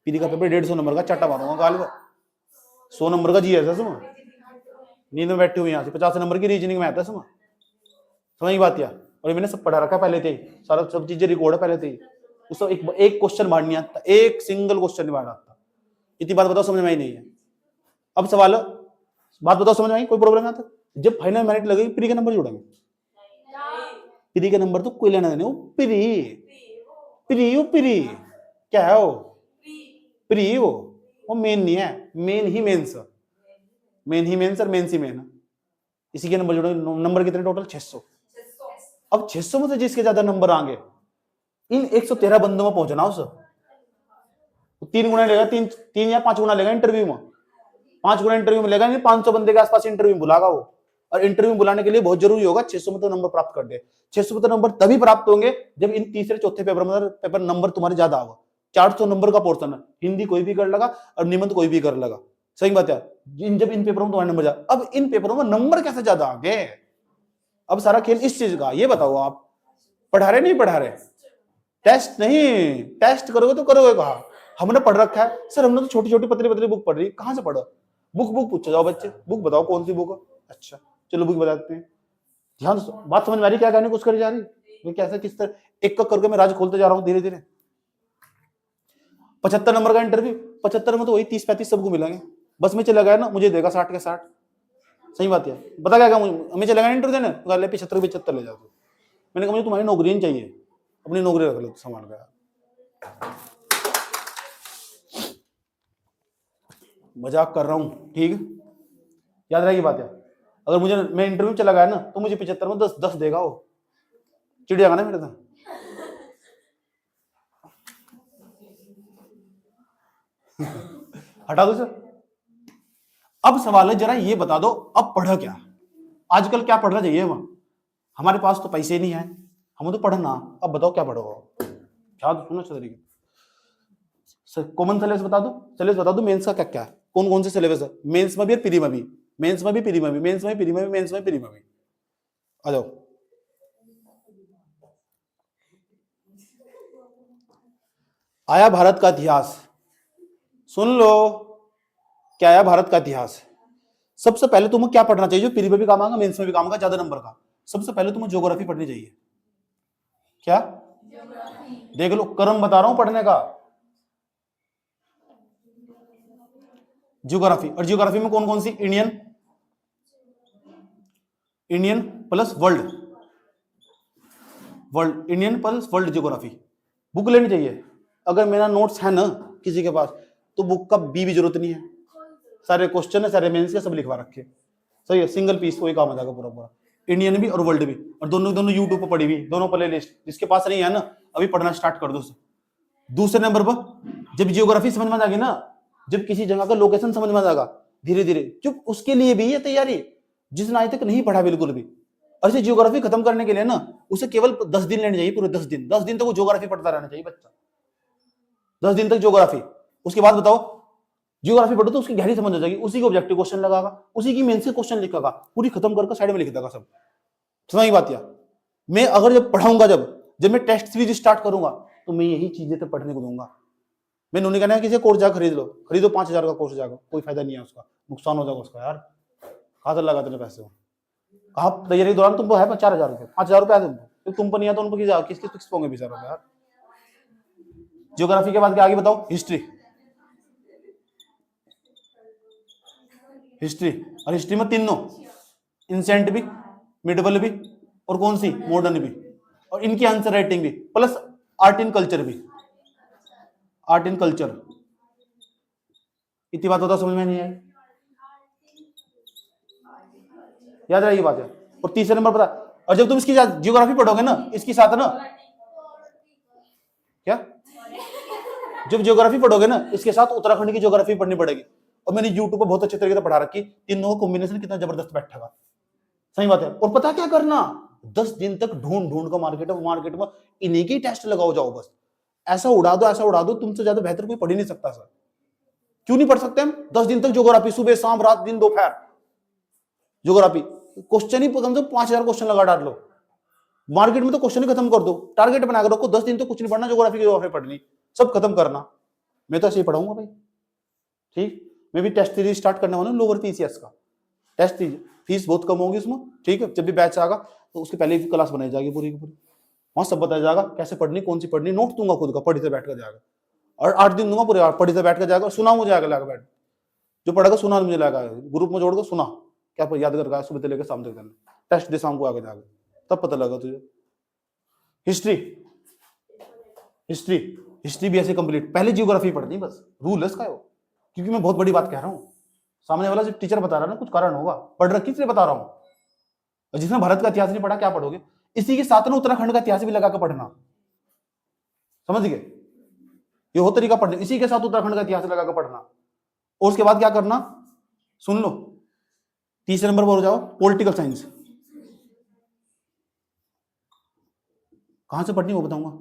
प्री का पेपर 150 नंबर का, चाटा मारूंगा गाल पर। 100 नंबर का जी है, समझ नींद में बैठे हुए यहाँ से। 50 नंबर की रीजनिंग में आता है, समझ की बात? क्या? और मैंने सब पढ़ा रखा पहले थे, सारा सब चीजें रिकॉर्ड है पहले थे। उसको एक क्वेश्चन बाहर नहीं आता, एक सिंगल क्वेश्चन नहीं बाहर आता। इतनी बात बताओ, समझ में आई नहीं है? अब सवाल, बात बताओ समझ में आई? कोई प्रॉब्लम आता? जब फाइनल मेरिट लगेगी प्री के नंबर जोड़ेंगे। प्री के नंबर तो कोई लेना देना, प्री प्री प्री क्या है? प्री वो मेन नहीं है, मेन ही मेंस, मेन ही मेंस और मेंस ही मेन। इसी के नंबर जोड़ेंगे। नंबर कितने टोटल? 600। अब 600 में से जिसके ज्यादा नंबर आएंगे, इन 113 बंदों में पहुंचना उस 3 गुना लेगा, 3 या 5 गुना लेगा इंटरव्यू में। 5 गुना इंटरव्यू में लेगा, 500 बंदे के आसपास इंटरव्यू बुलागा वो। और इंटरव्यू बुलाने के लिए बहुत जरूरी होगा 600 में तो नंबर प्राप्त कर दे। 600 में तो नंबर तभी प्राप्त होंगे जब इन तीसरे चौथे पेपर नंबर तुम्हारे ज्यादा होगा। 400 नंबर का पोर्शन है, हिंदी कोई भी कर लगा और निबंध कोई भी कर लगा। सही बात है? जब इन पेपरों में तुम्हारे नंबर ज्यादा, अब इन पेपरों में नंबर कैसे ज्यादा आ गए? अब सारा खेल इस चीज का। ये बताओ, आप पढ़ा रहे नहीं पढ़ा रहे? टेस्ट नहीं, टेस्ट करोगे तो करोगे कहा? हमने पढ़ रखा है सर, हमने तो छोटी छोटी पतली पतली बुक पढ़ रही। कहां से पढ़ो? बुक पूछो जाओ बच्चे, बुक बताओ कौन सी बुक? अच्छा चलो बुक बताते हैं। ध्यान से बात समझ में आ रही? क्या कहने कुछ करी जा रही? मैं कैसे किस तरह एक करके मैं राज खोलते जा रहा हूँ धीरे धीरे। 75 नंबर का इंटरव्यू, 75 में तो वही 30-35 सबको मिलेंगे। बस में चला गया ना, मुझे देगा 60 के 60। सही बात है? बता क्या मुझे चला गया इंटरव्यू देने, तो 75 ले जाओ। मैंने कहा मुझे तुम्हारी नौकरी नहीं चाहिए, अपनी नौकरी रख लो संभाल गया। मजाक कर रहा हूं, ठीक? याद रहेगी बात है? अगर मुझे मैं इंटरव्यू चला गया ना तो मुझे 75 में 10 देगा वो, चिढ़ जाएगा ना मेरे से। हटा दो सर। अब सवाल है, जरा ये बता दो अब पढ़ा क्या? आजकल क्या पढ़ना चाहिए? हमारे पास तो पैसे नहीं है, हमें तो पढ़ना। अब बताओ क्या पढ़ोगे? क्या सुनो तरीके कॉमन सिलेबस बता दो। सिलेबस बता दो मेंस का क्या क्या है, कौन कौन से सिलेबस है मेंस में भी और प्री में भी। मेंस में भी, प्री में भी, मेंस में, प्री में भी, मेंस में, प्री में भी। आ जाओ। आया भारत का इतिहास, सुन लो। क्या आया भारत का इतिहास? सबसे पहले तुम्हें क्या पढ़ना चाहिए जो प्री में भी काम आएगा, मेंस में भी काम आएगा, ज्यादा नंबर का? सबसे पहले तुम्हें ज्योग्राफी पढ़नी चाहिए। क्या? देख लो, क्रम बता रहा हूं पढ़ने का। ज्योग्राफी, और ज्योग्राफी में कौन कौन सी? Indian plus world, Indian plus world geography book लेनी चाहिए। अगर मेरा नोट्स है ना किसी के पास तो बुक का भी जरूरत नहीं है, सारे क्वेश्चन है, सारे मेंस के सब लिखवा रखे। सही है, सिंगल पीस कोई काम आ जाएगा पूरा पूरा, इंडियन भी और वर्ल्ड भी। और दोनों यूट्यूब पर पड़ी हुई, दोनों प्ले लिस्ट। जिसके पास नहीं है ना अभी पढ़ना स्टार्ट कर दो। दूसरे नंबर पर जब जियोग्राफी समझ में आ गई ना, जब किसी जगह का लोकेशन समझ में आ जाएगा धीरे धीरे, चुप उसके लिए भी ये तैयारी जिसने आज तक नहीं पढ़ा बिल्कुल भी। और इसे जियोग्राफी खत्म करने के लिए ना उसे केवल 10 दिन लेने चाहिए, पूरे 10 दिन। 10 दिन तक वो जियोग्राफी पढ़ता रहना चाहिए बच्चा, 10 दिन तक जियोग्राफी। उसके बाद बताओ, जियोग्राफी पढ़ो तो उसकी गहरी समझ आ जाएगी, उसी को ऑब्जेक्टिव क्वेश्चन लगागा, उसी की मेंस के क्वेश्चन लिखेगा, पूरी खत्म करके साइड में लिख देगा सब। समझ बात? या मैं अगर जब पढ़ाऊंगा, जब मैं टेस्ट सीरीज स्टार्ट करूंगा तो मैं यही चीजें तो पढ़ने को दूंगा। मैं उन्होंने कहना है किसी कोर्स जा खरीदो 5000 का कोर्स जाएगा, कोई फायदा नहीं है उसका, नुकसान हो जाएगा उसका यार। कहाँ से लगा तेरे पैसे? कहाँ तैयारी के दौरान तुमको है 4,000 रुपये, 5,000 रुपये है तुमको, तुमको नहीं आता उनको किस किस पोंगे बेचारों यार। ज्योग्राफी के बाद क्या आगे बताओ? हिस्ट्री। हिस्ट्री, और हिस्ट्री में तीनों, इंसेंट भी, मिडवल भी, और कौन सी? मॉडर्न भी, और इनकी आंसर राइटिंग भी, प्लस आर्ट इन कल्चर भी। आर्ट इन कल्चर, इतनी बात होता समझ में नहीं आई? याद रहेगी बात है। और तीसरे नंबर पता, और जब तुम इसकी जियोग्राफी पढ़ोगे ना, इसके साथ ना क्या, जब जियोग्राफी पढ़ोगे ना, इसके साथ उत्तराखंड की जियोग्राफी पढ़नी पड़ेगी। और मैंने यूट्यूब पर बहुत अच्छे तरीके से पढ़ा रखी, तीनों का कॉम्बिनेशन कितना जबरदस्त बैठेगा। सही बात है। और पता क्या करना, 10 दिन तक ढूंढ ढूंढ का मार्केट में इन्हीं की टेस्ट लगाओ जाओ बस। ऐसा उड़ा दो, तुमसे ज्यादा बेहतर कोई पढ़ ही नहीं सकता सर। क्यों नहीं पढ़ सकते हम? 10 दिन तक ज्योग्राफी, सुबह शाम रात दिन दोपहर ज्योग्राफी, क्वेश्चन ही कम से कम 5,000 क्वेश्चन लगा डाल लो। मार्केट में तो क्वेश्चन ही खत्म कर दो, टारगेट बना कर रखो, 10 दिन तो कुछ नहीं पढ़ना, ज्योग्राफी की ज्योग्राफी पढ़नी, सब खत्म करना। मैं तो ऐसे ही पढ़ाऊंगा भाई। ठीक, मैं भी टेस्ट सीरीज स्टार्ट करने वाला हूँ, लोअर पीसीएस का टेस्ट सीरीज। फीस बहुत कम होगी उसमें, ठीक है। जब भी बैच आएगा तो उसके पहले ही क्लास बनाई जाएगी पूरी की पूरी, वहां सब बताया जाएगा कैसे पढ़नी, कौन सी पढ़नी, नोट दूंगा खुद का, पढ़ी से बैठ कर जाएगा। और 8 दिन दूंगा पूरे, पढ़ी से बैठ कर जाएगा, सुना मुझे आगे लाकर बैठ, जो पढ़ेगा सुना मुझे लगा, ग्रुप में जोड़ कर सुना, क्या याद कर सुबह से लेकर शाम तक करना, टेस्ट दे शाम को आगे जाकर, तब पता लगा तुझे। हिस्ट्री, हिस्ट्री, हिस्ट्री भी ऐसे कंप्लीट, पहले जियोग्राफी पढ़नी बस, रूल है इसका। क्योंकि मैं बहुत बड़ी बात कह रहा हूँ, सामने वाला जो टीचर बता रहा है ना, कुछ कारण होगा, पढ़ रखी इसलिए बता रहा हूँ। और जिसने भारत का इतिहास नहीं पढ़ा, क्या पढ़ोगे? इसी के साथ ना उत्तराखंड का इतिहास भी लगा कर पढ़ना, समझ गए? ये हो तरीका पढ़ने, इसी के साथ उत्तराखंड का इतिहास लगा कर पढ़ना। और उसके बाद क्या करना, सुन लो, तीसरे नंबर पर हो जाओ, पॉलिटिकल साइंस। कहां से पढ़नी वो बताऊंगा।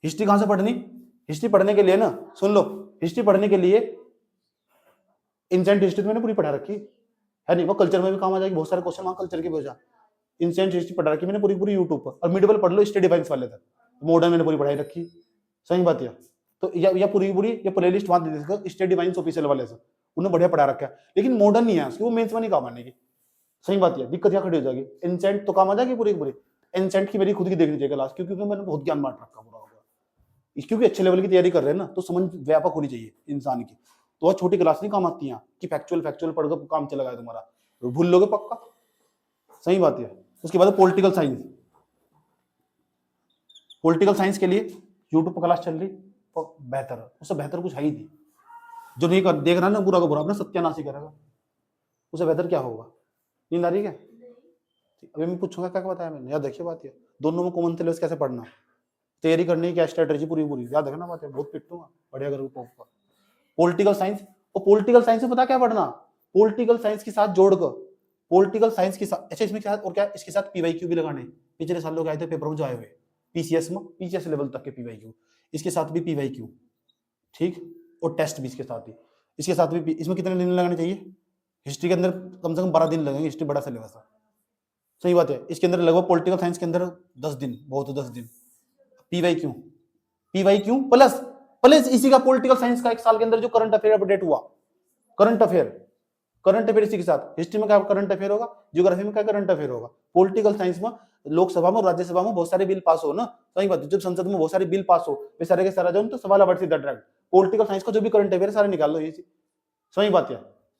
हिस्ट्री कहां से पढ़नी? हिस्ट्री पढ़ने के लिए ना, सुन लो, हिस्ट्री पढ़ने के लिए इंसेंट हिस्ट्री तो मैंने पूरी पढ़ा रखी है, नहीं वो कल्चर में भी काम आ जाएगी, बहुत सारे क्वेश्चन वहां कल्चर के वजह। इंसेंट हिस्ट्री पढ़ा रखी मैंने पूरी यूट्यूब पर। और मिडवल पढ़ लो स्टेट डिफेंस वाले तक, मॉडर्न मैंने पूरी पढ़ाई रखी। सही बात है। तो या पूरी ये प्लेलिस्ट वहां दे देगा स्टेट डिफेंस ऑफिशियल वाले से, उन्होंने बढ़िया पढ़ा रखा है। लेकिन मॉडर्न नहीं है उसकी, वो मेंस में नहीं काम आने की। सही बात है, दिक्कत क्या खड़ी हो जाएगी। इंसेंट तो काम आ जाएगी पूरी पूरी। इंसेंट की मेरी खुद की देख लीजिएगा क्लास, क्योंकि मैंने बहुत ज्ञान बांट रखा पूरा होगा, क्योंकि अच्छे लेवल की तैयारी कर रहे हैं ना, तो समझ व्यापक होनी चाहिए इंसान की। तो छोटी क्लास नहीं काम आती है कि फैक्चुअल पढ़कर काम चला गया तुम्हारा, भूल लोगे पक्का। सही बात है। उसके बाद पॉलिटिकल साइंस, पॉलिटिकल साइंस के लिए यूट्यूब पर क्लास चल रही, बेहतर, उससे बेहतर कुछ है ही नहीं। जो नहीं कर देख रहा ना, बुरा का बुरा अपना सत्यानाश ही करेगा, उससे बेहतर क्या होगा। नींद आ रही है क्या? अभी मैं पूछूंगा क्या बताया मैंने, याद देखिए बात है। दोनों में कॉमन सिलेबस कैसे पढ़ना, तैयारी करनी है, क्या स्ट्रेटेजी पूरी याद रखना बात है, बहुत पिटूंगा बढ़िया करूंगा। पॉलिटिकल साइंस, और पॉलिटिकल साइंस में पता क्या पढ़ना, पॉलिटिकल साइंस के साथ जोड़कर, पॉलिटिकल साइंस के साथ, अच्छा इसमें क्या और क्या, इसके साथ पीवाईक्यू भी लगाने। पिछले साल लोग आए थे पेपर में जो आए हुए पीसीएस में, पीसीएस लेवल तक के पीवाईक्यू, इसके साथ भी पीवाईक्यू, ठीक। और टेस्ट भी इसके साथ ही, इसके साथ भी। इसमें कितने दिन लगाने चाहिए? हिस्ट्री के अंदर कम से कम 12 दिन लगेंगे, हिस्ट्री बड़ा सिलेबस है। सही बात है। इसके अंदर लगभग पॉलिटिकल साइंस के अंदर 10 दिन, बहुत 10 दिन पीवाईक्यू प्लस इसी का पॉलिटिकल साइंस का एक साल के अंदर जो करंट अफेयर अपडेट हुआ, करंट अफेयर इसी के साथ। हिस्ट्री में क्या करंट अफेयर होगा, ज्योग्राफी में क्या करंट अफेयर होगा, पॉलिटिकल साइंस में लोकसभा में, राज्यसभा में बहुत सारे बिल पास हो ना। सही बात है। जब संसद में बहुत सारे बिल पास हो, वे सारे के सारा जो तो सवाल अवर सीधा डायरेक्ट पॉलिटिकल साइंस का जो भी करंट अफेयर सारे निकाल लो ये। सही बात है।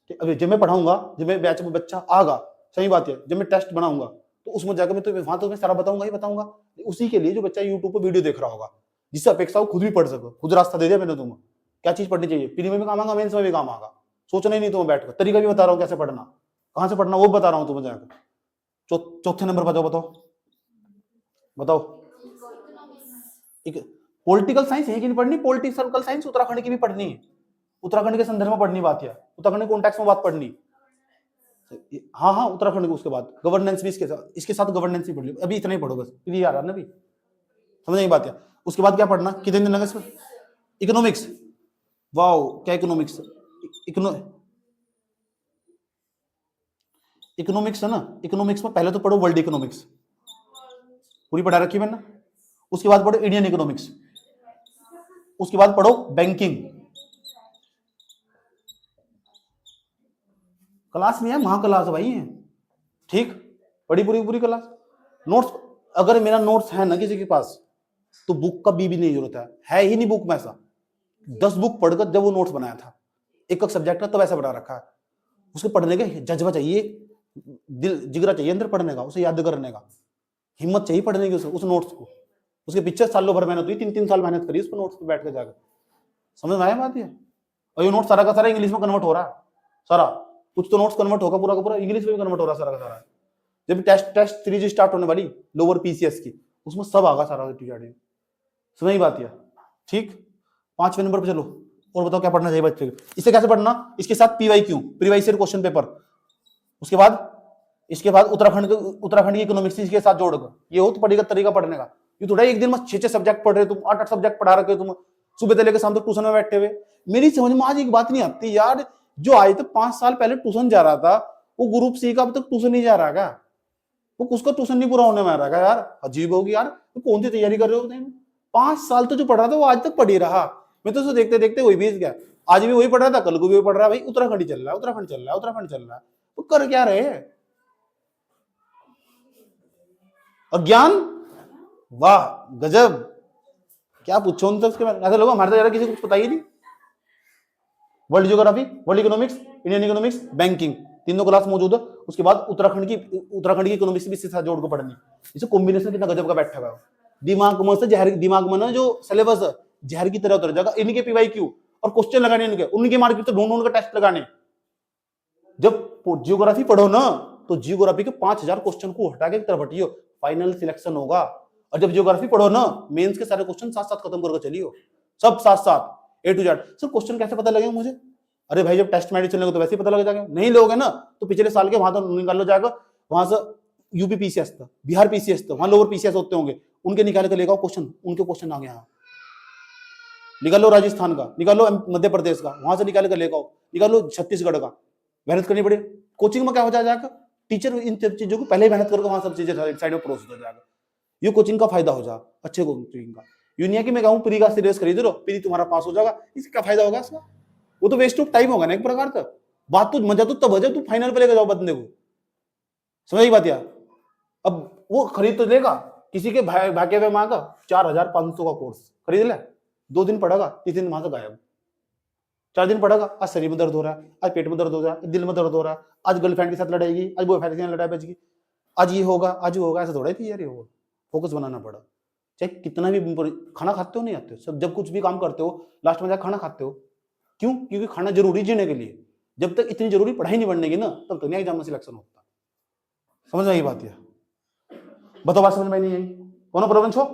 अभी जब मैं पढ़ाऊंगा, जब मैं बैच में बच्चा आगा, सही बात है, जब मैं टेस्ट बनाऊंगा तो उसमें जाकर मैं तो वहां तो मैं सारा बताऊंगा ही बताऊंगा। उसी के लिए जो बच्चा यूट्यूब पर वीडियो देख रहा होगा, जिससे अपेक्षा हो खुद भी पढ़ सको, खुद रास्ता दे दिया मैंने तुम्हें, क्या चीज पढ़नी चाहिए, प्री में भी काम आएगा, मेंस में भी काम आएगा। सोचना ही नहीं तुम्हें बैठकर, तरीका भी बता रहा हूँ कैसे पढ़ना, कहां से पढ़ना वो बता रहा हूँ तुम्हें जाकर। चौथे नंबर पर बताओ पॉलिटिकल साइंस है कि नहीं पढ़नी, पॉलिटिकल साइंस उत्तराखंड की भी पढ़नी है, उत्तराखंड के संदर्भ में पढ़नी बात है, उत्तराखंड के कॉन्टेक्स्ट में बात पढ़नी। हाँ उत्तराखंड के, उसके बाद गवर्नेंस भी इसके साथ गवर्नेंस भी पढ़ ली, अभी इतना ही पढ़ो बस, फिर आ रहा ना, अभी समझ नहीं बात है। उसके बाद क्या पढ़ना, कितने दिन लगे इसमें? इकोनॉमिक्स, वाओ क्या इकोनॉमिक्स, इकोनॉमिक्स है ना। इकोनॉमिक्स में पहले तो पढ़ो वर्ल्ड इकोनॉमिक्स, पूरी पढ़ा रखी मैंने। उसके बाद पढ़ो इंडियन इकोनॉमिक्स, उसके बाद पढ़ो बैंकिंग। क्लास नहीं है, महाक्लास भाई है, ठीक, पढ़ी पूरी पूरी क्लास। नोट्स, अगर मेरा नोट्स है ना किसी के पास तो बुक का भी नहीं जरूरत है ही नहीं बुक में। ऐसा 10 बुक पढ़कर जब वो नोट्स बनाया था एक एक सब्जेक्ट का, तब ऐसा बना रखा है। उसके पढ़ने का जज्बा चाहिए, दिल जिगरा चाहिए अंदर पढ़ने का, उसे याद करने का हिम्मत चाहिए पढ़ने की उस नोट्स को। उसके पीछे सालों भर मेहनत हुई, 3-3 साल मेहनत करी उस पर नोट्स पे बैठ के जाकर। समझ में आया बात ये? और ये नोट सारा का सारा इंग्लिश में कन्वर्ट हो रहा है सारा कुछ, तो नोट्स कन्वर्ट होगा पूरा का पूरा इंग्लिश में भी कन्वर्ट हो रहा है सारा का सारा। जब टेस्ट सीरीज स्टार्ट होने वाली लोअर पीसीएस की, उसमें सब आगा सारा। समझ ही बात है? ठीक, 5वें नंबर पे चलो, और बताओ क्या पढ़ना चाहिए बच्चे को। इसे कैसे पढ़ना? इसके साथ पीवाईक्यू, प्रीवाइस ईयर क्वेश्चन पेपर, उसके बाद इसके बाद उत्तराखंड की इकोनॉमिक्स के साथ जोड़कर, ये हो तो पढ़ेगा तरीका पढ़ने का। ये थोड़ा एक दिन में 6-6 सब्जेक्ट पढ़ रहे हो तुम, 8-8 सब्जेक्ट पढ़ा रखे हो तुम, सुबह से लेकर शाम तक ट्यूशन में बैठे हुए। मेरी समझ में आज एक बात नहीं आती यार, जो आज तक 5 साल पहले ट्यूशन जा रहा था वो ग्रुप सी का अब तक ट्यूशन नहीं जा रहा क्या? वो उसका ट्यूशन नहीं पूरा होने में आ रहा यार? अजीब होगी यार, तो कौन सी तैयारी कर रहे हो? 5 साल तो जो पढ़ रहा था वो आज तक पढ़ ही रहा। मैं तो उसको देखते देखते वही बीत गया, आज भी वही पढ़ रहा था, कल को भी वही पढ़ रहा है। भाई उत्तराखंड ही चल रहा है, उत्तराखंड चल रहा है, उत्तराखंड चल रहा है, वो कर क्या रहे? अज्ञान, वाह गजब, क्या पूछो उन तक उसके बारे में। ऐसा लोग हमारे तो ज्यादा किसी को कुछ पता ही नहीं। World geography, world economics, Indian economics, banking, तीनों क्लास मौजूद है। उसके बाद उत्तराखंड की इकोनॉमिक्स भी इसके साथ जोड़ को पढ़नी। इसे कॉम्बिनेशन कितना गजब का बैठा हुआ है। दिमाग में से जहर, दिमाग में ना जो सिलेबस है जहर की तरह उतर जाएगा। इनके पीवाईक्यू और क्वेश्चन लगाने इनके, उनके मार्केट से ढूंढ का टेस्ट लगाने। जब जियोग्राफी पढ़ो ना तो जियोग्राफी के 5000 क्वेश्चन को हटा के तरफ हटियो, फाइनल सिलेक्शन होगा। और जब जियोग्राफी पढ़ो ना, मेंस के सारे क्वेश्चन साथ साथ खत्म करके चलियो, सब साथ साथ A to Z। Sir question कैसे पता लगेगा मुझे? अरे भाई जब टेस्ट मेडिसिन लोगे तो वैसे ही पता लग जाएगा। नहीं लोगे ना तो पिछले साल के वहां तो निकाल लो जाएगा, वहां से यूपी पीसीएस था, बिहार पीसीएस था, वहां लोअर पीसीएस होते होंगे, उनके निकाल के लेगा क्वेश्चन, उनके क्वेश्चन आ गए। यहाँ निकाल लो राजस्थान का, निकाल लो मध्य प्रदेश का, वहां से निकाल कर लेगा, निकाल लो छत्तीसगढ़ का। मेहनत करनी पड़े। कोचिंग में क्या हो जाएगा, टीचर इन चीजों को पहले ही मेहनत करके वहां सब चीजें साइड में प्रोसेस हो जाएगा। ये कोचिंग का फायदा हो जाए, अच्छे कोचिंग का। यूनिया की मैं कहूँ प्री का सीरियस खरीद लो, प्री तुम्हारा पास हो जाएगा, इससे क्या फायदा होगा इसका? वो तो वेस्ट ऑफ टाइम होगा ना एक प्रकार का। बात तो मजा तो तब हो जाए तू फाइनल पे लेकर जाओ बंदे को। समझ गई बात यार? अब वो खरीद तो लेगा, किसी के भाग्य में मांगा 4500 का कोर्स खरीद ले, 2 दिन पढ़ेगा, 3 दिन वहां से गायब। 4 दिन पढ़ेगा, आज शरीर में दर्द हो रहा है, आज पेट में दर्द हो रहा है, दिल में दर्द हो रहा है, आज गर्लफ्रेंड के साथ लड़ाएगी, आज बॉयफ्रेंड के साथ लड़ाई बचेगी, आज ये होगा, आज वो होगा। ऐसा थोड़ा ही यार, ये होगा। फोकस बनाना पड़ा। चाहे कितना भी खाना खाते हो नहीं आते हो, सब जब कुछ भी काम करते हो लास्ट में जाकर खाना खाते हो। क्यों? क्योंकि खाना जरूरी जीने के लिए। जब तक इतनी जरूरी पढ़ाई नहीं बननेगी ना, तब तक नहीं एग्जाम में सिलेक्शन होता। समझ में आई बात? है बताओ, बात समझ में नहीं आई? कौन प्रोविंस हो,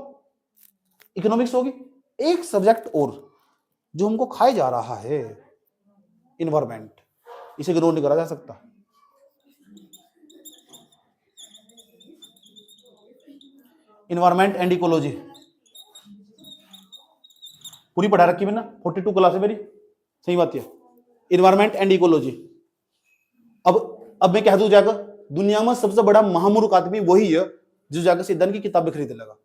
इकोनॉमिक्स होगी। एक सब्जेक्ट और जो हमको खाए जा रहा है, इन्वायरमेंट, इसे इग्नोर नहीं करा जा सकता। इन्वायरमेंट एंड इकोलॉजी पूरी पढ़ा रखी मैंने, 42 क्लास है मेरी। सही बात है, इन्वायरमेंट एंड इकोलॉजी। अब मैं कह दूं जाकर, दुनिया में सबसे बड़ा महामूर्ख आदमी वही है जो जाकर सिद्धांत की किताबें खरीदने लगा,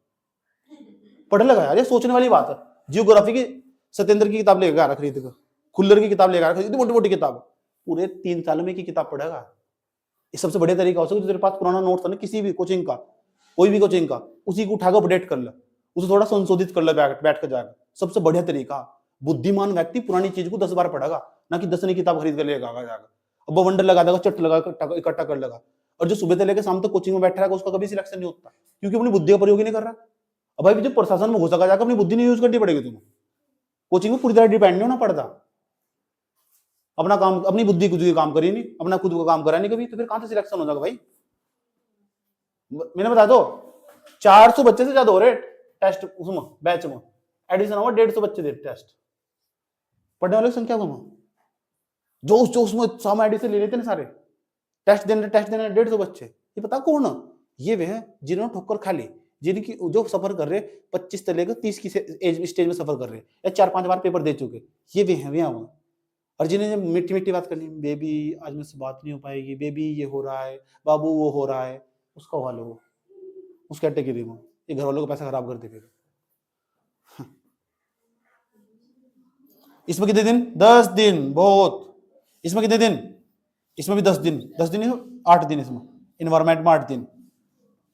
पढ़ने लगा। यार ये सोचने वाली बात है। जियोग्राफी की सत्येंद्र की किताब लेकर आ रहा खरीद कर, खुल्लर की किताब लेकर आ रहा, इतनी मोटी मोटी किताब, पूरे 3 साल में की किताब पढ़ेगा। ये सबसे बढ़िया तरीका हो सकता है। तेरे पास पुराना नोट्स है ना किसी भी कोचिंग का, कोई भी कोचिंग का, उसी को उठाकर अपडेट कर ले, उसे थोड़ा संशोधित कर ले बैठ कर जाकर। सबसे बढ़िया तरीका। बुद्धिमान व्यक्ति पुरानी चीज को 10 बार पढ़ेगा, ना कि 10 नई किताब खरीद कर लेगा जाकर। अब वो वंडर लगा देगा, चट लगा इकट्ठा कर लेगा। और जो सुबह से लेकर शाम तक कोचिंग में बैठा है उसका कभी सिलेक्शन नहीं होता, क्योंकि अपनी बुद्धि का प्रयोग ही नहीं कर रहा। अब भाई जब प्रशासन में घुसा जाकर अपनी बुद्धि नहीं यूज करनी पड़ेगी तुम्हें। कोचिंग में पूरी तरह डिपेंड नहीं होना पड़ता। अपना काम, अपनी बुद्धि खुद की काम करी नहीं, अपना खुद का काम करा नहीं कभी, तो फिर कहां से सिलेक्शन हो जाएगा भाई? मैंने बता दो, 400 बच्चे से ज्यादा हो रहे टेस्ट उसमें, बैच में एडिशन हुआ 150 बच्चे दे टेस्ट। पढ़ने वालों की संख्या कम है। जोश जोश में सामा एडिशन ले लेते ना सारे, टेस्ट देने 150 बच्चे। ये पता कौन है? ये वे हैं जिन्होंने ठोकर खा ली, जिनकी जो सफर कर रहे 25 से लेकर 30 की एज स्टेज में सफर कर रहे, या 4-5 बार पेपर दे चुके, ये वे हैं वो। और जिन्हें मीठी मीठी बात करनी, बेबी आज मुझसे बात नहीं हो पाएगी, बेबी ये हो रहा है, बाबू वो हो रहा है, उसका हाल हो उस कैटेगरी में। ये घर वालों को पैसा खराब कर दे। फिर इसमें कितने दिन? 10 दिन। बहुत। इसमें कितने दिन? इसमें भी 10 दिन। 10 दिन 8 दिन इसमें। इन्वायरमेंट में 8 दिन,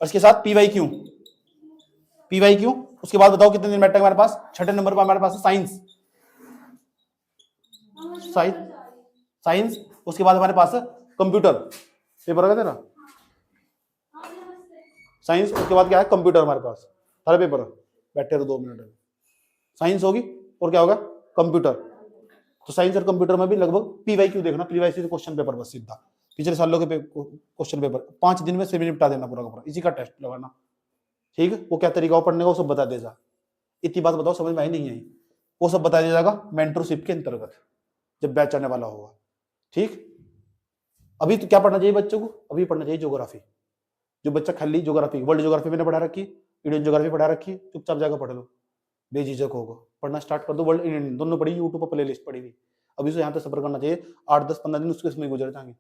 और इसके साथ पीवाईक्यू, पीवाईक्यू। उसके बाद बताओ कितने दिन बैठा है हमारे पास? छठे नंबर पर हमारे पास है साइंस, साइंस। उसके बाद हमारे पास है कंप्यूटर, पेपर होगा तेरा साइंस। उसके बाद क्या है? कंप्यूटर हमारे पास, सारे पेपर। बैठे रहो 2 मिनट। साइंस होगी और क्या होगा? कंप्यूटर। तो साइंस और कंप्यूटर में भी लगभग पीवाईक्यू देखना, पीवाईक्यू क्वेश्चन पेपर बस सीधा पिछले सालों के क्वेश्चन पेपर 5 दिन में सेमी निपटा देना पूरा का पूरा, इसी का टेस्ट लगाना। ठीक है, वो क्या तरीका हो पढ़ने का वो सब बता देगा। इतनी बात बताओ समझ में आई नहीं आई? वो सब बता दिया जाएगा मेंटरशिप के अंतर्गत जब बैच आने वाला होगा। ठीक, अभी तो क्या पढ़ना चाहिए बच्चों को? अभी पढ़ना चाहिए ज्योग्राफी। जो बच्चा खाली ज्योग्राफी, वर्ल्ड ज्योग्राफी मैंने पढ़ा रखी, इंडियन ज्योग्राफी पढ़ा रखी, चुपचाप जाकर पढ़ लो, बेझिझक होगा। पढ़ना स्टार्ट कर दो, वर्ल्ड इंडियन दोनों पढ़ी, यूट्यूब पर प्ले लिस्ट पड़ी हुई। अभी से यहाँ तक सफर करना चाहिए, 8-10-15 दिन उसके इसमें गुजर जाएंगे।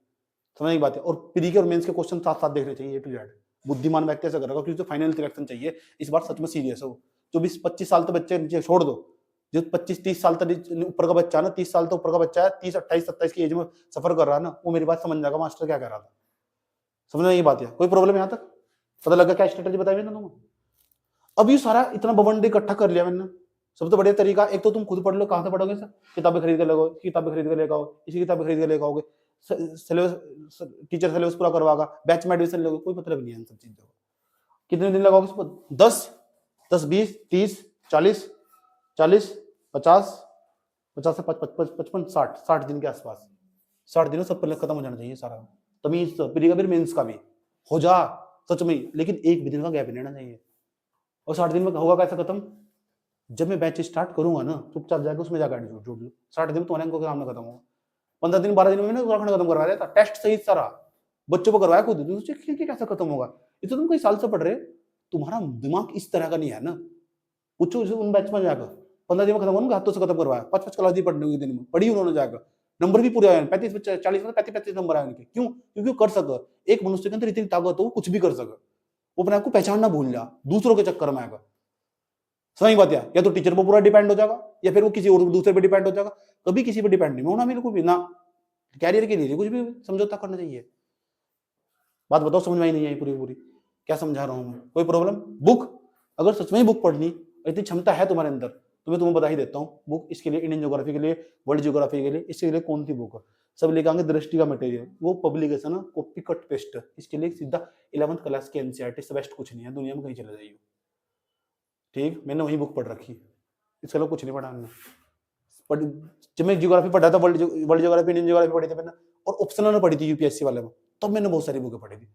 समझ की बात है। और प्री के और मेंस के क्वेश्चन साथ साथ देखने चाहिए, ए टू जेड। बुद्धिमान व्यक्ति ऐसा करेगा, क्योंकि फाइनल सिलेक्शन चाहिए इस बार, सच में सीरियस हो। जो 20-25 साल तक बच्चे नीचे छोड़ दो, जो 25-30 साल तक ऊपर का बच्चा है ना, 30 साल तक ऊपर का बच्चा है, 30-28-27 की एज में सफर कर रहा है ना, वो मेरी बात समझ जाएगा मास्टर क्या कह रहा था। समझ में ये बात है? कोई प्रॉब्लम यहाँ तक? पता लगा क्या स्ट्रेटेजी बताई मैंने तुम्हें? अब ये सारा इतना बवंडे इकट्ठा कर लिया मैंने। सबसे बढ़िया तरीका, एक तो तुम खुद पढ़ लो। कहां से पढ़ोगे सर? किताबें खरीद के लगो, किताबें खरीद के लेकर आओ, इसी किताबें खरीद के लेकर आओगे, सिलेबस टीचर सिलेबस पूरा करवाएगा, बैच में एडमिशन लोगे, कोई मतलब नहीं है इन सब चीजों का। कितने दिन लगाओगे इस पर? 10, 20, 30, 40, 50, 50 से 55, 60 दिन के आसपास। 60 दिनों सब पहले खत्म हो जाना चाहिए सारा। तमीज प्री का भी मेंस का भी हो जा सच में, लेकिन एक भी दिन का गैप नहीं लेना चाहिए। और 60 दिन में होगा कैसे खत्म? जब मैं बैच स्टार्ट करूंगा ना, चुपचाप जाकर उसमें जाकर जोड़ लो। 60 दिन में तुम्हारे अंकों के सामने खत्म होगा। 15 दिन 12 दिन में मैंने उत्तराखंड खत्म करवा दिया था, टेस्ट सहित सारा बच्चों को करवाया खुद। कैसे खत्म होगा? ये तो तुम कई साल से पढ़ रहे, तुम्हारा दिमाग इस तरह का नहीं है ना। पूछो उन बैच में जाकर, 15 दिन में खत्म होगा, हाथों से खत्म करवाया। 5-5 क्लास दी पढ़ने हुई दिन में पढ़ी उन्होंने जाकर, नंबर भी पूरे आए, 35-40 नंबर आए उनके। क्यों? क्योंकि वो कर सके। एक मनुष्य के अंदर इतनी ताकत हो, वो कुछ भी कर सके। वो अपने आप को पहचानना भूल जा दूसरों के चक्कर में आएगा। सही बात है, या तो टीचर पर पूरा डिपेंड हो जाएगा, या फिर वो किसी और दूसरे पे डिपेंड हो जाएगा। कभी किसी पे डिपेंड नहीं होना बिल्कुल भी ना। कैरियर के लिए कुछ भी समझौता करना चाहिए। बात बताओ समझ में आई नहीं आई? पूरी क्या समझा रहा हूं मैं? कोई प्रॉब्लम? बुक, अगर सच में ही बुक पढ़नी इतनी क्षमता है तुम्हारे अंदर, तो मैं तुम्हें बता ही देता हूँ। बुक इसके लिए, इंडियन ज्योग्राफी के लिए, वर्ल्ड ज्योग्राफी के लिए, इसके लिए कौन सी बुक है? सब लेके आएंगे दृष्टि का मटेरियल, वो पब्लिकेशन है, कॉपी कट पेस्ट। इसके लिए सीधा 11th क्लास के एनसीईआरटी से बेस्ट कुछ नहीं है दुनिया में, कहीं चले जाइए। ठीक, मैंने वही बुक पढ़ रखी, इसके लिए कुछ नहीं पढ़ा हमने। जब मैं ज्योग्राफी पढ़ा था, वर्ल्ड ज्योग्राफी, इंडियन ज्योग्राफी पढ़ी थी मैंने, और ऑप्शनल में पढ़ी थी यूपीएससी वाले में, तब मैंने बहुत सारी बुकें पढ़ी थी।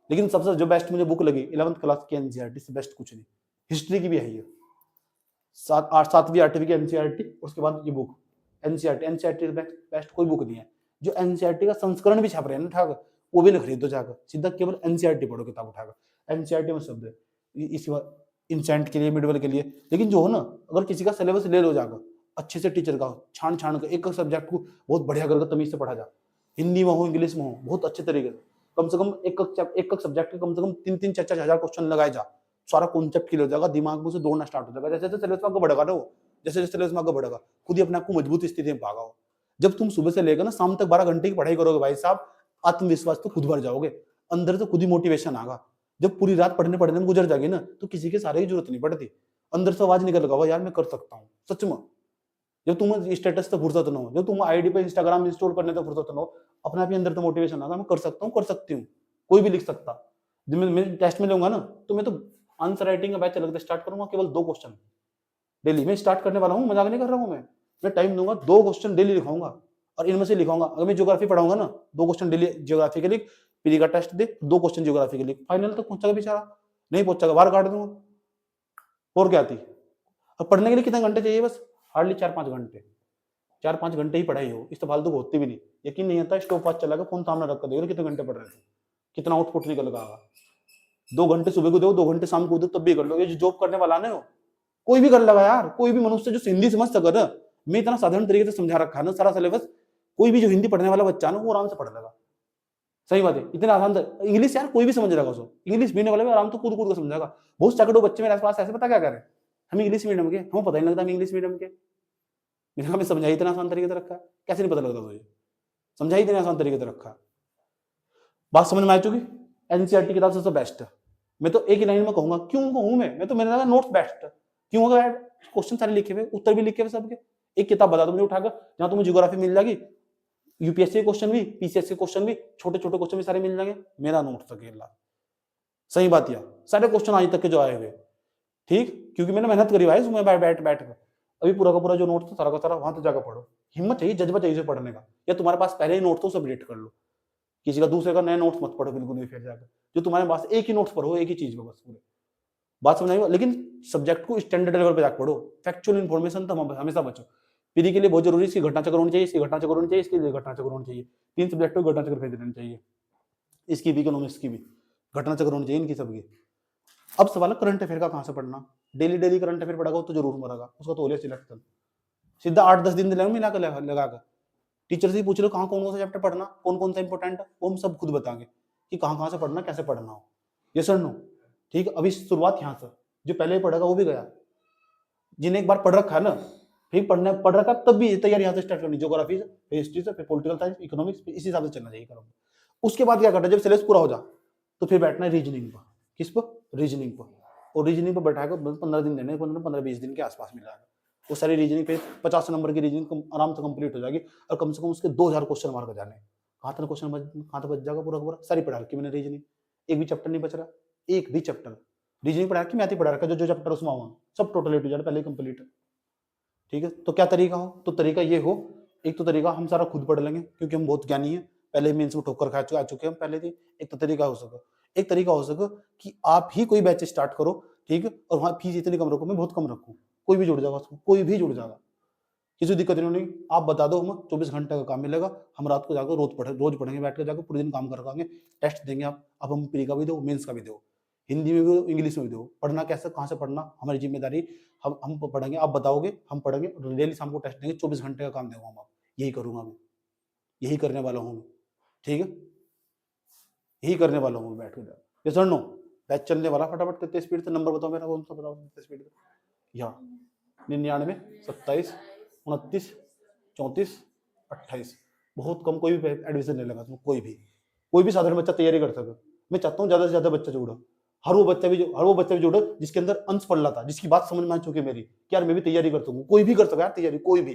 लेकिन सबसे जो बेस्ट मुझे बुक लगी 11th क्लास की एनसीईआरटी से बेस्ट कुछ नहीं। हिस्ट्री की भी है ये, 7वीं 8वीं की एनसीईआरटी, उसके बाद ये बुक एनसीईआरटी बेस्ट कोई बुक नहीं है। जो एनसीईआरटी का संस्करण भी छाप रहे हैं ना ठाक, वो भी ना खरीदो जाकर, सीधा केवल एनसीईआरटी पढ़ो किताब उठाकर। एनसीईआरटी में शब्द है इसी बात इंसेंट के लिए, मिडवल के लिए। लेकिन जो हो ना, अगर किसी का सिलेबस ले लो जाकर अच्छे से, टीचर का छान कर, एक सब्जेक्ट को बहुत बढ़िया करके तमीज से पढ़ा जा, हिंदी में हो, इंग्लिश में हो, बहुत अच्छे तरीके से। कम से कम एक सब्जेक्ट के कम से कम 3-4 हजार क्वेश्चन लगाए जा, सारा कॉन्सेप्ट क्लियर हो जाएगा, दिमाग में से दौड़ना स्टार्ट हो जाएगा। जैसे जैसे सिलेबस में आगे बढ़ेगा ना, वो जैसे जैसे सिलेबस में आगे बढ़ेगा, खुद ही अपने आप को मजबूत स्थिति में पागा। जब तुम सुबह से लेकर ना शाम तक 12 घंटे की पढ़ाई करोगे भाई साहब, आत्मविश्वास तो खुद भर जाओगे, अंदर से खुद ही मोटिवेशन आगा। जब पूरी रात पढ़ने में गुजर जाएगी ना, तो किसी के सहारे की जरूरत नहीं पड़ती, अंदर से आवाज निकल लगा यार मैं कर सकता हूँ सच में। जब तुम स्टेटस से फुर्सत न हो, जब तुम आईडी पे इंस्टाग्राम इंस्टॉल करने से फुर्सत न हो, अपने आप ही अंदर तो मोटिवेशन आगा, मैं कर सकता हूँ, कर सकती हूँ, कोई भी लिख सकता। जब मैं टेस्ट में लूंगा ना, तो मैं तो आंसर राइटिंग का बैच अलग स्टार्ट करूंगा, केवल 2 क्वेश्चन डेली में स्टार्ट करने वाला हूँ, मजाक नहीं कर रहा हूँ मैं टाइम दूंगा, 2 क्वेश्चन डेली लिखाऊंगा, और इनमें से लिखाऊंगा। अगर मैं ज्योग्राफी पढ़ाऊंगा ना, 2 क्वेश्चन डेली ज्योग्राफी के लिए, प्री का टेस्ट दे, 2 क्वेश्चन ज्योग्राफी के लिए, फाइनल तक पहुंचेगा बेचारा, नहीं पहुंचेगा बाहर काट दूंगा। और क्या थी? अब पढ़ने के लिए कितने घंटे चाहिए? बस हार्डली 4-5 घंटे, 4-5 घंटे ही पढ़ाई हो, इस तो फालतू को होती भी नहीं। यकीन नहीं आता, स्टॉप वॉच चला गया, फोन सामने रख कर देखो कितने घंटे पढ़ रहे थे, कितना आउटपुट निकल गया। 2 घंटे सुबह को दो, 2 घंटे शाम को दो, तब भी कर लो। ये जो जॉब करने वाला ना हो, कोई भी कर लेगा यार, कोई भी मनुष्य जो हिंदी समझ सके ना, मैं इतना साधारण तरीके से समझा रखा है ना सारा सिलेबस, कोई भी जो हिंदी पढ़ने वाला बच्चा ना, वो आराम से पढ़ लेगा। सही बात है, इतना आसान। इंग्लिश यार कोई भी समझ लेगा उसको, इंग्लिश मीडियम वाले भी आराम तो कूद कूद कर समझाएगा। बहुत सैकड़ों बच्चे मेरे आसपास ऐसे, पता क्या करें, हम इंग्लिश मीडियम के, हमें पता ही नहीं लगता हम इंग्लिश मीडियम के। मैंने कहा मैं समझाई इतना आसान तरीके से रखा है, कैसे नहीं पता लगता तुझे? समझाई इतने आसान तरीके से रखा है। बात समझ में आ चुकी? एनसीईआरटी किताब सबसे बेस्ट है। मैं तो एक ही लाइन में कहूंगा, क्यों कहूं मैं तो मैंने कहा नोट्स बेस्ट, क्यों होगा, क्वेश्चन सारे लिखे हुए, उत्तर भी लिखे हुए सबके। एक किताब बता दो मुझे उठाकर जहां तुम्हें ज्योग्राफी मिल जाएगी, यूपीएससी क्वेश्चन भी, पीसीएससी क्वेश्चन भी, छोटे छोटे क्वेश्चन भी सारे मिल जाएंगे, मेरा नोट्स अकेला। सही बात है, सारे क्वेश्चन आज तक के जो आए हुए, ठीक, क्योंकि मैंने मेहनत करी भाई उसमें बैठ कर। अभी पूरा का पूरा जो नोट था सारा का सारा वहां तक जाकर पढ़ो, हिम्मत चाहिए, जज्बा चाहिए पढ़ने का, या तुम्हारे पास पहले ही नोट तो सब रीड कर लो, किसी का दूसरे का नया नोट्स मत पढ़ो बिल्कुल भी, फिर जाकर जो तुम्हारे पास एक ही नोट्स पढ़ो, एक ही चीज में बस पूरे, बात समझ आई। लेकिन सब्जेक्ट को स्टैंडर्ड लेवल पे जाकर पढ़ो, फैक्चुअल इन्फॉर्मेशन तो हमेशा बचो। पीढ़ी के लिए बहुत जरूरी है, इसकी घटना चक्र होनी चाहिए, इसकी घटना चक्र होनी चाहिए, इसके लिए घटना चक्र होनी चाहिए, 3 सब्जेक्ट को घटना चक्र भेज देना चाहिए, इसकी भी, इकोनॉमिक्स की भी घटना चक्र होनी चाहिए, इनकी सबकी। अब सवाल है करंट अफेयर का कहां से पढ़ना, डेली डेली करंट अफेयर पढ़ागा तो जरूर मरेगा, उसका तो ओले सिलेक्ट कर, सीधा 8-10 दिन मिलाकर लगाकर टीचर से ही पूछ लो कहाँ कौन सा चैप्टर पढ़ना, कौन कौन सा इंपॉर्टेंट है, वो हम सब खुद बताएंगे कि कहाँ से पढ़ना, कैसे पढ़ना हो, ये सर नो, ठीक। अभी शुरुआत यहाँ से, जो पहले पढ़ेगा वो भी गया, जिन्हें एक बार पढ़ रखा है ना, फिर पढ़ रखा तब भी तैयारी यहाँ से स्टार्ट करनी, ज्योग्राफी से, फिर हिस्ट्री से, फिर पॉलिटिकल साइंस, इकोनॉमिक्स, इसी हिसाब से चलना चाहिए करो। उसके बाद क्या करना, जब सिलेबस पूरा हो जा तो फिर बैठना है रीजनिंग पर, किस पर, रीजनिंग पर, और रीजनिंग पर बैठाकर 15 दिन देने, 15-20 दिन के आसपास मिल जाएगा, वो सारी रीजनिंग पे 50 नंबर की रीजनिंग आराम से कंप्लीट हो जाएगी, और कम से कम उसके 2000 क्वेश्चन मार्क जाने, कहाँ तक क्वेश्चन कहाँ तक बच जाएगा, पूरा पूरा सारी पढ़ा रखी मैंने रीजनिंग, एक भी चैप्टर नहीं बच रहा, एक भी चैप्टर रीजनिंग पढ़ा रखी, मैथ ही पढ़ा रखा, जो चैप्टर उसमें आऊँ सब टोटल ए टू जेड पहले कंप्लीट है, ठीक है। तो क्या तरीका हो, तो तरीका ये हो, एक तो तरीका हम सारा खुद पढ़ लेंगे क्योंकि हम बहुत ज्ञानी हैं, पहले मेंस में ठोकर खा चुके हम पहले थी, एक तो तरीका हो सके, एक तरीका हो सके कि आप ही कोई बैच स्टार्ट करो, ठीक है, और वहाँ फीस इतनी कम रखो, मैं बहुत कम रखूँ, कोई भी जुड़ जाएगा उसमें, कोई भी जुड़ जाएगा, किसी दिक्कत नहीं होगी, आप बता दो, हमें 24 घंटे का काम मिलेगा, हम रात को जाकर रोज पढ़ेंगे, बैठ कर जाकर पूरे दिन काम करवाएंगे, टेस्ट देंगे, आप अब हम प्री का भी दो, मेंस का भी दो, हिंदी में भी दो, इंग्लिश में भी दो, पढ़ना कैसे, कहाँ से पढ़ना हमारी जिम्मेदारी, हम पढ़ेंगे, आप बताओगे, हम पढ़ेंगे, डेली शाम को टेस्ट देंगे, 24 घंटे का काम देगा हम, यही करूंगा मैं, यही करने वाला हूँ मैं, ठीक है, यही करने वाला हूँ बैठ कर, ये सर नो, बैच चलने वाला, फटाफट कितने स्पीड से, नंबर बताओ मेरा, कौन सा बताओ कितने स्पीड से, यहाँ 99, 27, 29, 34, 28, बहुत कम, कोई भी एडमिशन नहीं लगा उसमें, कोई भी साधारण बच्चा तैयारी कर सके, मैं चाहता हूँ ज्यादा से ज्यादा बच्चा जोड़ो, हर वो बच्चा भी जोड़ो जिसके अंदर अंश पढ़ रहा था, जिसकी बात समझ में आ चुकी है मेरी कि यार मैं भी तैयारी कर सकूँ, कोई भी कर सकता है तैयारी, कोई भी,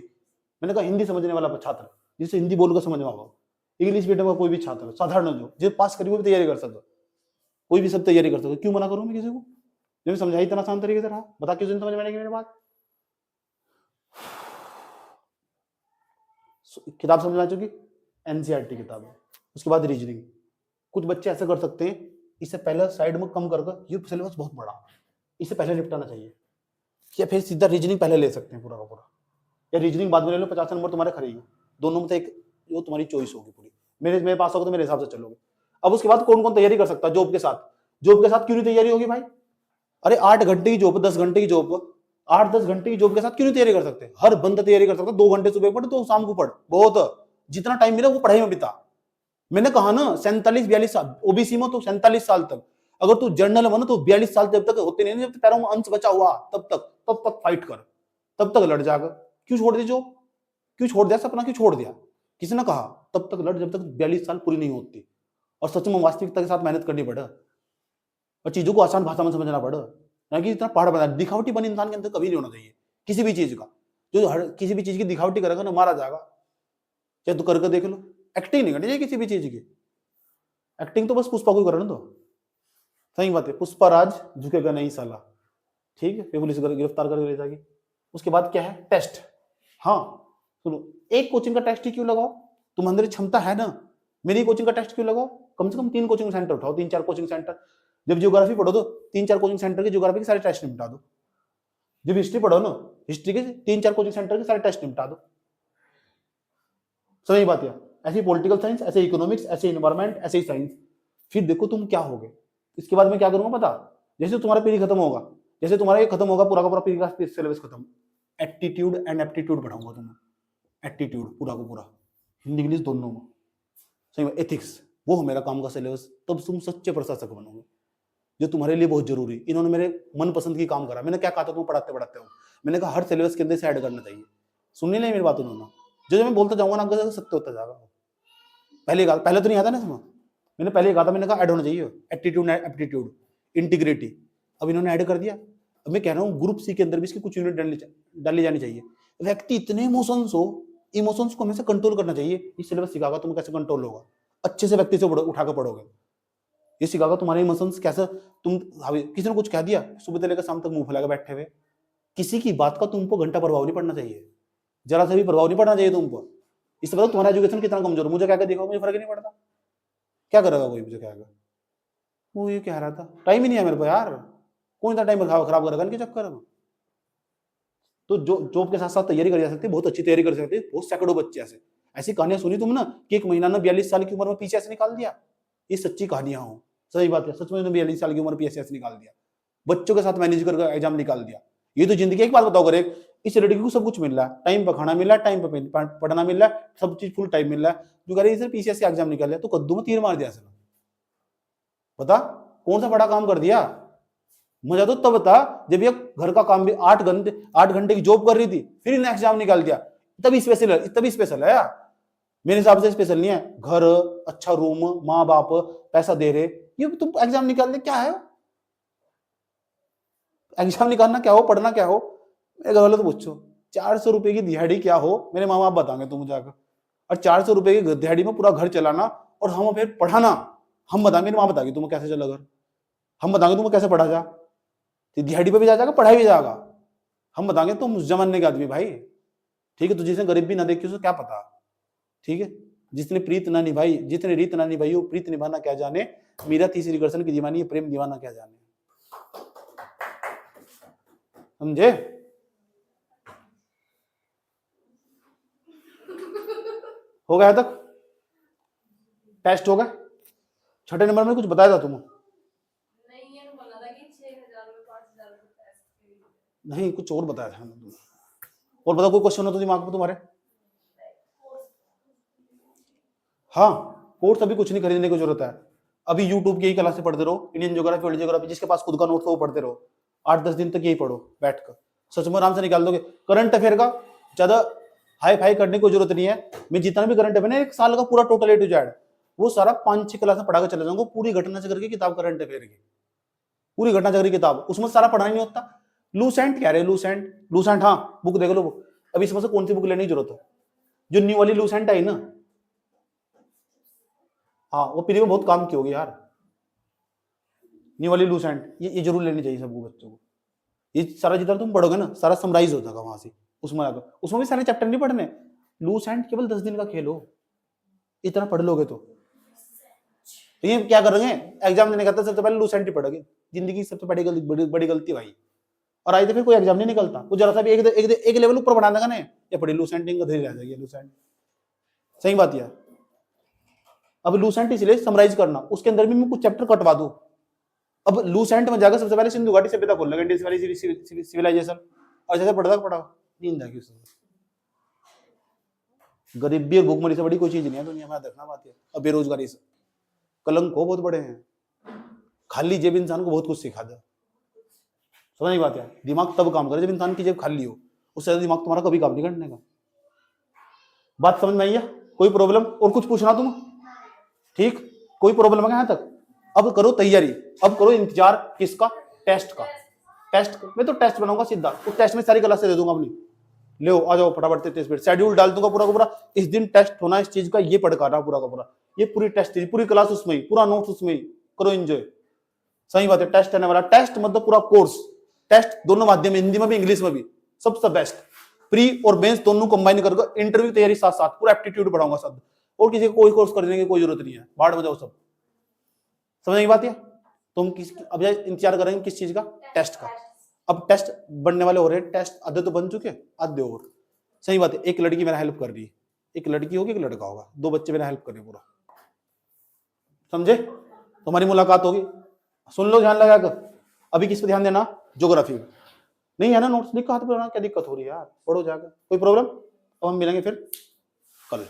मैंने कहा हिंदी समझने वाला छात्र, जिससे हिंदी बोलकर समझ में आओ, इंग्लिश मीडियम का कोई भी छात्र साधारण जो पास करी वो भी तैयारी कर सकता, कोई भी सब तैयारी कर सकता, क्यों मना करूँ मैं किसी को, जब समझाई इतना आसान तरीके से रहा, बता क्यों समझ में आएगी मेरी बात। किताब समझ में आ चुकी, एनसीईआरटी किताब है, उसके बाद रीजनिंग, कुछ बच्चे ऐसे कर सकते हैं, इससे पहले साइड में कम करके, ये सिलेबस बहुत बड़ा, इससे पहले निपटाना चाहिए, या फिर सीधा रीजनिंग पहले ले सकते हैं पूरा का पूरा, या रीजनिंग बाद में ले लो, 50 नंबर तुम्हारे खरीद, दोनों में से एक जो तुम्हारी चॉइस होगी पूरी, मेरे पास होगा तो मेरे हिसाब से चलोगे। अब उसके बाद कौन कौन तैयारी कर सकता है जॉब के साथ क्यों नहीं तैयारी होगी भाई, अरे 8 घंटे की जॉब, 10 घंटे की जॉब, 8-10 घंटे की जॉब के साथ क्यों नहीं तैयारी कर सकते, हर बंदा तैयारी कर सकता है, 2 घंटे सुबह पढ़, 2 शाम को पढ़, बहुत, जितना टाइम मिला वो पढ़ाई में बिता, मैंने कहा ना 47-42 साल, ओबीसी में तो 47 साल तक, अगर तू जनरल में ना तो 42 साल जब तक होते नहीं, जब तक पैरों में अंश बचा हुआ तब तक फाइट कर, तब तक लड़ जाकर, क्यों छोड़ दी जॉब, क्यों छोड़ दिया सपना, क्यों छोड़ दिया, किसी ने कहा, तब तक लड़ जब तक 42 साल पूरी नहीं होती, और सच में वास्तविकता के साथ मेहनत करनी पड़े, और चीजों को आसान भाषा में समझना पड़े, ना कि इतना पहाड़ बना, दिखावटी बन इंसान के अंदर कभी नहीं होना चाहिए किसी भी चीज का, जो किसी भी चीज की दिखावटी करेगा ना मारा जाएगा, चाहे तो करके देख लो, एक्टिंग नहीं करनी चाहिए किसी भी चीज की, एक्टिंग तो बस पुष्पा को करना, तो सही बात है, पुष्पा राज झुकेगा नहीं साला, ठीक है, पुलिस गिरफ्तार करके ले जाएगी। उसके बाद क्या है, टेस्ट, हाँ सुनो, एक कोचिंग का टेस्ट ही क्यों लगाओ, तुम अंदर क्षमता है ना, मेरी कोचिंग का टेस्ट क्यों लगाओ, कम से कम 3 कोचिंग सेंटर उठाओ, 3-4 कोचिंग सेंटर, जब ज्योग्राफी पढ़ो तो 3-4 कोचिंग सेंटर के ज्योग्राफी के सारे टेस्ट निपटा दो, जब हिस्ट्री पढ़ो ना हिस्ट्री के 3-4 कोचिंग सेंटर के सारे टेस्ट निपटा दो, सही बात है, ऐसे पॉलिटिकल साइंस, ऐसे इकोनॉमिक्स, ऐसे इन्वायरमेंट, ऐसे ही साइंस, फिर देखो तुम क्या होगे। इसके बाद मैं क्या करूंगा पता, जैसे तुम्हारा पीरियड खत्म होगा, जैसे तुम्हारा ये खत्म होगा पूरा का पूरा पीरियड का सिलेबस खत्म, एप्टीट्यूड एंड एप्टीट्यूड पढ़ाऊंगा तुम्हें, एप्टीट्यूड पूरा का पूरा, हिंदी इंग्लिश दोनों में, सही में एथिक्स, वो हो मेरा काम का सिलेबस, तब तुम सच्चे प्रशासक बनोगे, जो तुम्हारे लिए बहुत जरूरी। इन्होंने मेरे मनपसंद की काम करा, मैंने क्या कहा था तुम पढ़ाते पढ़ाते हो, मैंने कहा हर सिलेबस के अंदर से ऐड करना चाहिए, सुननी नहीं मेरी बात उन्होंने, जो मैं बोलता जाऊंगा ना आगे सत्य होता जाएगा, पहले तो नहीं आता ना इसमें, मैंने पहले कहा था, मैंने कहा ऐड होना चाहिए एप्टीट्यूड एप्टीट्यूड इंटीग्रिटी, अब इन्होंने ऐड कर दिया। अब मैं कह रहा हूँ ग्रुप सी के अंदर भी इसकी कुछ यूनिट डाली जानी चाहिए। व्यक्ति इतने इमोशंस हो, इमोशंस को हमेशा कंट्रोल करना चाहिए। ये सिलेबस सिखाएगा तुम कैसे कंट्रोल होगा, अच्छे से व्यक्ति से उठा कर पढ़ोगे। ये सिखाएगा तुम्हारे इमोशंस कैसे, तुम किसी ने कुछ कह दिया सुबह से लेकर शाम तक मुंह फैलाकर बैठे हुए, किसी की बात का तुमको घंटा प्रभाव नहीं पड़ना चाहिए, जरा सा भी प्रभाव नहीं पड़ना चाहिए तुमको। इससे पता तुम्हारा एजुकेशन कितना कमजोर है। मुझे क्या देखो, मुझे फर्क ही नहीं पड़ता, क्या करेगा कोई, मुझे क्या, वो ये कह रहा था, टाइम ही नहीं है मेरे को यार, कौन सा टाइम खराब करेगा इनके चक्कर में। तो जो जॉब के साथ साथ तैयारी कर जा सकती है, बहुत अच्छी तैयारी कर सकते हैं, बहुत सैकड़ों बच्चे ऐसी कहानियां सुनी तुम ना कि एक महीना ने 42 साल की उम्र में पीसीएस निकाल दिया। ये सच्ची कहानियां हो, सही बात है, सच में 42 साल की उम्र पीसीएस निकाल दिया, बच्चों के साथ मैनेज कर एग्जाम निकाल दिया। ये तो जिंदगी। एक बात बताओ, अगर इस लड़की को सब कुछ मिल रहा है, टाइम पर खाना मिल रहा है, टाइम पर पढ़ना मिल रहा है, सब चीज फुल टाइम मिल रहा है, जो कह रही है पीसीएस का एग्जाम निकाल लिया, तो कद्दू में तीर मार दिया सर। बता कौन सा बड़ा काम कर दिया। मुझे तो तब बता जब ये घर का काम भी 8 घंटे की जॉब कर रही थी, फिर इन्हें एग्जाम निकाल दिया, तभी स्पेशल है यार। मेरे हिसाब से स्पेशल नहीं है। घर, अच्छा रूम, माँ बाप पैसा दे रहे, ये तुम एग्जाम निकालने क्या है? एग्जाम निकालना क्या हो, पढ़ना क्या हो? मेरे घर वालों तो पूछो 400 रुपए की दिहाड़ी क्या हो, मेरे माँ बाप बताएंगे तुम जाकर। और 400 रुपए की दिहाड़ी में पूरा घर चलाना और हम फिर पढ़ाना, हम बताएंगे, मेरी माँ बताएगी तुम्हें कैसे चला घर, हम बताएंगे तुम्हें कैसे पढ़ा जा, दिहाड़ी पे भी जाएगा, पढ़ाई भी जाएगा, हम बताएंगे तुम उस जमाने के आदमी भाई, ठीक है। तो जिसने गरीब भी ना देखी उसे क्या पता, ठीक है। जिसने प्रीत ना निभाई, जितने रीत ना निभाई वो प्रीत निभाना क्या जाने, मीरा तीसरी कृष्ण की दीवानी, प्रेम दीवाना क्या जाने, समझे? हो गया तक? टेस्ट हो गया? छठे नंबर में कुछ बताया था तुम्हें? नहीं, कुछ और बताया था। और बताओ कोई क्वेश्चन हो तो दिमाग में तुम्हारे? हाँ, कोर्स अभी कुछ नहीं खरीदने की जरूरत है। अभी यूट्यूब की यही क्लासें पढ़ते रहो, इंडियन ज्योग्राफी, वर्ल्ड ज्योग्राफी, जिसके पास खुद का नोट हो वो पढ़ते रहो, 8-10 दिन तक यही पढ़ो बैठकर, सच में आराम से निकाल दोगे। करंट अफेयर का ज्यादा हाई फाई करने की जरूरत नहीं है। मैं जितना भी करंट अफेयर है, 1 साल का पूरा टोटल ए टू जेड, वो सारा 5-6 क्लास में पढ़ा कर चले जाऊंगा, पूरी घटना चक्र की किताब करंट अफेयर की, पूरी घटना चक्र की किताब, उसमें सारा पढ़ना नहीं होता। लूसेंट कह रहे, लूसेंट, हाँ बुक देख लो। बुक अभी इसमें से कौन सी बुक लेने की जरूरत है? जो न्यू वाली लूसेंट आई ना, हाँ वो पीरी में बहुत काम की होगी यार, न्यू वाली लूसेंट, ये जरूर लेनी चाहिए सबको बच्चों को। ये सारा जितना तुम पढ़ोगे ना, सारा समराइज हो जाएगा वहां से, उसमें आकर उसमें भी सारे चैप्टर नहीं पढ़ने। लूसेंट केवल 10 दिन का खेल हो, इतना पढ़ लोगे तो ये क्या करेंगे, एग्जाम देने का सबसे पहले लूसेंट ही पढ़ोगे, जिंदगी की सबसे बड़ी गलती भाई। और आज तो फिर कोई एग्जाम नहीं निकलता, वो जरा सा भी एक लेवल ऊपर बढ़ा देगा ना, ये पढ़ी लूसेंट गधेरी रह जाएगी लूसेंट, सही बात यार। अब लूसेंट इसलिए समराइज करना, उसके अंदर भी मैं कुछ चैप्टर कटवा दूं। अब लूसेंट में जाकर सबसे पहले सिंधु घाटी सभ्यता खोल लगा, इंडस वैली सिविलाइजेशन, और जैसे पढ़ा नींद आ गई उसमें। गरीबी और भूखमरी से बड़ी कोई चीज नहीं है दुनिया में, देखना बात है। और बेरोजगारी से कलंक हो बहुत बड़े हैं, खाली जेब इंसान को बहुत कुछ सिखा दे, समझ बात है। दिमाग तब काम करे जब इंसान की जेब खाली हो, उससे ज्यादा दिमाग तुम्हारा कभी काम नहीं करने का। बात समझ में आई है? कोई प्रॉब्लम और कुछ पूछना तुम? ठीक, कोई प्रॉब्लम है यहाँ तक? अब करो तैयारी, अब करो इंतजार किसका? टेस्ट का। टेस्ट मैं तो टेस्ट बनाऊंगा सीधा, उस टेस्ट में सारी क्लासें दे दूंगा अपनी, ले आ जाओ फटाफट से टेस्ट, शेड्यूल डाल दूंगा पूरा का पूरा, इस दिन टेस्ट होना इस चीज का, ये पढ़ रहा पूरा का पूरा, ये पूरी टेस्ट पूरी क्लास उसमें ही, पूरा नोट्स उसमें ही, करो एंजॉय। सही बात है, टेस्ट आने वाला, टेस्ट मतलब पूरा कोर्स, टेस्ट दोनों माध्यम में, हिंदी में भी इंग्लिश में भी, सबसे बेस्ट। प्री और मेंस दोनों कंबाइन करके इंटरव्यू तैयारी साथ साथ, पूरा एप्टीट्यूड पढ़ाऊंगा सब, और किसी को कोई कोर्स करने की कोई जरूरत नहीं है, बाढ़ में जाओ सब। समझ की बात है? तुम किस अब इंतजार करेंगे किस चीज का? टेस्ट का। अब टेस्ट बनने वाले हो रहे हैं, टेस्ट आधे तो बन चुके, आधे और। सही बात है, एक लड़की मेरा हेल्प कर रही है, एक लड़की होगी एक लड़का होगा, 2 बच्चे मेरा हेल्प कर रहे पूरा, समझे? तुम्हारी मुलाकात होगी, सुन लो ध्यान लगा कर। अभी किस पे ध्यान देना? ज्योग्राफी में नहीं है ना नोट्स, लिखा हाथ पे, क्या दिक्कत हो रही है यार, पढ़ो जाकर, कोई प्रॉब्लम? अब हम मिलेंगे फिर कल।